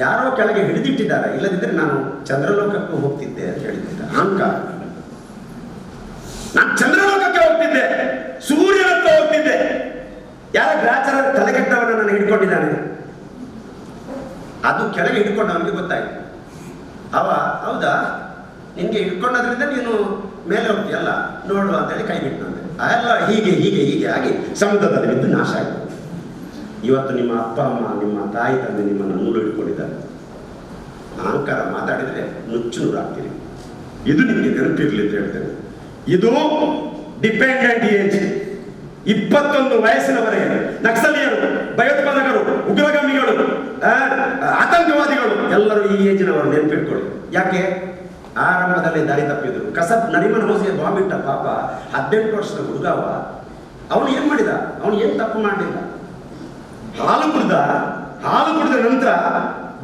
ಯಾರೋ ಕೆಳಗೆ ಹಿಡಿದಿಟ್ಟಿದ್ದಾರೆ, ಇಲ್ಲದಿದ್ದರೆ ನಾನು ಚಂದ್ರಲೋಕಕ್ಕೂ ಹೋಗ್ತಿದ್ದೆ ಅಂತ ಹೇಳಿದ್ದೆ. ಅಹಂಕಾರ. ನಾನು ಚಂದ್ರಲೋಕಕ್ಕೆ ಹೋಗ್ತಿದ್ದೆ, ಸೂರ್ಯನತ್ತ ಹೋಗ್ತಿದ್ದೆ. ಯಾರ ಗ್ರಾಚಾರ ತಲೆಕೆಟ್ಟವನ್ನ ನಾನು ಹಿಡ್ಕೊಂಡಿದ್ದಾನೆ, ಅದು ಕೆಳಗೆ ಹಿಡ್ಕೊಂಡವನಿಗೆ ಗೊತ್ತಾಯ್ತು. ಹೌದಾ, ನಿನ್ಗೆ ಹಿಡ್ಕೊಂಡದ್ರಿಂದ ನೀನು ಮೇಲೆ ಹೋಗ್ತೀಯಲ್ಲ, ನೋಡು ಅಂತೇಳಿ ಕೈ ಬಿಟ್ಟಂತೆ. ಅಲ್ಲ ಹೀಗೆ ಹೀಗೆ ಹೀಗೆ ಆಗಿ ಸಮುದ್ರದಲ್ಲಿ ಬಿದ್ದು ನಾಶ ಆಯಿತು. ಇವತ್ತು ನಿಮ್ಮ ಅಪ್ಪ ಅಮ್ಮ, ನಿಮ್ಮ ತಾಯಿ ತಂದೆ ನಿಮ್ಮನ್ನು ನೂರು ಹಿಡ್ಕೊಂಡಿದ್ದಾರೆ. ಅಹಂಕಾರ ಮಾತಾಡಿದರೆ ನುಚ್ಚು ನೂರಾಗ್ತೀರಿ. ಇದು ನಿಮಗೆ ನೆನಪಿರ್ಲಿ ಅಂತ ಹೇಳ್ತೇನೆ. ಇದು ಡಿಪೆಂಡೆಂಟ್ ಏಜ್. 21 ವಯಸ್ಸಿನವರೆಗೆ ನಕ್ಸಲೀಯರು, ಭಯೋತ್ಪಾದಕರು, ಉಗ್ರಗಾಮಿಗಳು, ಆತಂಕವಾದಿಗಳು ಎಲ್ಲರೂ ಈ ಏಜಿನವರು, ನೆನಪಿಟ್ಕೊಳ್ಳಿ. ಯಾಕೆ? ಆರಂಭದಲ್ಲಿ ದಾರಿ ತಪ್ಪಿದ್ರು. ಕಸಬ್ ನರಿಮನ್ ಹೌಸ್ಗೆ ಬಾಂಬ್ ಇಟ್ಟ ಪಾಪ 18 ವರ್ಷದ ಹುಡುಗವ. ಅವನು ಏನ್ ಮಾಡಿದ? ಅವನು ಏನ್ ತಪ್ಪು ಮಾಡಲಿಲ್ಲ. ಹಾಲು ಕುಡಿದ ನಂತರ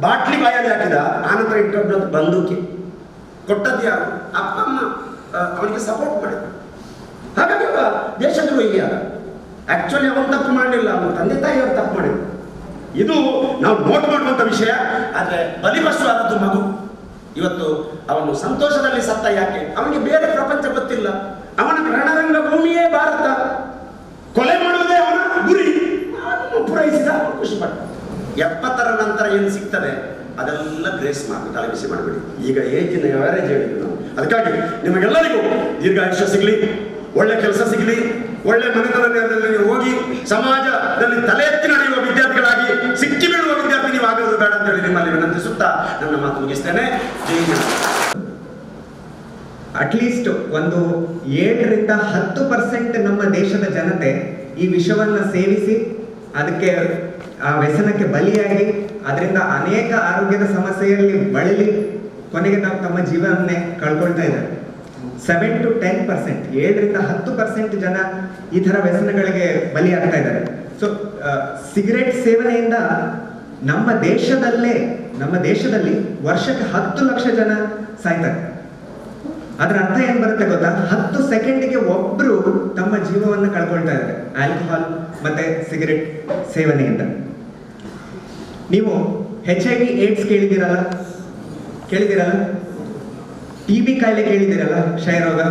ಬಾಟ್ಲಿ ಬಾಯಲ್ಲಿ ಹಾಕಿದ. ಆನಂತರ ಇಟ್ಟದ್ದು ಬಂದೂಕಿ. ಕೊಟ್ಟದ್ದು ಯಾರು? ಅಪ್ಪ ಅಮ್ಮ ಅವನಿಗೆ ಸಪೋರ್ಟ್ ಮಾಡಿದ. ಹಾಗಾಗಿ ದೇಶದ್ರೋಹಿ ಆದ. ಆಕ್ಚುಲಿ ಅವನು ತಪ್ಪು ಮಾಡಲಿಲ್ಲ, ಅವನ ತಂದೆ ತಾಯಿಯವರು ತಪ್ಪು ಮಾಡಿದ್ರು. ಇದು ನಾವು ನೋಟ್ ಮಾಡುವಂತ ವಿಷಯ. ಆದ್ರೆ ಬಲಿಪಶು ಆದದ್ದು ಮಗು. ಇವತ್ತು ಅವನು ಸಂತೋಷದಲ್ಲಿ ಸತ್ತ. ಯಾಕೆ? ಅವನಿಗೆ ಬೇರೆ ಪ್ರಪಂಚ ಗೊತ್ತಿಲ್ಲ. ಅವನ ರಣರಂಗ ಭೂಮಿಯೇ ಭಾರತ. ಕೊಲೆ ಮಾಡುವುದೇ ಅವನ ಗುರಿ. ಅವನು ಪೂರೈಸಿದ, ಖುಷಿಪಟ್ಟ. 70ರ ನಂತರ ಏನು ಸಿಗ್ತದೆ ಅದೆಲ್ಲ ಗ್ರೇಸ್ ಮಾಡಿ ತಲೆ ಬಿಸಿ ಮಾಡಬೇಡಿ. ಈಗ ಏಜಿನ ಅವರೇಜ್ ಹೇಳಿದ್ರು ನಾವು. ಅದಕ್ಕಾಗಿ ನಿಮಗೆಲ್ಲರಿಗೂ ದೀರ್ಘಾಯುಷ್ಯ ಸಿಗಲಿ, ಒಳ್ಳೆ ಕೆಲಸ ಸಿಗಲಿ, ಒಳ್ಳೆ ಮನೆತನದಲ್ಲಿ ಹೋಗಿ ಸಮಾಜದಲ್ಲಿ ತಲೆ ಎತ್ತಿ ನಡೆಯುವ ವಿದ್ಯಾರ್ಥಿಗಳಾಗಿ, ಸಿಕ್ಕಿ ಬೀಳುವ ವಿದ್ಯಾರ್ಥಿ ನೀವು ಆಗೋದು ಬೇಡ ಅಂತ ಹೇಳಿ ನಿಮ್ಮಲ್ಲಿ ವಿನಂತಿಸುತ್ತಾ ನನ್ನ ಮಾತು ಮುಗಿಸ್ತೇನೆ. ಅಟ್ಲೀಸ್ಟ್ ಒಂದು 7ರಿಂದ 10% ನಮ್ಮ ದೇಶದ ಜನತೆ ಈ ವಿಷವನ್ನು ಸೇವಿಸಿ ಅದಕ್ಕೆ ಆ ವ್ಯಸನಕ್ಕೆ ಬಲಿಯಾಗಿ ಅದರಿಂದ ಅನೇಕ ಆರೋಗ್ಯದ ಸಮಸ್ಯೆಯಲ್ಲಿ ಬಳಲಿ ಕೊನೆಗೆ ನಾವು ತಮ್ಮ ಜೀವನವನ್ನೇ ಕಳ್ಕೊಳ್ತಾ ಇದ್ದಾರೆ. 7 to 10%, 7ರಿಂದ 10% ಜನ ಈ ಥರ ವ್ಯಸನಗಳಿಗೆ ಬಲಿಯಾಗ್ತಾ ಇದ್ದಾರೆ. ಸೊ ಸಿಗರೇಟ್ ಸೇವನೆಯಿಂದ ನಮ್ಮ ದೇಶದಲ್ಲಿ ವರ್ಷಕ್ಕೆ 10 ಲಕ್ಷ ಜನ ಸಾಯ್ತಾರೆ. ಅದರ ಅರ್ಥ ಏನ್ ಬರುತ್ತೆ ಗೊತ್ತಾ? 10 ಸೆಕೆಂಡಿಗೆ ಒಬ್ರು ತಮ್ಮ ಜೀವವನ್ನು ಕಳ್ಕೊಳ್ತಾ ಇದ್ದಾರೆ ಆಲ್ಕೋಹಾಲ್ ಮತ್ತೆ ಸಿಗರೆಟ್ ಸೇವನೆಯಿಂದ. ನೀವು HIV AIDS ಕೇಳಿದಿರಲ್ಲ? TB ಕಾಯಿಲೆ ಕೇಳಿದಿರಲ್ಲ? ಕ್ಷಯರೋಗ,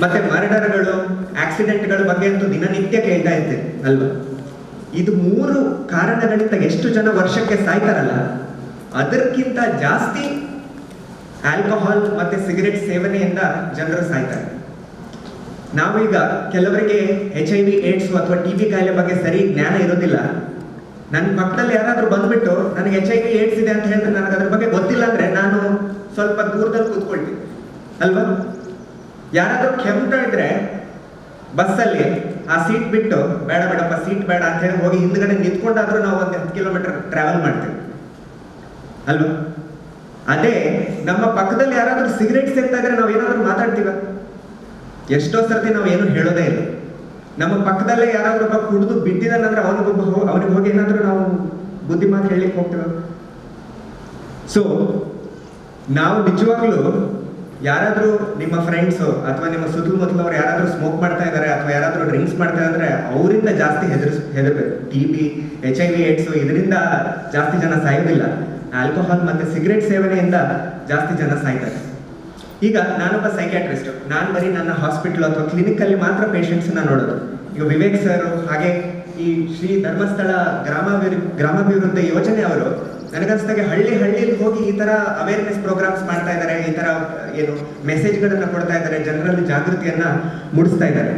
ಮತ್ತೆ ಮರ್ಡರ್ಗಳು, ಆಕ್ಸಿಡೆಂಟ್ಗಳ ಬಗ್ಗೆ ಅಂತೂ ದಿನನಿತ್ಯ ಕೇಳ್ತಾ ಇರ್ತೀರಿ ಅಲ್ವಾ? ಇದು 3 ಕಾರಣಗಳಿಂದ ಎಷ್ಟು ಜನ ವರ್ಷಕ್ಕೆ ಸಾಯ್ತಾರಲ್ಲ, ಅದಕ್ಕಿಂತ ಜಾಸ್ತಿ ಆಲ್ಕೋಹಾಲ್ ಮತ್ತೆ ಸಿಗರೆಟ್ ಸೇವನೆಯಿಂದ ಜನರು ಸಾಯ್ತಾರೆ. ನಾವೀಗ ಕೆಲವರಿಗೆ HIV AIDS ಅಥವಾ TB ಕಾಯಿಲೆ ಬಗ್ಗೆ ಸರಿ ಜ್ಞಾನ ಇರೋದಿಲ್ಲ. ನನ್ನ ಪಕ್ಕದಲ್ಲಿ ಯಾರಾದ್ರೂ ಬಂದ್ಬಿಟ್ಟು ನನಗೆ HIV AIDS ಇದೆ ಅಂತ ಹೇಳಿದ್ರೆ ನನಗೆ ಅದ್ರ ಬಗ್ಗೆ ಗೊತ್ತಿಲ್ಲ ಅಂದ್ರೆ ನಾನು ಸ್ವಲ್ಪ ದೂರದಲ್ಲಿ ಕೂತ್ಕೊಳ್ತೀನಿ ಅಲ್ವಾ? ಯಾರಾದ್ರೂ ಕೆಮ್ತಾ ಇದ್ರೆ ಬಸ್ಸಲ್ಲಿ ಆ ಸೀಟ್ ಬಿಟ್ಟು ಬೇಡ ಬೇಡಪ್ಪ ಸೀಟ್ ಬೇಡ ಅಂತ ಹೇಳಿ ಹೋಗಿ ಹಿಂದ್ಗಡೆ ನಿಂತ್ಕೊಂಡಾದ್ರೂ ನಾವು ಒಂದು 10 ಕಿಲೋಮೀಟರ್ ಟ್ರಾವೆಲ್ ಮಾಡ್ತೀವಿ ಅಲ್ವಾ? ಅದೇ ನಮ್ಮ ಪಕ್ಕದಲ್ಲಿ ಯಾರಾದ್ರೂ ಸಿಗರೇಟ್ ಸೇರ್ತಾ ಇದ್ರೆ ನಾವು ಏನಾದ್ರೂ ಮಾತಾಡ್ತೀವ? ಎಷ್ಟೋ ಸರ್ತಿ ನಾವು ಏನು ಹೇಳೋದೇ ಇಲ್ಲ. ನಮ್ಮ ಪಕ್ಕದಲ್ಲೇ ಯಾರಾದ್ರೂ ಒಬ್ಬ ಕುಡಿದು ಬಿದ್ದಿದ್ದಾನಂದ್ರೆ ಅವನಿಗೆ ಹೋಗಿ ಏನಾದ್ರೂ ನಾವು ಬುದ್ಧಿ ಮಾತು ಹೇಳಲಿಕ್ಕೆ ಹೋಗ್ತೇವೆ? ಸೊ ನಾವು ನಿಜವಾಗ್ಲೂ ಯಾರಾದ್ರೂ ನಿಮ್ಮ ಫ್ರೆಂಡ್ಸು ಅಥವಾ ನಿಮ್ಮ ಸುತ್ತಮುತ್ತಲವ್ರು ಯಾರಾದ್ರೂ ಸ್ಮೋಕ್ ಮಾಡ್ತಾ ಇದ್ದಾರೆ ಅಥವಾ ಯಾರಾದ್ರೂ ಡ್ರಿಂಕ್ಸ್ ಮಾಡ್ತಾ ಇದ್ದಾರೆ ಅವರಿಂದ ಜಾಸ್ತಿ ಹೆದರ್ಬೇಕು. TB, HIV, AIDS ಇದರಿಂದ ಜಾಸ್ತಿ ಜನ ಸಾಯೋದಿಲ್ಲ. ಆಲ್ಕೋಹಾಲ್ ಮತ್ತೆ ಸಿಗರೇಟ್ ಸೇವನೆಯಿಂದ ಜಾಸ್ತಿ ಜನ ಸಾಯ್ತಾರೆ. ಈಗ ನಾನೊಬ್ಬ ಸೈಕ್ಯಾಟ್ರಿಸ್ಟ್, ನಾನು ಬರೀ ನನ್ನ ಹಾಸ್ಪಿಟಲ್ ಅಥವಾ ಕ್ಲಿನಿಕ್ ಅಲ್ಲಿ ಮಾತ್ರ ಪೇಷಂಟ್ಸ್ನ ನೋಡೋದು. ಈಗ ವಿವೇಕ್ ಸರ್ ಹಾಗೆ ಈ ಶ್ರೀ ಧರ್ಮಸ್ಥಳ ಗ್ರಾಮಾಭಿವೃದ್ಧಿ ಯೋಜನೆ ಅವರು ನನಗನ್ಸ್ದಾಗೆ ಹಳ್ಳಿಯಲ್ಲಿ ಹೋಗಿ ಈ ತರ ಅವೇರ್ನೆಸ್ ಪ್ರೋಗ್ರಾಮ್ಸ್ ಮಾಡ್ತಾ ಇದ್ದಾರೆ, ಈ ತರ ಏನು ಮೆಸೇಜ್ಗಳನ್ನ ಕೊಡ್ತಾ ಇದ್ದಾರೆ, ಜನರಲ್ಲಿ ಜಾಗೃತಿಯನ್ನ ಮೂಡಿಸ್ತಾ ಇದ್ದಾರೆ.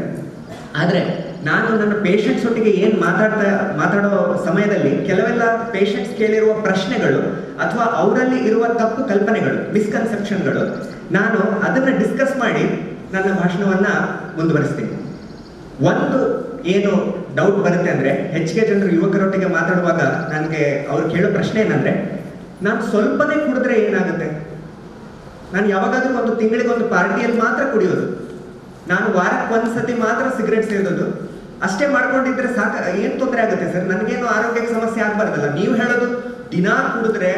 ಆದ್ರೆ ನಾನು ನನ್ನ ಪೇಷಂಟ್ಸ್ ಒಟ್ಟಿಗೆ ಏನ್ ಮಾತಾಡೋ ಸಮಯದಲ್ಲಿ ಕೆಲವೆಲ್ಲ ಪೇಷಂಟ್ಸ್ ಕೇಳಿರುವ ಪ್ರಶ್ನೆಗಳು ಅಥವಾ ಅವರಲ್ಲಿ ಇರುವ ತಪ್ಪು ಕಲ್ಪನೆಗಳು, ಮಿಸ್ಕನ್ಸೆಪ್ಷನ್ಗಳು, ನಾನು ಅದನ್ನ ಡಿಸ್ಕಸ್ ಮಾಡಿ ನನ್ನ ಭಾಷಣವನ್ನ ಮುಂದುವರಿಸ್ತೀನಿ. ಒಂದು ಏನು ಡೌಟ್ ಬರುತ್ತೆ ಅಂದ್ರೆ, ಹೆಚ್ಚಿಗೆ ಜನರು ಯುವಕರೊಟ್ಟಿಗೆ ಮಾತಾಡುವಾಗ ನನಗೆ ಅವ್ರು ಕೇಳೋ ಪ್ರಶ್ನೆ ಏನಂದ್ರೆ, ನಾನು ಸ್ವಲ್ಪನೇ ಕುಡಿದ್ರೆ ಏನಾಗುತ್ತೆ? ನಾನು ಯಾವಾಗಾದ್ರೂ ಒಂದು ತಿಂಗಳಿಗೆ ಒಂದು ಪಾರ್ಟಿಯಲ್ಲಿ ಮಾತ್ರ ಕುಡಿಯೋದು, ನಾನು ವಾರಕ್ಕೆ ಒಂದ್ಸತಿ ಮಾತ್ರ ಸಿಗರೇಟ್ ಸೇದೋದು, ಅಷ್ಟೇ ಮಾಡ್ಕೊಂಡಿದ್ರೆ ಸಾಕ, ಏನ್ ತೊಂದರೆ ಆಗುತ್ತೆ ಸರ್? ನನಗೇನು ಆರೋಗ್ಯಕ್ಕೆ ಸಮಸ್ಯೆ ಆಗ್ಬಾರ್ದಲ್ಲ? ನೀವು ಹೇಳೋದು ದಿನಾ ಕುಡಿದ್ರೆ,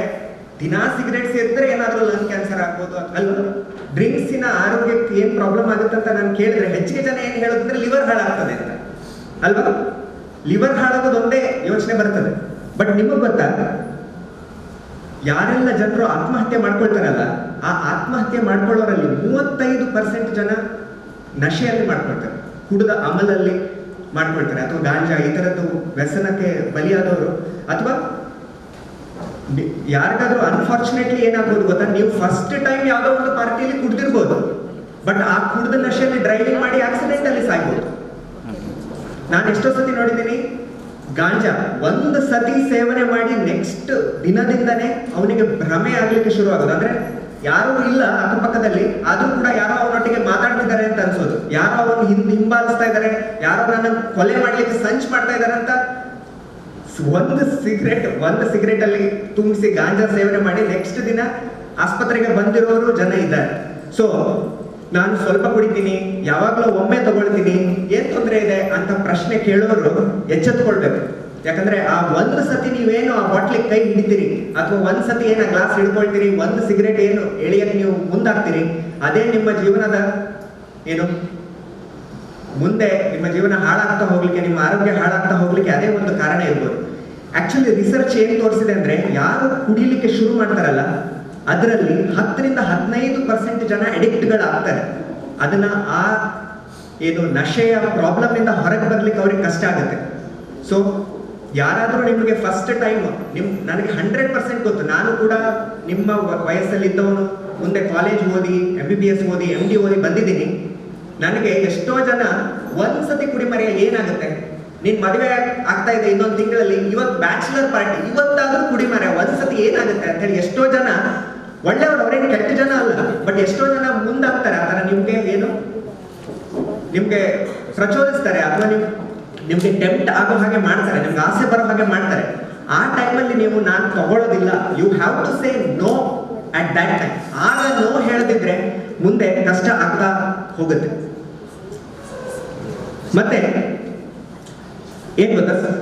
ದಿನಾ ಸಿಗರೇಟ್ ಸೇದಿದ್ರೆ ಏನಾದ್ರೂ ಲಂಗ್ ಕ್ಯಾನ್ಸರ್ ಆಗ್ಬೋದು ಅಲ್ವಾ? ಡ್ರಿಂಕ್ಸಿನ ಆರೋಗ್ಯಕ್ಕೆ ಏನ್ ಪ್ರಾಬ್ಲಮ್ ಆಗುತ್ತೆ ಅಂತ ನಾನು ಕೇಳಿದ್ರೆ ಹೆಚ್ಚಿಗೆ ಜನ ಏನ್ ಹೇಳೋದಂದ್ರೆ ಲಿವರ್ ಹಾಳಾಗ್ತದೆ ಅಂತ ಅಲ್ವಾ? ಲಿವರ್ ಹಾಳಾಗೋದು ಒಂದೇ ಯೋಚನೆ ಬರ್ತದೆ. ಬಟ್ ನಿಮಗ್ ಗೊತ್ತಾ, ಯಾರೆಲ್ಲ ಜನರು ಆತ್ಮಹತ್ಯೆ ಮಾಡ್ಕೊಳ್ತಾರಲ್ಲ, ಆ ಆತ್ಮಹತ್ಯೆ ಮಾಡ್ಕೊಳ್ಳೋರಲ್ಲಿ 35% ಜನ ನಶೆಯಲ್ಲಿ ಮಾಡ್ಕೊಳ್ತಾರೆ, ಕುಡಿದ ಅಮಲಲ್ಲಿ ಮಾಡ್ಕೊಳ್ತಾರೆ, ಅಥವಾ ಗಾಂಜಾ ಈ ತರದ್ದು ವ್ಯಸನಕ್ಕೆ ಬಲಿಯಾದವರು. ಅಥವಾ ಯಾರಿಗಾದ್ರೂ ಅನ್ಫಾರ್ಚುನೇಟ್ಲಿ ಏನಾಗ್ಬೋದು ಗೊತ್ತಾ, ನೀವು ಫಸ್ಟ್ ಟೈಮ್ ಯಾವುದೋ ಒಂದು ಪಾರ್ಟಿಯಲ್ಲಿ ಕುಡ್ದಿರ್ಬೋದು, ಬಟ್ ಆ ಕುಡಿದ ನಶೆಯಲ್ಲಿ ಡ್ರೈವಿಂಗ್ ಮಾಡಿ ಆಕ್ಸಿಡೆಂಟ್ ಅಲ್ಲಿ ಸಾಯ್ಬೋದು. ನಾನು ಎಷ್ಟೋ ಸತಿ ನೋಡಿದ್ದೀನಿ, ಗಾಂಜಾ ಒಂದು ಸತಿ ಸೇವನೆ ಮಾಡಿ ನೆಕ್ಸ್ಟ್ ದಿನದಿಂದನೇ ಅವನಿಗೆ ಭ್ರಮೆ ಆಗ್ಲಿಕ್ಕೆ ಶುರು ಆಗೋದು. ಅಂದ್ರೆ ಯಾರು ಇಲ್ಲ ಅಕ್ಕಪಕ್ಕದಲ್ಲಿ, ಆದ್ರೂ ಕೂಡ ಯಾರೋ ಅವನೊಟ್ಟಿಗೆ ಮಾತಾಡ್ತಿದ್ದಾರೆ ಅಂತ ಅನ್ಸೋದು, ಯಾರೋ ಅವನು ಹಿಂಬಾಲಿಸ್ತಾ ಇದ್ದಾರೆ, ಯಾರೋ ನನ್ನ ಕೊಲೆ ಮಾಡ್ಲಿಕ್ಕೆ ಸಂಚ್ ಮಾಡ್ತಾ ಇದ್ದಾರೆ ಅಂತ. ಒಂದು ಸಿಗರೇಟ್ ಅಲ್ಲಿ ತುಂಬಿಸಿ ಗಾಂಜಾ ಸೇವನೆ ಮಾಡಿ ನೆಕ್ಸ್ಟ್ ದಿನ ಆಸ್ಪತ್ರೆಗೆ ಬಂದಿರೋರು ಜನ ಇದ್ದಾರೆ. ಸೊ ನಾನು ಸ್ವಲ್ಪ ಕುಡಿತೀನಿ, ಯಾವಾಗ್ಲೂ ಒಮ್ಮೆ ತಗೊಳ್ತೀನಿ, ಏನ್ ತೊಂದರೆ ಇದೆ ಅಂತ ಪ್ರಶ್ನೆ ಕೇಳೋರು ಎಚ್ಚೆತ್ಕೊಳ್ಬೇಕು. ಯಾಕಂದ್ರೆ ಆ ಒಂದು ಸತಿ ನೀವೇನು ಆ ಬಾಟ್ಲಿಗೆ ಕೈ ಹಿಡಿತೀರಿ ಅಥವಾ ಒಂದ್ ಸತಿ ಏನ ಗ್ಲಾಸ್ ಹಿಡ್ಕೊಳ್ತೀರಿ, ಒಂದು ಸಿಗರೇಟ್ ಏನು ಎಳೆಯಕ್ಕೆ ನೀವು ಮುಂದಾಗ್ತೀರಿ, ಅದೇ ನಿಮ್ಮ ಜೀವನದ ಏನು ಮುಂದೆ ನಿಮ್ಮ ಜೀವನ ಹಾಳಾಗ್ತಾ ಹೋಗ್ಲಿಕ್ಕೆ, ನಿಮ್ಮ ಆರೋಗ್ಯ ಹಾಳಾಗ್ತಾ ಹೋಗ್ಲಿಕ್ಕೆ ಅದೇ ಒಂದು ಕಾರಣ ಇರ್ಬೋದು. ಆಕ್ಚುಲಿ ರಿಸರ್ಚ್ ಏನ್ ತೋರಿಸಿದೆ ಅಂದ್ರೆ, ಯಾರು ಕುಡಿಲಿಕ್ಕೆ ಶುರು ಮಾಡ್ತಾರಲ್ಲ ಅದರಲ್ಲಿ 10-15% ಜನ ಅಡಿಕ್ಟ್ಗಳಾಗ್ತಾರೆ. ಅದನ್ನ ಆ ಏನು ನಶೆಯ ಪ್ರಾಬ್ಲಮ್ ಇಂದ ಹೊರಗೆ ಬರ್ಲಿಕ್ಕೆ ಅವ್ರಿಗೆ ಕಷ್ಟ ಆಗುತ್ತೆ. ಸೊ ಯಾರಾದ್ರೂ ನಿಮಗೆ ಫಸ್ಟ್ ಟೈಮ್ ನನಗೆ 100% ಗೊತ್ತು, ನಾನು ಕೂಡ ನಿಮ್ಮ ವಯಸ್ಸಲ್ಲಿ ಇದ್ದವನು, ಮುಂದೆ ಕಾಲೇಜ್ ಓದಿ MBBS ಓದಿ MD ಓದಿ ಬಂದಿದ್ದೀನಿ. ನನಗೆ ಎಷ್ಟೋ ಜನ ಒಂದ್ಸತಿ ಕುಡಿಮರೆ ಏನಾಗುತ್ತೆ, ನೀನ್ ಮದುವೆ ಆಗ್ತಾ ಇದೆ ಇನ್ನೊಂದು ತಿಂಗಳಲ್ಲಿ, ಇವತ್ತು ಬ್ಯಾಚುಲರ್ ಪಾರ್ಟಿ, ಇವತ್ತಾದ್ರೂ ಕುಡಿಮರೆ ಒಂದ್ಸತಿ ಏನಾಗುತ್ತೆ ಅಂತ ಹೇಳಿ ಎಷ್ಟೋ ಜನ ಒಳ್ಳೆಯವರು, ಅವರೇನು ಕೆಟ್ಟ ಜನ ಅಲ್ಲ, ಬಟ್ ಎಷ್ಟೋ ಜನ ಮುಂದಾಗ್ತಾರೆ. ಆ ಥರ ನಿಮ್ಗೆ ಏನು ನಿಮ್ಗೆ ಪ್ರಚೋದಿಸ್ತಾರೆ ಅಥವಾ ನಿಮ್ಗೆ ಟೆಂಪ್ಟ್ ಆಗೋ ಹಾಗೆ ಮಾಡ್ತಾರೆ, ನಿಮ್ಗೆ ಆಸೆ ಬರೋ ಹಾಗೆ ಮಾಡ್ತಾರೆ. ಆ ಟೈಮಲ್ಲಿ ನೀವು ನಾನು ತಗೊಳ್ಳೋದಿಲ್ಲ, you have to say no at that time. ಆಗ ನೋ ಹೇಳದಿದ್ರೆ ಮುಂದೆ ಕಷ್ಟ ಆಗ್ತಾ ಹೋಗುತ್ತೆ. ಮತ್ತೆ ಏನ್ ಗೊತ್ತಾ ಸರ್,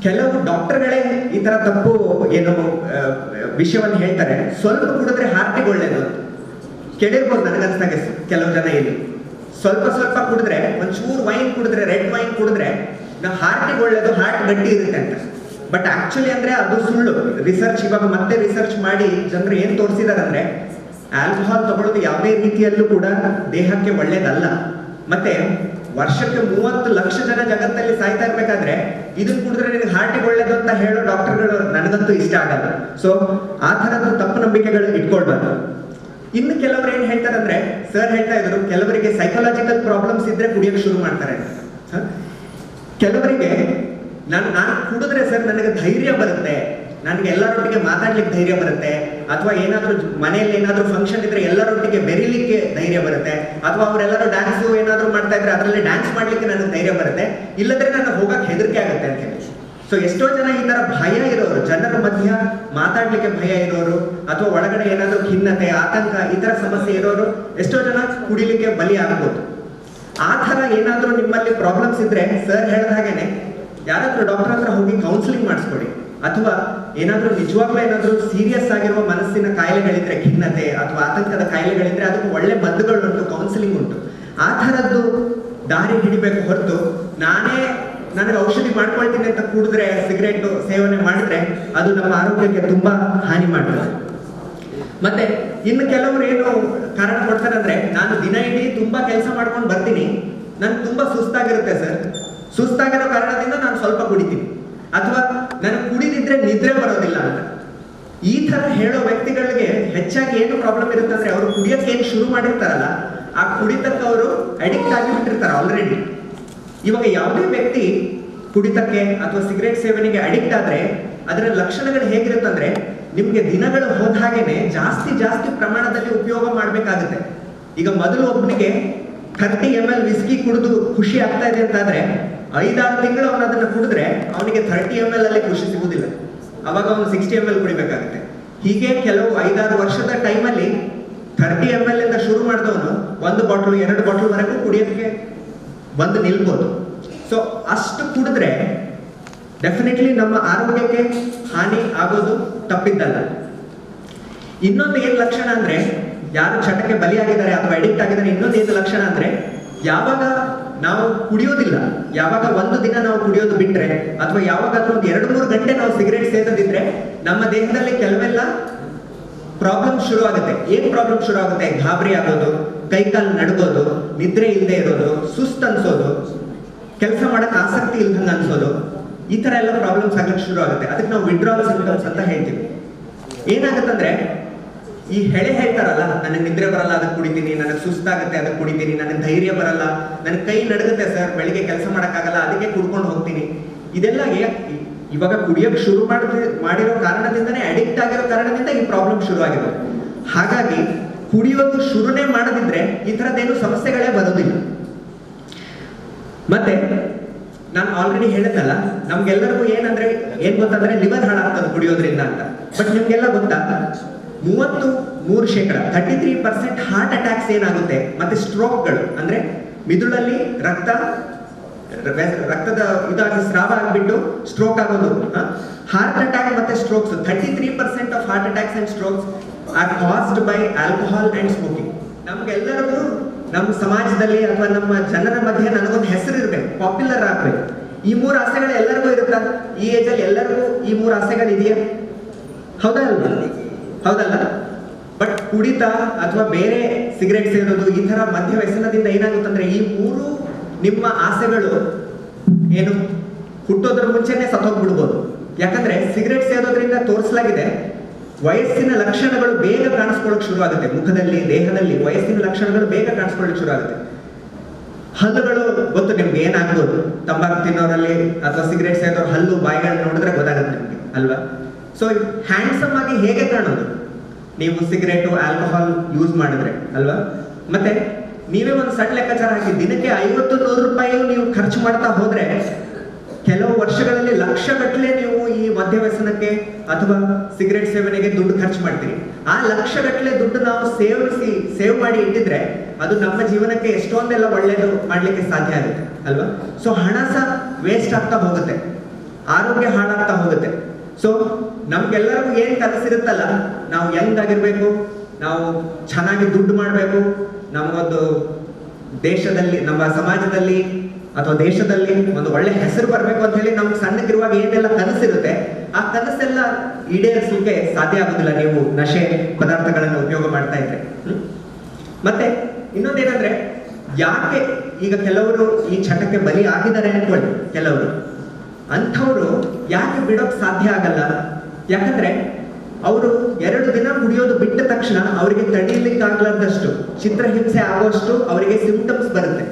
ಕೆಲವು ಡಾಕ್ಟರ್ಗಳೇ ಈ ತರ ತಪ್ಪು ಏನು ವಿಷಯವನ್ನು ಹೇಳ್ತಾರೆ, ಸ್ವಲ್ಪ ಕುಡಿದ್ರೆ ಹಾರ್ಟಿಗೆ ಒಳ್ಳೇದು ಕೇಳಿರ್ಬೋದು. ನನಗನ್ಸ್ದಾಗೆ ಕೆಲವು ಜನ ಇಲ್ಲಿ ಸ್ವಲ್ಪ ಕುಡಿದ್ರೆ, ಒಂಚೂರು ವೈನ್ ಕುಡಿದ್ರೆ, ರೆಡ್ ವೈನ್ ಕುಡಿದ್ರೆ ಹಾರ್ಟಿಗೆ ಒಳ್ಳೇದು, ಹಾರ್ಟ್ ಗಟ್ಟಿ ಇರುತ್ತೆ ಅಂತ. ಬಟ್ ಆಕ್ಚುಲಿ ಅಂದ್ರೆ ಅದು ಸುಳ್ಳು. ರಿಸರ್ಚ್ ಇವಾಗ ಮತ್ತೆ ರಿಸರ್ಚ್ ಮಾಡಿ ಜನರು ಏನ್ ತೋರಿಸಿದಾರೆ ಅಂದ್ರೆ, ಆಲ್ಕೋಹಾಲ್ ತಗೊಳ್ಳೋದು ಯಾವುದೇ ರೀತಿಯಲ್ಲೂ ಕೂಡ ದೇಹಕ್ಕೆ ಒಳ್ಳೇದಲ್ಲ. ಮತ್ತೆ ವರ್ಷಕ್ಕೆ 30 ಲಕ್ಷ ಜನ ಜಗತ್ತಲ್ಲಿ ಸಾಯ್ತಾ ಇರ್ಬೇಕಾದ್ರೆ ಇದನ್ನ ಕುಡಿದ್ರೆ ನಿನಗೆ ಹಾರ್ಟಿಗೆ ಒಳ್ಳೇದು ಅಂತ ಹೇಳೋ ಡಾಕ್ಟರ್ಗಳು ನನಗಂತೂ ಇಷ್ಟ ಆಗಲ್ಲ. ಸೊ ಆ ಥರದ ತಪ್ಪು ನಂಬಿಕೆಗಳು ಇಟ್ಕೊಳ್ಬಾರ್ದು. ಇನ್ನು ಕೆಲವರು ಏನ್ ಹೇಳ್ತಾರೆ ಅಂದ್ರೆ, ಸರ್ ಹೇಳ್ತಾ ಇದ್ರು, ಕೆಲವರಿಗೆ ಸೈಕಾಲಜಿಕಲ್ ಪ್ರಾಬ್ಲಮ್ಸ್ ಇದ್ರೆ ಕುಡಿಯೋಕೆ ಶುರು ಮಾಡ್ತಾರೆ. ಕೆಲವರಿಗೆ ನಾನು ಕುಡಿದ್ರೆ ಸರ್ ನನಗೆ ಧೈರ್ಯ ಬರುತ್ತೆ, ನನಗೆ ಎಲ್ಲರೊಟ್ಟಿಗೆ ಮಾತಾಡ್ಲಿಕ್ಕೆ ಧೈರ್ಯ ಬರುತ್ತೆ, ಅಥವಾ ಏನಾದ್ರೂ ಮನೆಯಲ್ಲಿ ಏನಾದ್ರೂ ಫಂಕ್ಷನ್ ಇದ್ರೆ ಎಲ್ಲರೊಟ್ಟಿಗೆ ಬೆರೀಲಿಕ್ಕೆ ಧೈರ್ಯ ಬರುತ್ತೆ, ಅಥವಾ ಅವರೆಲ್ಲರೂ ಡ್ಯಾನ್ಸ್ ಏನಾದ್ರೂ ಮಾಡ್ತಾ ಇದ್ರೆ ಅದರಲ್ಲಿ ಡ್ಯಾನ್ಸ್ ಮಾಡ್ಲಿಕ್ಕೆ ನನಗೆ ಧೈರ್ಯ ಬರುತ್ತೆ, ಇಲ್ಲದ್ರೆ ನನಗೆ ಹೋಗಕ್ಕೆ ಹೆದರಿಕೆ ಆಗುತ್ತೆ ಅಂತ ಹೇಳಿ. ಸೊ ಎಷ್ಟೋ ಜನ ಈ ತರ ಭಯ ಇರೋರು, ಜನರ ಮಧ್ಯ ಮಾತಾಡ್ಲಿಕ್ಕೆ ಭಯ ಇರೋರು, ಅಥವಾ ಒಳಗಡೆ ಏನಾದ್ರೂ ಖಿನ್ನತೆ, ಆತಂಕ, ಈ ತರ ಸಮಸ್ಯೆ ಇರೋರು ಎಷ್ಟೋ ಜನ ಕುಡಿಲಿಕ್ಕೆ ಬಲಿ ಆಗ್ಬೋದು. ಆ ಥರ ಏನಾದರೂ ನಿಮ್ಮಲ್ಲಿ ಪ್ರಾಬ್ಲಮ್ಸ್ ಇದ್ರೆ ಸರ್ ಹೇಳಿದ ಹಾಗೇನೆ ಯಾರಾದ್ರೂ ಡಾಕ್ಟರ್ ಹತ್ರ ಹೋಗಿ ಕೌನ್ಸಿಲಿಂಗ್ ಮಾಡಿಸ್ಕೊಡಿ. ಅಥವಾ ಏನಾದರೂ ನಿಜವಾಗ್ಲೂ ಏನಾದರೂ ಸೀರಿಯಸ್ ಆಗಿರುವ ಮನಸ್ಸಿನ ಕಾಯಿಲೆಗಳಿದ್ರೆ, ಖಿನ್ನತೆ ಅಥವಾ ಆತಂಕದ ಕಾಯಿಲೆಗಳಿದ್ರೆ ಅದಕ್ಕೆ ಒಳ್ಳೆ ಮದ್ದುಗಳುಂಟು, ಕೌನ್ಸಿಲಿಂಗ್ ಉಂಟು. ಆ ಥರದ್ದು ದಾರಿ ಹಿಡಿಬೇಕು ಹೊರತು ನನಗೆ ಔಷಧಿ ಮಾಡ್ಕೊಳ್ತೀನಿ ಅಂತ ಕುಡಿದ್ರೆ, ಸಿಗರೇಟ್ ಸೇವನೆ ಮಾಡಿದ್ರೆ ಅದು ನಮ್ಮ ಆರೋಗ್ಯಕ್ಕೆ ತುಂಬಾ ಹಾನಿ ಮಾಡ್ತದೆ. ಮತ್ತೆ ಇನ್ನು ಕೆಲವರು ಏನು ಕಾರಣ ಕೊಡ್ತಾರೆ ಅಂದ್ರೆ, ನಾನು ದಿನ ಇಡೀ ತುಂಬಾ ಕೆಲಸ ಮಾಡ್ಕೊಂಡು ಬರ್ತೀನಿ, ನನ್ಗೆ ತುಂಬಾ ಸುಸ್ತಾಗಿರುತ್ತೆ ಸರ್, ಸುಸ್ತಾಗಿರೋ ಕಾರಣದಿಂದ ನಾನು ಸ್ವಲ್ಪ ಕುಡಿತೀನಿ, ಅಥವಾ ನನಗೆ ಕುಡಿದಿದ್ರೆ ನಿದ್ರೆ ಬರೋದಿಲ್ಲ ಅಂತ. ಈ ತರ ಹೇಳೋ ವ್ಯಕ್ತಿಗಳಿಗೆ ಹೆಚ್ಚಾಗಿ ಏನು ಪ್ರಾಬ್ಲಮ್ ಇರುತ್ತೆ ಅಂದ್ರೆ, ಅವರು ಕುಡಿಯೋಕೆ ಏನು ಶುರು ಮಾಡಿರ್ತಾರಲ್ಲ, ಆ ಕುಡಿತಕ್ಕೆ ಅವರು ಅಡಿಕ್ಟ್ ಆಗಿಬಿಟ್ಟಿರ್ತಾರೆ ಆಲ್ರೆಡಿ. ಇವಾಗ ಯಾವುದೇ ವ್ಯಕ್ತಿ ಕುಡಿತಕ್ಕೆ ಅಥವಾ ಸಿಗರೇಟ್ ಸೇವನೆಗೆ ಅಡಿಕ್ಟ್ ಆದ್ರೆ ಅದರ ಲಕ್ಷಣಗಳು ಹೇಗಿರುತ್ತಂದ್ರೆ, ನಿಮ್ಗೆ ದಿನಗಳು ಹೋದ ಹಾಗೇನೆ ಜಾಸ್ತಿ ಪ್ರಮಾಣದಲ್ಲಿ ಉಪಯೋಗ ಮಾಡ್ಬೇಕಾಗುತ್ತೆ. ಈಗ ಮೊದಲು ಒಬ್ಬನಿಗೆ 30 ml ವಿಸ್ಕಿ ಕುಡಿದು ಖುಷಿ ಆಗ್ತಾ ಇದೆ ಅಂತಾದ್ರೆ 5-6 ತಿಂಗಳು ಅವನು ಅದನ್ನ ಕುಡಿದ್ರೆ ಅವನಿಗೆ 30 ml ಅಲ್ಲಿ ಖುಷಿ ಸಿಗುವುದಿಲ್ಲ, ಅವಾಗ ಅವನು 60 ml ಕುಡಿಬೇಕಾಗುತ್ತೆ. ಹೀಗೆ ಕೆಲವು 5-6 ವರ್ಷದ ಟೈಮಲ್ಲಿ 30 ml ಇಂದ ಶುರು ಮಾಡಿದವನು 1 ಬಾಟಲ್ 2 ಬಾಟಲ್ ವರೆಗೂ ಕುಡಿಯೋದಕ್ಕೆ ಬಂದು ನಿಲ್ಬೋದು. ಸೊ ಅಷ್ಟು ಕುಡಿದ್ರೆ ಡೆಫಿನೆಟ್ಲಿ ನಮ್ಮ ಆರೋಗ್ಯಕ್ಕೆ ಹಾನಿ ಆಗೋದು ತಪ್ಪಿದ್ದಲ್ಲ. ಇನ್ನೊಂದು ಏನು ಲಕ್ಷಣ ಅಂದ್ರೆ, ಯಾರು ಚಟಕ್ಕೆ ಬಲಿಯಾಗಿದ್ದಾರೆ ಅಥವಾ ಅಡಿಕ್ಟ್ ಆಗಿದ್ದಾರೆ, ಇನ್ನೊಂದು ಏನು ಲಕ್ಷಣ ಅಂದ್ರೆ, ಯಾವಾಗ ನಾವು ಕುಡಿಯೋದಿಲ್ಲ, ಯಾವಾಗ ಒಂದು ದಿನ ನಾವು ಕುಡಿಯೋದು ಬಿಟ್ರೆ, ಅಥವಾ ಯಾವಾಗಾದ್ರೂ ಒಂದು 2-3 ಗಂಟೆ ನಾವು ಸಿಗರೇಟ್ ಸೇದದಿದ್ರೆ ನಮ್ಮ ದೇಹದಲ್ಲಿ ಕೆಲವೆಲ್ಲ ಪ್ರಾಬ್ಲಮ್ ಶುರು ಆಗುತ್ತೆ. ಏನ್ ಪ್ರಾಬ್ಲಮ್ ಶುರು ಆಗುತ್ತೆ? ಗಾಬರಿ ಆಗೋದು, ಕೈಕಾಲು ನಡುಗೋದು, ನಿದ್ರೆ ಇಲ್ಲದೆ ಇರೋದು, ಸುಸ್ತು ಅನ್ಸೋದು, ಕೆಲಸ ಮಾಡಕ್ ಆಸಕ್ತಿ ಇಲ್ದಂಗೆ ಅನ್ಸೋದು, ಈ ತರ ಎಲ್ಲ ಪ್ರಾಬ್ಲಮ್ಸ್ ಆಗಕ್ಕೆ ಶುರು ಆಗುತ್ತೆ. ಅದಕ್ಕೆ ನಾವು ವಿಡ್ರಾಲ್ ಸಿಂಪ್ಟಮ್ಸ್ ಅಂತ ಹೇಳ್ತೀವಿ. ಏನಾಗುತ್ತಂದ್ರೆ, ಈ ಹೇಳ್ತಾರಲ್ಲ, ನನಗೆ ನಿದ್ರೆ ಬರಲ್ಲ ಅದಕ್ಕೆ ಕುಡಿತೀನಿ, ನನಗೆ ಸುಸ್ತಾಗುತ್ತೆ ಅದಕ್ಕೆ ಕುಡಿತೀನಿ, ನನಗೆ ಧೈರ್ಯ ಬರಲ್ಲ, ನನಗೆ ಕೈ ನಡುಗುತ್ತೆ ಸರ್, ಬೆಳಿಗ್ಗೆ ಕೆಲಸ ಮಾಡೋಕ್ಕಾಗಲ್ಲ ಅದಕ್ಕೆ ಕುಡ್ಕೊಂಡು ಹೋಗ್ತೀನಿ. ಇದೆಲ್ಲ ಇವಾಗ ಕುಡಿಯೋಕೆ ಶುರು ಮಾಡಿರೋ ಕಾರಣದಿಂದನೇ, ಅಡಿಕ್ಟ್ ಆಗಿರೋ ಕಾರಣದಿಂದ ಈ ಪ್ರಾಬ್ಲಮ್ ಶುರು ಆಗಿದೆ. ಹಾಗಾಗಿ ಕುಡಿಯೋದು ಶುರುನೇ ಮಾಡದಿದ್ರೆ ಈ ಥರದ್ದೇನು ಸಮಸ್ಯೆಗಳೇ ಬರೋದಿಲ್ಲ. ಮತ್ತೆ ನಾನು ಆಲ್ರೆಡಿ ಹೇಳಿದ್ನಲ್ಲ, ನಮ್ಗೆಲ್ಲರಿಗೂ ಏನ್ ಗೊತ್ತಂದ್ರೆ ಲಿವರ್ ಹಾಳಾಗ್ತದೆ ಕುಡಿಯೋದ್ರಿಂದ ಅಂತ. ಬಟ್ ನಿಮ್ಗೆಲ್ಲ ಗೊತ್ತಾ, 33% 33% ಹಾರ್ಟ್ ಅಟ್ಯಾಕ್ಸ್ ಏನಾಗುತ್ತೆ, ಮತ್ತೆ ಸ್ಟ್ರೋಕ್ಗಳು ಅಂದ್ರೆ ಮಿದುಳಲ್ಲಿ ರಕ್ತದ ಇದಾಗಿ ಸ್ರಾವ ಆಗ್ಬಿಟ್ಟು ಸ್ಟ್ರೋಕ್ ಆಗೋದು. ಹಾರ್ಟ್ ಅಟ್ಯಾಕ್ ಮತ್ತೆ strokes, 33% of heart attacks and strokes are caused by alcohol and smoking. ನಮ್ಗೆಲ್ಲರಿಗೂ ನಮ್ಮ ಸಮಾಜದಲ್ಲಿ ಅಥವಾ ನಮ್ಮ ಜನರ ಮಧ್ಯೆ ನನಗೊಂದು ಹೆಸರು ಇರ್ಬೇಕು, ಪಾಪ್ಯುಲರ್ ಆಗ್ಬೇಕು. ಈ 3 ಆಸೆಗಳು ಎಲ್ಲರಿಗೂ ಇರುತ್ತ? ಈ ಏಜ್ ಅಲ್ಲಿ ಎಲ್ಲರಿಗೂ ಈ 3 ಆಸೆಗಳು ಇದೆಯಾ? ಹೌದಲ್ಲ? ಬಟ್ ಕುಡಿತ ಅಥವಾ ಬೇರೆ ಸಿಗರೇಟ್ ಸೇರೋದು, ಈ ತರ ಮದ್ಯ ವ್ಯಸನದಿಂದ ಏನಾಗುತ್ತಂದ್ರೆ, ಈ 3 ನಿಮ್ಮ ಆಸೆಗಳು ಏನು ಹುಟ್ಟೋದ್ರ ಮುಂಚೆನೆ ಸತ್ತೋಗ್ಬಿಡ್ಬೋದು. ಯಾಕಂದ್ರೆ ಸಿಗರೇಟ್ ಸೇದೋದ್ರಿಂದ ತೋರಿಸಲಾಗಿದೆ, ವಯಸ್ಸಿನ ಲಕ್ಷಣಗಳು ಬೇಗ ಕಾಣಿಸ್ಕೊಳ್ಳೋಕೆ ಶುರು ಆಗುತ್ತೆ. ಮುಖದಲ್ಲಿ, ದೇಹದಲ್ಲಿ ವಯಸ್ಸಿನ ಲಕ್ಷಣಗಳು ಬೇಗ ಕಾಣಿಸ್ಕೊಳ್ಳೋಕೆ ಶುರು ಆಗುತ್ತೆ. ಹಲ್ಲುಗಳು ಗೊತ್ತು ನಿಮ್ಗೆ ಏನಾಗ್ಬೋದು, ತಂಬಾಕು ತಿನ್ನೋರಲ್ಲಿ ಅಥವಾ ಸಿಗರೇಟ್ ಸೇದೋರು ಹಲ್ಲು ಬಾಯಿಗಳನ್ನ ನೋಡಿದ್ರೆ ಗೊತ್ತಾಗುತ್ತೆ ನಿಮ್ಗೆ ಅಲ್ವಾ? ಸೊ ಹ್ಯಾಂಡ್ಸಮ್ ಆಗಿ ಹೇಗೆ ಕಾಣೋದು ನೀವು ಸಿಗರೇಟು ಆಲ್ಕೋಹಾಲ್ ಯೂಸ್ ಮಾಡಿದ್ರೆ ಅಲ್ವಾ? ಮತ್ತೆ ನೀವೇ ಒಂದು ಸಣ್ಣ ಲೆಕ್ಕಾಚಾರ ಹಾಕಿ, ದಿನಕ್ಕೆ 50-100 ರೂಪಾಯಿ ನೀವು ಖರ್ಚು ಮಾಡ್ತಾ ಹೋದ್ರೆ ಕೆಲವು ವರ್ಷಗಳಲ್ಲಿ ಲಕ್ಷಗಟ್ಟಲೆ ನೀವು ಈ ಮದ್ಯ ವ್ಯಸನಕ್ಕೆ ಅಥವಾ ಸಿಗರೇಟ್ ಸೇವನೆಗೆ ದುಡ್ಡು ಖರ್ಚು ಮಾಡ್ತೀರಿ. ಆ ಲಕ್ಷಗಟ್ಟಲೆ ದುಡ್ಡು ನಾವು ಸೇವ್ ಮಾಡಿ ಇಟ್ಟಿದ್ರೆ ಅದು ನಮ್ಮ ಜೀವನಕ್ಕೆ ಎಷ್ಟೊಂದೆಲ್ಲ ಒಳ್ಳೇದು ಮಾಡ್ಲಿಕ್ಕೆ ಸಾಧ್ಯ ಆಗುತ್ತೆ ಅಲ್ವಾ? ಸೊ ಹಣ ಸಹ ವೇಸ್ಟ್ ಆಗ್ತಾ ಹೋಗುತ್ತೆ, ಆರೋಗ್ಯ ಹಾಳಾಗ್ತಾ ಹೋಗುತ್ತೆ. ಸೊ ನಮ್ಗೆಲ್ಲರಿಗೂ ಏನ್ ಕನಸಿರುತ್ತಲ್ಲ, ನಾವು ಯಂಗ್ ಆಗಿರ್ಬೇಕು, ನಾವು ಚೆನ್ನಾಗಿ ದುಡ್ಡು ಮಾಡಬೇಕು, ನಮಗೊಂದು ದೇಶದಲ್ಲಿ, ನಮ್ಮ ಸಮಾಜದಲ್ಲಿ ಅಥವಾ ದೇಶದಲ್ಲಿ ಒಂದು ಒಳ್ಳೆ ಹೆಸರು ಬರಬೇಕು ಅಂತ ಹೇಳಿ ನಮ್ಗೆ ಸಣ್ಣಗಿರುವಾಗ ಏನೆಲ್ಲ ಕನಸಿರುತ್ತೆ, ಆ ಕನಸೆಲ್ಲ ಈಡೇರಿಸಲಿಕ್ಕೆ ಸಾಧ್ಯ ಆಗೋದಿಲ್ಲ ನೀವು ನಶೆ ಪದಾರ್ಥಗಳನ್ನು ಉಪಯೋಗ ಮಾಡ್ತಾ ಇದ್ರೆ. ಮತ್ತೆ ಇನ್ನೊಂದೇನಂದ್ರೆ, ಯಾಕೆ ಈಗ ಕೆಲವರು ಈ ಚಟಕ್ಕೆ ಬಲಿ ಆಗಿದ್ದಾರೆ ಅನ್ಕೊಳ್ಳಿ, ಕೆಲವರು ಅಂಥವ್ರು ಯಾಕೆ ಬಿಡೋಕ್ ಸಾಧ್ಯ ಆಗಲ್ಲ? ಯಾಕಂದ್ರೆ ಅವರು 2 ದಿನ ಕುಡಿಯೋದು ಬಿಟ್ಟ ತಕ್ಷಣ ಅವರಿಗೆ ತಡೀಲಿಕ್ಕಾಗ್ಲಾರ್ದಷ್ಟು, ಚಿತ್ರಹಿಂಸೆ ಆಗುವಷ್ಟು ಅವರಿಗೆ ಸಿಂಪ್ಟಮ್ಸ್ ಬರುತ್ತೆ.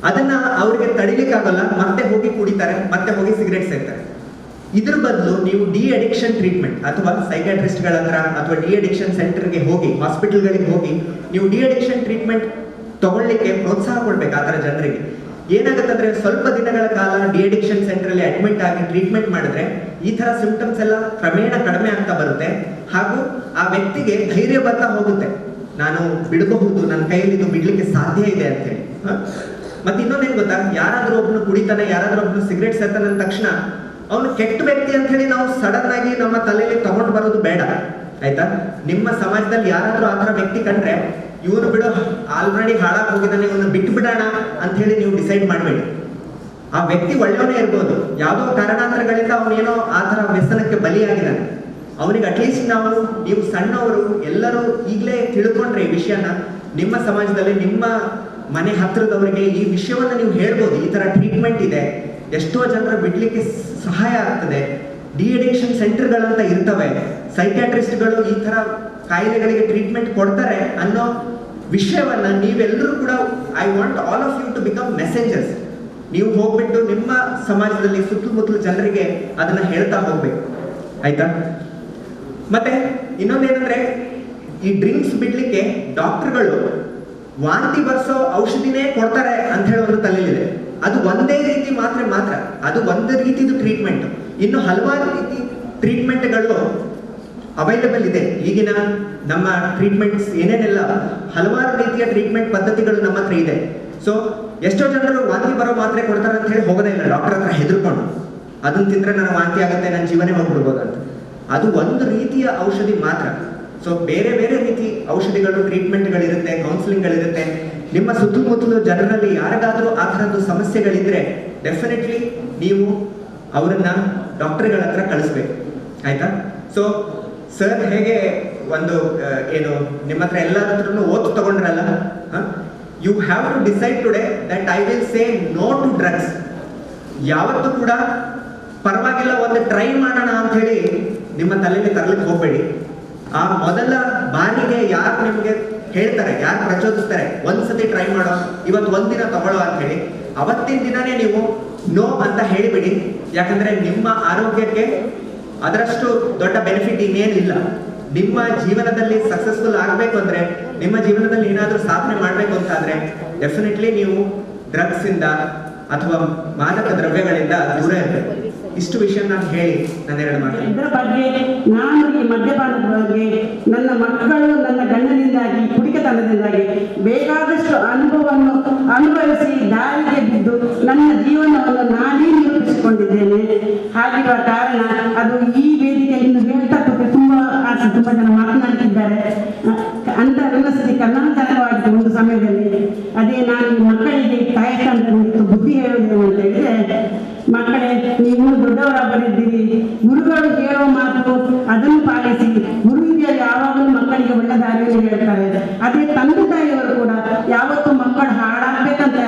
ಅದನ್ನ ಅವರಿಗೆ ತಡಿಲಿಕ್ಕಾಗಲ್ಲ, ಮತ್ತೆ ಹೋಗಿ ಕುಡಿತಾರೆ, ಮತ್ತೆ ಹೋಗಿ ಸಿಗರೇಟ್ ಸೇರ್ತಾರೆ. ಇದ್ರ ಬದಲು ನೀವು ಡಿ ಅಡಿಕ್ಷನ್ ಟ್ರೀಟ್ಮೆಂಟ್ ಅಥವಾ ಸೈಕಾಟ್ರಿಸ್ಟ್ಗಳ ಹತ್ರ ಅಥವಾ ಡಿ ಅಡಿಕ್ಷನ್ ಸೆಂಟರ್ಗೆ ಹೋಗಿ, ಹಾಸ್ಪಿಟಲ್ಗಳಿಗೆ ಹೋಗಿ ನೀವು ಡಿ ಅಡಿಕ್ಷನ್ ಟ್ರೀಟ್ಮೆಂಟ್ ತಗೊಳ್ಳಿಕ್ಕೆ ಪ್ರೋತ್ಸಾಹ ಕೊಡ್ಬೇಕು. ಆ ಥರ ಜನರಿಗೆ ಏನಾಗುತ್ತಂದ್ರೆ, ಸ್ವಲ್ಪ ದಿನಗಳ ಕಾಲ ಡಿ ಅಡಿಕ್ಷನ್ ಸೆಂಟರ್ ಅಲ್ಲಿ ಅಡ್ಮಿಟ್ ಆಗಿ ಟ್ರೀಟ್ಮೆಂಟ್ ಮಾಡಿದ್ರೆ ಈ ತರ ಸಿಂಪ್ಟಮ್ಸ್ ಎಲ್ಲ ಕ್ರಮೇಣ ಕಡಿಮೆ ಆಗ್ತಾ ಬರುತ್ತೆ. ಹಾಗೂ ಆ ವ್ಯಕ್ತಿಗೆ ಧೈರ್ಯ ಬರ್ತಾ ಹೋಗುತ್ತೆ, ನಾನು ಬಿಡಬಹುದು, ನನ್ನ ಕೈಯಲ್ಲಿ ಇದು ಬಿಡ್ಲಿಕ್ಕೆ ಸಾಧ್ಯ ಇದೆ ಅಂತ ಹೇಳಿ. ಮತ್ತೆ ಇನ್ನೊಂದೇನು ಗೊತ್ತಾ, ಯಾರಾದ್ರೂ ಒಬ್ನು ಕುಡಿತಾನೆ, ಯಾರಾದ್ರೂ ಒಬ್ನು ಸಿಗರೇಟ್ ಸೇರ್ತಾನೆ ಅಂದ ತಕ್ಷಣ ಅವನು ಕೆಟ್ಟ ವ್ಯಕ್ತಿ ಅಂತ ಹೇಳಿ ನಾವು ಸಡನ್ ಆಗಿ ನಮ್ಮ ತಲೆಯಲ್ಲಿ ತಗೊಂಡು ಬರೋದು ಬೇಡ, ಆಯ್ತಾ? ನಿಮ್ಮ ಸಮಾಜದಲ್ಲಿ ಯಾರಾದ್ರೂ ಆ ಥರ ವ್ಯಕ್ತಿ ಕಂಡ್ರೆ ಇವನು ಬಿಡು ಆಲ್ರೆಡಿ ಹಾಳಾಗಿ ಹೋಗಿದ್ದಾನೆ, ಇವನು ಬಿಟ್ಟು ಬಿಡೋಣ ಅಂತ ಹೇಳಿ ನೀವು ಡಿಸೈಡ್ ಮಾಡಬೇಡಿ. ಆ ವ್ಯಕ್ತಿ ಒಳ್ಳೆಯವನೇ ಇರ್ಬೋದು, ಯಾವುದೋ ಕಾರಣಾಂತರಗಳಿಂದ ಅವನೇನೋ ಆ ಥರ ವ್ಯಸನಕ್ಕೆ ಬಲಿಯಾಗಿದ್ದಾನೆ. ಅವನಿಗೆ ಅಟ್ಲೀಸ್ಟ್ ನೀವು ಸಣ್ಣವರು ಎಲ್ಲರೂ ಈಗಲೇ ತಿಳ್ಕೊಂಡ್ರೆ ಈ ವಿಷಯನ, ನಿಮ್ಮ ಸಮಾಜದಲ್ಲಿ ನಿಮ್ಮ ಮನೆ ಹತ್ತಿರದವರಿಗೆ ಈ ವಿಷಯವನ್ನು ನೀವು ಹೇಳ್ಬೋದು. ಈ ಥರ ಟ್ರೀಟ್ಮೆಂಟ್ ಇದೆ, ಎಷ್ಟೋ ಜನರು ಬಿಡ್ಲಿಕ್ಕೆ ಸಹಾಯ ಆಗ್ತದೆ, ಡಿ ಅಡಿಕ್ಷನ್ ಸೆಂಟರ್ಗಳಂತ ಇರ್ತವೆ, ಸೈಕ್ಯಾಟ್ರಿಸ್ಟ್ಗಳು ಈ ಥರ ಕಾಯಿಲೆಗಳಿಗೆ ಟ್ರೀಟ್ಮೆಂಟ್ ಕೊಡ್ತಾರೆ ಅನ್ನೋ ವಿಷಯವನ್ನ ನೀವೆಲ್ಲರೂ ಕೂಡ, I want all of you to become messengers. ನೀವು ಹೋಗ್ಬಿಟ್ಟು ನಿಮ್ಮ ಸಮಾಜದಲ್ಲಿ ಸುತ್ತಮುತ್ತಲು ಜನರಿಗೆ ಅದನ್ನ ಹೇಳ್ತಾ ಹೋಗ್ಬೇಕು, ಆಯ್ತಾ? ಮತ್ತೆ ಇನ್ನೊಂದೇನಂದ್ರೆ, ಈ ಡ್ರಿಂಕ್ಸ್ ಬಿಡ್ಲಿಕ್ಕೆ ಡಾಕ್ಟರ್ಗಳು ವಾಂತಿ ಬರ್ಸೋ ಔಷಧಿನೇ ಕೊಡ್ತಾರೆ ಅಂತ ಹೇಳೋ ಒಂದು ತಲೆಯಲ್ಲಿದೆ. ಅದು ಒಂದೇ ರೀತಿ ಮಾತ್ರ ಅದು ಒಂದು ರೀತಿದು ಟ್ರೀಟ್ಮೆಂಟ್. ಇನ್ನು ಹಲವಾರು ರೀತಿ ಟ್ರೀಟ್ಮೆಂಟ್ಗಳು ಅವೈಲೇಬಲ್ ಇದೆ. ಈಗಿನ ನಮ್ಮ ಟ್ರೀಟ್ಮೆಂಟ್ಸ್ ಏನೇನೆಲ್ಲ ಹಲವಾರು ರೀತಿಯ ಟ್ರೀಟ್ಮೆಂಟ್ ಪದ್ಧತಿಗಳು ನಮ್ಮ ಹತ್ರ ಇದೆ. ಸೊ ಎಷ್ಟೋ ಜನರು ವಾಂತಿ ಬರೋ ಮಾತ್ರೆ ಕೊಡ್ತಾರೆ ಅಂತ ಹೇಳಿ ಹೋಗೋದೇ ಇಲ್ಲ ಡಾಕ್ಟರ್ ಹತ್ರ ಹೆದರ್ಕೊಂಡು, ಅದನ್ನ ತಿಂದ್ರೆ ನನ್ನ ವಾಂತಿ ಆಗುತ್ತೆ, ನನ್ನ ಜೀವನೇ ಹೋಗ್ಬಿಡ್ಬೋದಂತ. ಅದು ಒಂದು ರೀತಿಯ ಔಷಧಿ ಮಾತ್ರ. ಸೊ ಬೇರೆ ಬೇರೆ ರೀತಿ ಔಷಧಿಗಳು, ಟ್ರೀಟ್ಮೆಂಟ್ಗಳಿರುತ್ತೆ, ಕೌನ್ಸಿಲಿಂಗ್ಗಳಿರುತ್ತೆ. ನಿಮ್ಮ ಸುತ್ತಮುತ್ತಲು ಜನರಲ್ಲಿ ಯಾರಿಗಾದ್ರೂ ಆ ಥರದ್ದು ಸಮಸ್ಯೆಗಳಿದ್ರೆ ಡೆಫಿನೆಟ್ಲಿ ನೀವು ಅವರನ್ನ ಡಾಕ್ಟರ್ಗಳ ಹತ್ರ ಕಳಿಸ್ಬೇಕು, ಆಯ್ತಾ? ಸೊ ಸರ್ ಹೇಗೆ ಒಂದು ಏನು ನಿಮ್ಮ ಹತ್ರ ಎಲ್ಲರ ಹತ್ರನೂ ಓದ್ ತಗೊಂಡ್ರಲ್ಲ, you have to decide today that I will say no to drugs. ಯಾವತ್ತೂ ಕೂಡ ಪರವಾಗಿಲ್ಲ ಒಂದು ಟ್ರೈ ಮಾಡೋಣ ಅಂತ ಹೇಳಿ ನಿಮ್ಮ ತಲೆಯಲ್ಲಿ ತರಲಿಕ್ಕೆ ಹೋಗ್ಬೇಡಿ. ಆ ಮೊದಲ ಬಾರಿಗೆ ಯಾರು ನಿಮಗೆ ಹೇಳ್ತಾರೆ, ಯಾರು ಪ್ರಚೋದಿಸ್ತಾರೆ, ಒಂದ್ಸತಿ ಟ್ರೈ ಮಾಡೋ, ಇವತ್ತು ಒಂದಿನ ತಗೊಳ್ಳೋ ಅಂತ ಹೇಳಿ, ಅವತ್ತಿನ ದಿನನೇ ನೀವು ನೋ ಅಂತ ಹೇಳಿಬಿಡಿ. ಯಾಕಂದ್ರೆ ನಿಮ್ಮ ಆರೋಗ್ಯಕ್ಕೆ ಅದರಷ್ಟು ದೊಡ್ಡ ಬೆನಿಫಿಟ್ ಇನ್ನೇನಿಲ್ಲ. ನಿಮ್ಮ ಜೀವನದಲ್ಲಿ ಸಕ್ಸಸ್ಫುಲ್ ಆಗಬೇಕು ಅಂದ್ರೆ, ನಿಮ್ಮ ಜೀವನದಲ್ಲಿ ಏನಾದರೂ ಸಾಧನೆ ಮಾಡಬೇಕು ಅಂತ ಆದ್ರೆ ಡೆಫಿನೆಟ್ಲಿ ನೀವು ಡ್ರಗ್ಸ್ ಇಂದ ಅಥವಾ ಮಾದಕ ದ್ರವ್ಯಗಳಿಂದ ದೂರ ಇರಬೇಕು. ಇಷ್ಟು ವಿಷಯ ನಾನು ಹೇಳಿ ನಾನೆರಡು ಮಾತಾಡಿ. ಇದರ ಬಗ್ಗೆ ನಾನು ಈ ಮದ್ಯಪಾನದ ಬಗ್ಗೆ ನನ್ನ ಮಕ್ಕಳು ನನ್ನ ಗಂಡನಿಂದಾಗಿ ಕುಡಿಕತನದಿಂದಾಗಿ ಬೇಕಾದಷ್ಟು ಅನುಭವವನ್ನು ಅನುಭವಿಸಿ ದಾರಿಗೆ ಬಿದ್ದು ನನ್ನ ಜೀವನವನ್ನು ನಾನೇ ನಿರೂಪಿಸಿಕೊಂಡಿದ್ದೇನೆ. ಹಾಗಿರುವ ಕಾರಣ ಅದು ಈ ವೇದಿಕೆಯಲ್ಲಿ ಹೇಳ್ತಾ ತುಂಬಾ ಆಸೆ, ತುಂಬಾ ಜನ ಮಾತನಾಡ್ತಿದ್ದಾರೆ ಅಂತ ಅನಿಸಿದೆ. ಕರ್ನಾಟಕವಾಗಿತ್ತು ಒಂದು ಸಮಯದಲ್ಲಿ. ಅದೇ ನಾನು ಈ ಮಕ್ಕಳಿಗೆ ತಾಯಕಂತ ಬುದ್ಧಿ ಹೇಳುವುದೇನು ಅಂತ ಹೇಳಿದ್ರೆ, ಮಕ್ಕಳೇ ನೀವು ದೊಡ್ಡವರಾಗಿದ್ದೀರಿ, ಗುರುಗಳು ಹೇಳೋ ಮಾತು ಅದನ್ನು ಪಾಲಿಸಿ. ಗುರು ಹಿರಿಯರು ಯಾವಾಗಲೂ ಮಕ್ಕಳಿಗೆ ಒಳ್ಳೆ ದಾರಿಯನ್ನು ಹೇಳ್ತಾರೆ. ಅದೇ ತಂದೆ ತಾಯಿಯವರು ಕೂಡ ಯಾವತ್ತೂ ಮಕ್ಕಳು ಹಾಳಾಗಬೇಕಂತ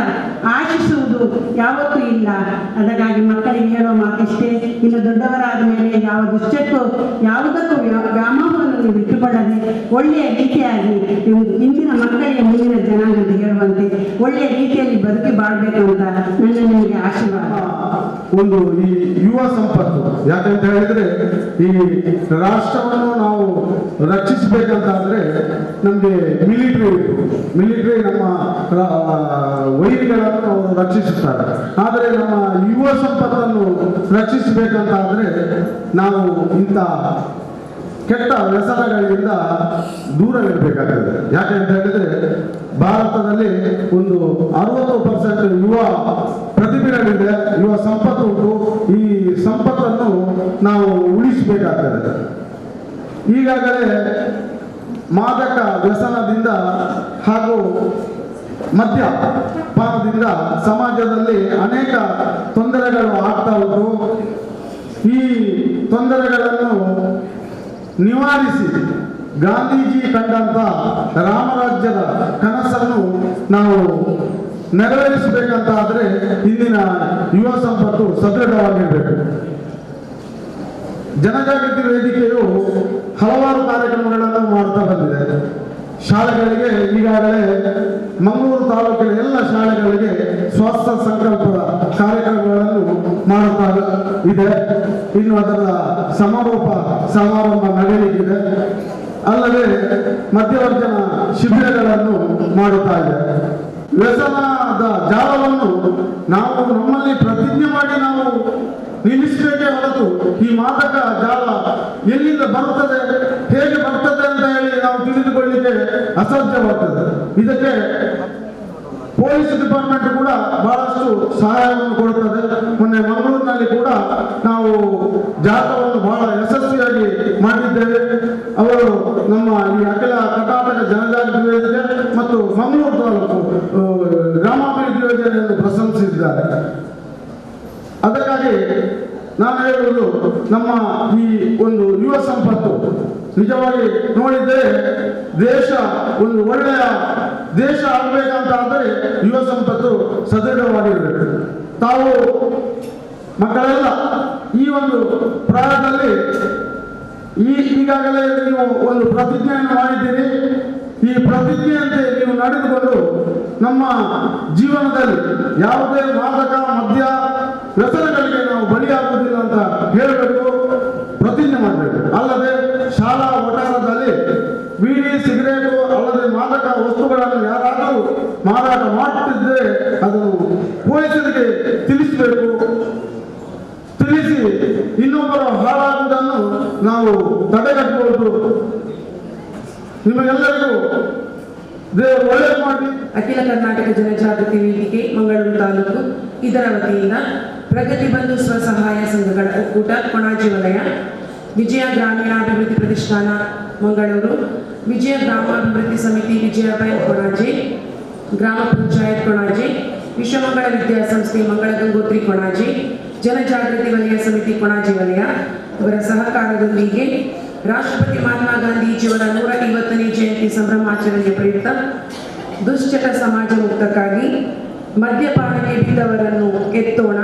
ಆಶಿಸುವುದು ಯಾವತ್ತೂ ಇಲ್ಲ. ಅದಕ್ಕಾಗಿ ಮಕ್ಕಳಿಗೆ ಹೇಳೋ ಮಾತಿಷ್ಟೇ, ಇನ್ನು ದೊಡ್ಡವರಾದ ಮೇಲೆ ಯಾವ ದುಶ್ಚಟಕ್ಕೂ ಯಾವುದಕ್ಕೂ ವ್ಯಾಮೋಹವನ್ನು ನೀವು ಇಟ್ಟುಕೊಳ್ಳದೆ ಒಳ್ಳೆಯ ರೀತಿಯಾಗಿ ನೀವು ಇಂದಿನ ಮಕ್ಕಳಿಗೆ ಮುಂದಿನ ಜನಾಂಗ ಅಂತ ಹೇಳುವಂತೆ ಒಳ್ಳೆಯ ರೀತಿಯಲ್ಲಿ ಬದುಕಿ ಬಾಳ್ಬೇಕು ಅಂತ ನನ್ನ ನಿಮಗೆ ಆಶೀರ್ವಾದ. ಒಂದು ಈ ಯುವ ಸಂಪತ್ತು, ಯಾಕಂತ ಹೇಳಿದ್ರೆ ಈ ರಾಷ್ಟ್ರವನ್ನು ನಾವು ರಕ್ಷಿಸಬೇಕಂತಾದ್ರೆ ನಮಗೆ ಮಿಲಿಟರಿ ನಮ್ಮ ವೈರಿಗಳನ್ನು ನಾವು ರಕ್ಷಿಸುತ್ತಾರೆ. ಆದರೆ ನಮ್ಮ ಯುವ ಸಂಪತ್ತನ್ನು ರಕ್ಷಿಸಬೇಕಂತಾದ್ರೆ ನಾವು ಇಂಥ ಕೆಟ್ಟ ವ್ಯಸನಗಳಿಂದ ದೂರ ಇರಬೇಕಾಗ್ತದೆ. ಯಾಕೆಂತ ಹೇಳಿದ್ರೆ ಭಾರತದಲ್ಲಿ ಒಂದು 60% ಯುವ ಪ್ರತಿಭೆಗಳಿದೆ, ಯುವ ಸಂಪತ್ತು ಉಂಟು. ಈ ಸಂಪತ್ತನ್ನು ನಾವು ಉಳಿಸಬೇಕಾಗ್ತದೆ. ಈಗಾಗಲೇ ಮಾದಕ ವ್ಯಸನದಿಂದ ಹಾಗೂ ಮದ್ಯಪಾನದಿಂದ ಸಮಾಜದಲ್ಲಿ ಅನೇಕ ತೊಂದರೆಗಳು ಆಗ್ತಾ ಉಂಟು. ಈ ತೊಂದರೆಗಳನ್ನು ನಿವಾರಿಸಿ ಗಾಂಧೀಜಿ ಕಂಡಂತ ರಾಮರಾಜ್ಯದ ಕನಸನ್ನು ನಾವು ನೆರವೇರಿಸಬೇಕಂತ ಆದ್ರೆ ಇಂದಿನ ಯುವ ಸಂಪತ್ತು ಸದೃಢವಾಗಿರಬೇಕು. ಜನಜಾಗೃತಿ ವೇದಿಕೆಯು ಹಲವಾರು ಕಾರ್ಯಕ್ರಮಗಳನ್ನು ಮಾಡ್ತಾ ಬಂದಿದೆ. ಶಾಲೆಗಳಿಗೆ ಈಗಾಗಲೇ ಮಂಗಳೂರು ತಾಲೂಕಿನ ಎಲ್ಲ ಶಾಲೆಗಳಿಗೆ ಸ್ವಾಸ್ಥ್ಯ ಸಂಕಲ್ಪದ ಕಾರ್ಯಕ್ರಮಗಳನ್ನು ಮಾಡುತ್ತಾ ಇದೆ. ಇನ್ನು ಅದರ ಸಮಾರಂಭ ನಡೆಯಲಿಕ್ಕಿದೆ. ಅಲ್ಲದೆ ಮಧ್ಯವರ್ಜನ ಶಿಬಿರಗಳನ್ನು ಮಾಡುತ್ತಾ ಇದೆ. ವ್ಯಸನದ ಜಾಲವನ್ನು ನಾವು ನಮ್ಮಲ್ಲಿ ಪ್ರತಿಜ್ಞೆ ಮಾಡಿ ನಾವು ನಿಲ್ಲಿಸಬೇಕೇ ಹೊರತು ಈ ಮಾದಕ ಜಾಲ ಎಲ್ಲಿಂದ ಬರುತ್ತದೆ, ಹೇಗೆ ಬರ್ತದೆ ಅಂತ ಹೇಳಿ ನಾವು ತಿಳಿದುಕೊಳ್ಳಿಕ್ಕೆ ಅಸಾಧ್ಯವಾಗ್ತದೆ. ಇದಕ್ಕೆ ಪೊಲೀಸ್ ಡಿಪಾರ್ಟ್ಮೆಂಟ್ ಕೂಡ ಬಹಳಷ್ಟು ಸಹಾಯವನ್ನು ಕೊಡುತ್ತದೆ. ಮೊನ್ನೆ ಮಂಗಳೂರಿನಲ್ಲಿ ಕೂಡ ನಾವು ಜಾಥಾವನ್ನು ಬಹಳ ಯಶಸ್ವಿಯಾಗಿ ಮಾಡಿದ್ದೇವೆ. ಅವರು ನಮ್ಮ ಈ ಅಖಿಲ ಕರ್ನಾಟಕ ಜನಜಾಗೃತಿ ವೇದಿಕೆ ಮತ್ತು ಮಂಗಳೂರು ತಾಲೂಕು ಗ್ರಾಮಾಭಿವೃದ್ಧಿ ಯೋಜನೆಯನ್ನು ಪ್ರಶಂಸಿಸಿದ್ದಾರೆ. ಅದಕ್ಕಾಗಿ ನಾನು ಹೇಳುವುದು, ನಮ್ಮ ಈ ಒಂದು ಯುವ ಸಂಪತ್ತು ನಿಜವಾಗಿ ನೋಡಿದರೆ ದೇಶ ಒಂದು ಒಳ್ಳೆಯ ದೇಶ ಆಗಬೇಕಂತ ಆದರೆ ಯುವ ಸಂಪತ್ತು ಸದೃಢವಾಗಿರಬೇಕು. ತಾವು ಮಕ್ಕಳೆಲ್ಲ ಈ ಒಂದು ಪ್ರಾಯದಲ್ಲಿ ಈಗಾಗಲೇ ನೀವು ಒಂದು ಪ್ರತಿಜ್ಞೆಯನ್ನು ಮಾಡಿದ್ದೀರಿ. ಈ ಪ್ರತಿಜ್ಞೆಯಂತೆ ನೀವು ನಡೆದುಕೊಂಡು ನಮ್ಮ ಜೀವನದಲ್ಲಿ ಯಾವುದೇ ಮಾದಕ ಮದ್ಯ ವ್ಯಸನಗಳಿಗೆ ನಾವು ಬಲಿಯಾಗುವುದಿಲ್ಲ ಅಂತ ಹೇಳಬೇಕು, ಪ್ರತಿಜ್ಞೆ ಮಾಡಬೇಕು. ಅಲ್ಲದೆ ಶಾಲಾ ವಠಾರದಲ್ಲಿ ಬೀಡಿ ಸಿಗರೇಟು ಅಲ್ಲದೆ ಮಾದಕ ವಸ್ತುಗಳನ್ನು ಯಾರಾದರೂ ಮಾರಾಟ ಮಾಡುತ್ತಿದ್ದರೆ ಅದನ್ನು ಪೊಲೀಸರಿಗೆ ತಿಳಿಸಬೇಕು. ತಿಳಿಸಿ ಇನ್ನೊಬ್ಬರು ಹಾಳಾಗುವುದನ್ನು ನಾವು ತಡೆಗಟ್ಟಬಹುದು. ನಿಮಗೆಲ್ಲರಿಗೂ ದೇವರು ಒಳ್ಳೆಯದು ಮಾಡಿ. ಅಖಿಲ ಕರ್ನಾಟಕ ಜನಜಾಗೃತಿ ವೇದಿಕೆ ಮಂಗಳೂರು ತಾಲೂಕು ಇದರ ವತಿಯಿಂದ ಪ್ರಗತಿ ಬಂಧು ಸ್ವಸಹಾಯ ಸಂಘಗಳ ಒಕ್ಕೂಟ ಕೊಣಾಜಿ ವಲಯ, ವಿಜಯ ಗ್ರಾಮೀಣಾಭಿವೃದ್ಧಿ ಪ್ರತಿಷ್ಠಾನ ಮಂಗಳೂರು, ವಿಜಯ ಗ್ರಾಮಾಭಿವೃದ್ಧಿ ಸಮಿತಿ ವಿಜಯಬೈಲ್ ಕೊಣಾಜಿ, ಗ್ರಾಮ ಪಂಚಾಯತ್ ಕೊಣಾಜಿ, ವಿಶ್ವಮಂಗಳ ವಿದ್ಯಾಸಂಸ್ಥೆ ಮಂಗಳ ಗಂಗೋತ್ರಿ ಕೊಣಾಜಿ, ಜನಜಾಗೃತಿ ವಲಯ ಸಮಿತಿ ಕೊಣಾಜಿ ವಲಯ ಇವರ ಸಹಕಾರದೊಂದಿಗೆ ರಾಷ್ಟ್ರಪತಿ ಮಹಾತ್ಮ ಗಾಂಧೀಜಿಯವರ 150ನೇ ಜಯಂತಿ ಸಂಭ್ರಮಾಚರಣೆಯ ಪ್ರಯುಕ್ತ ದುಶ್ಚಟ ಸಮಾಜ ಮುಕ್ತಕ್ಕಾಗಿ ಮದ್ಯಪಾನಕ್ಕೆ ಬಿದ್ದವರನ್ನು ಎತ್ತೋಣ.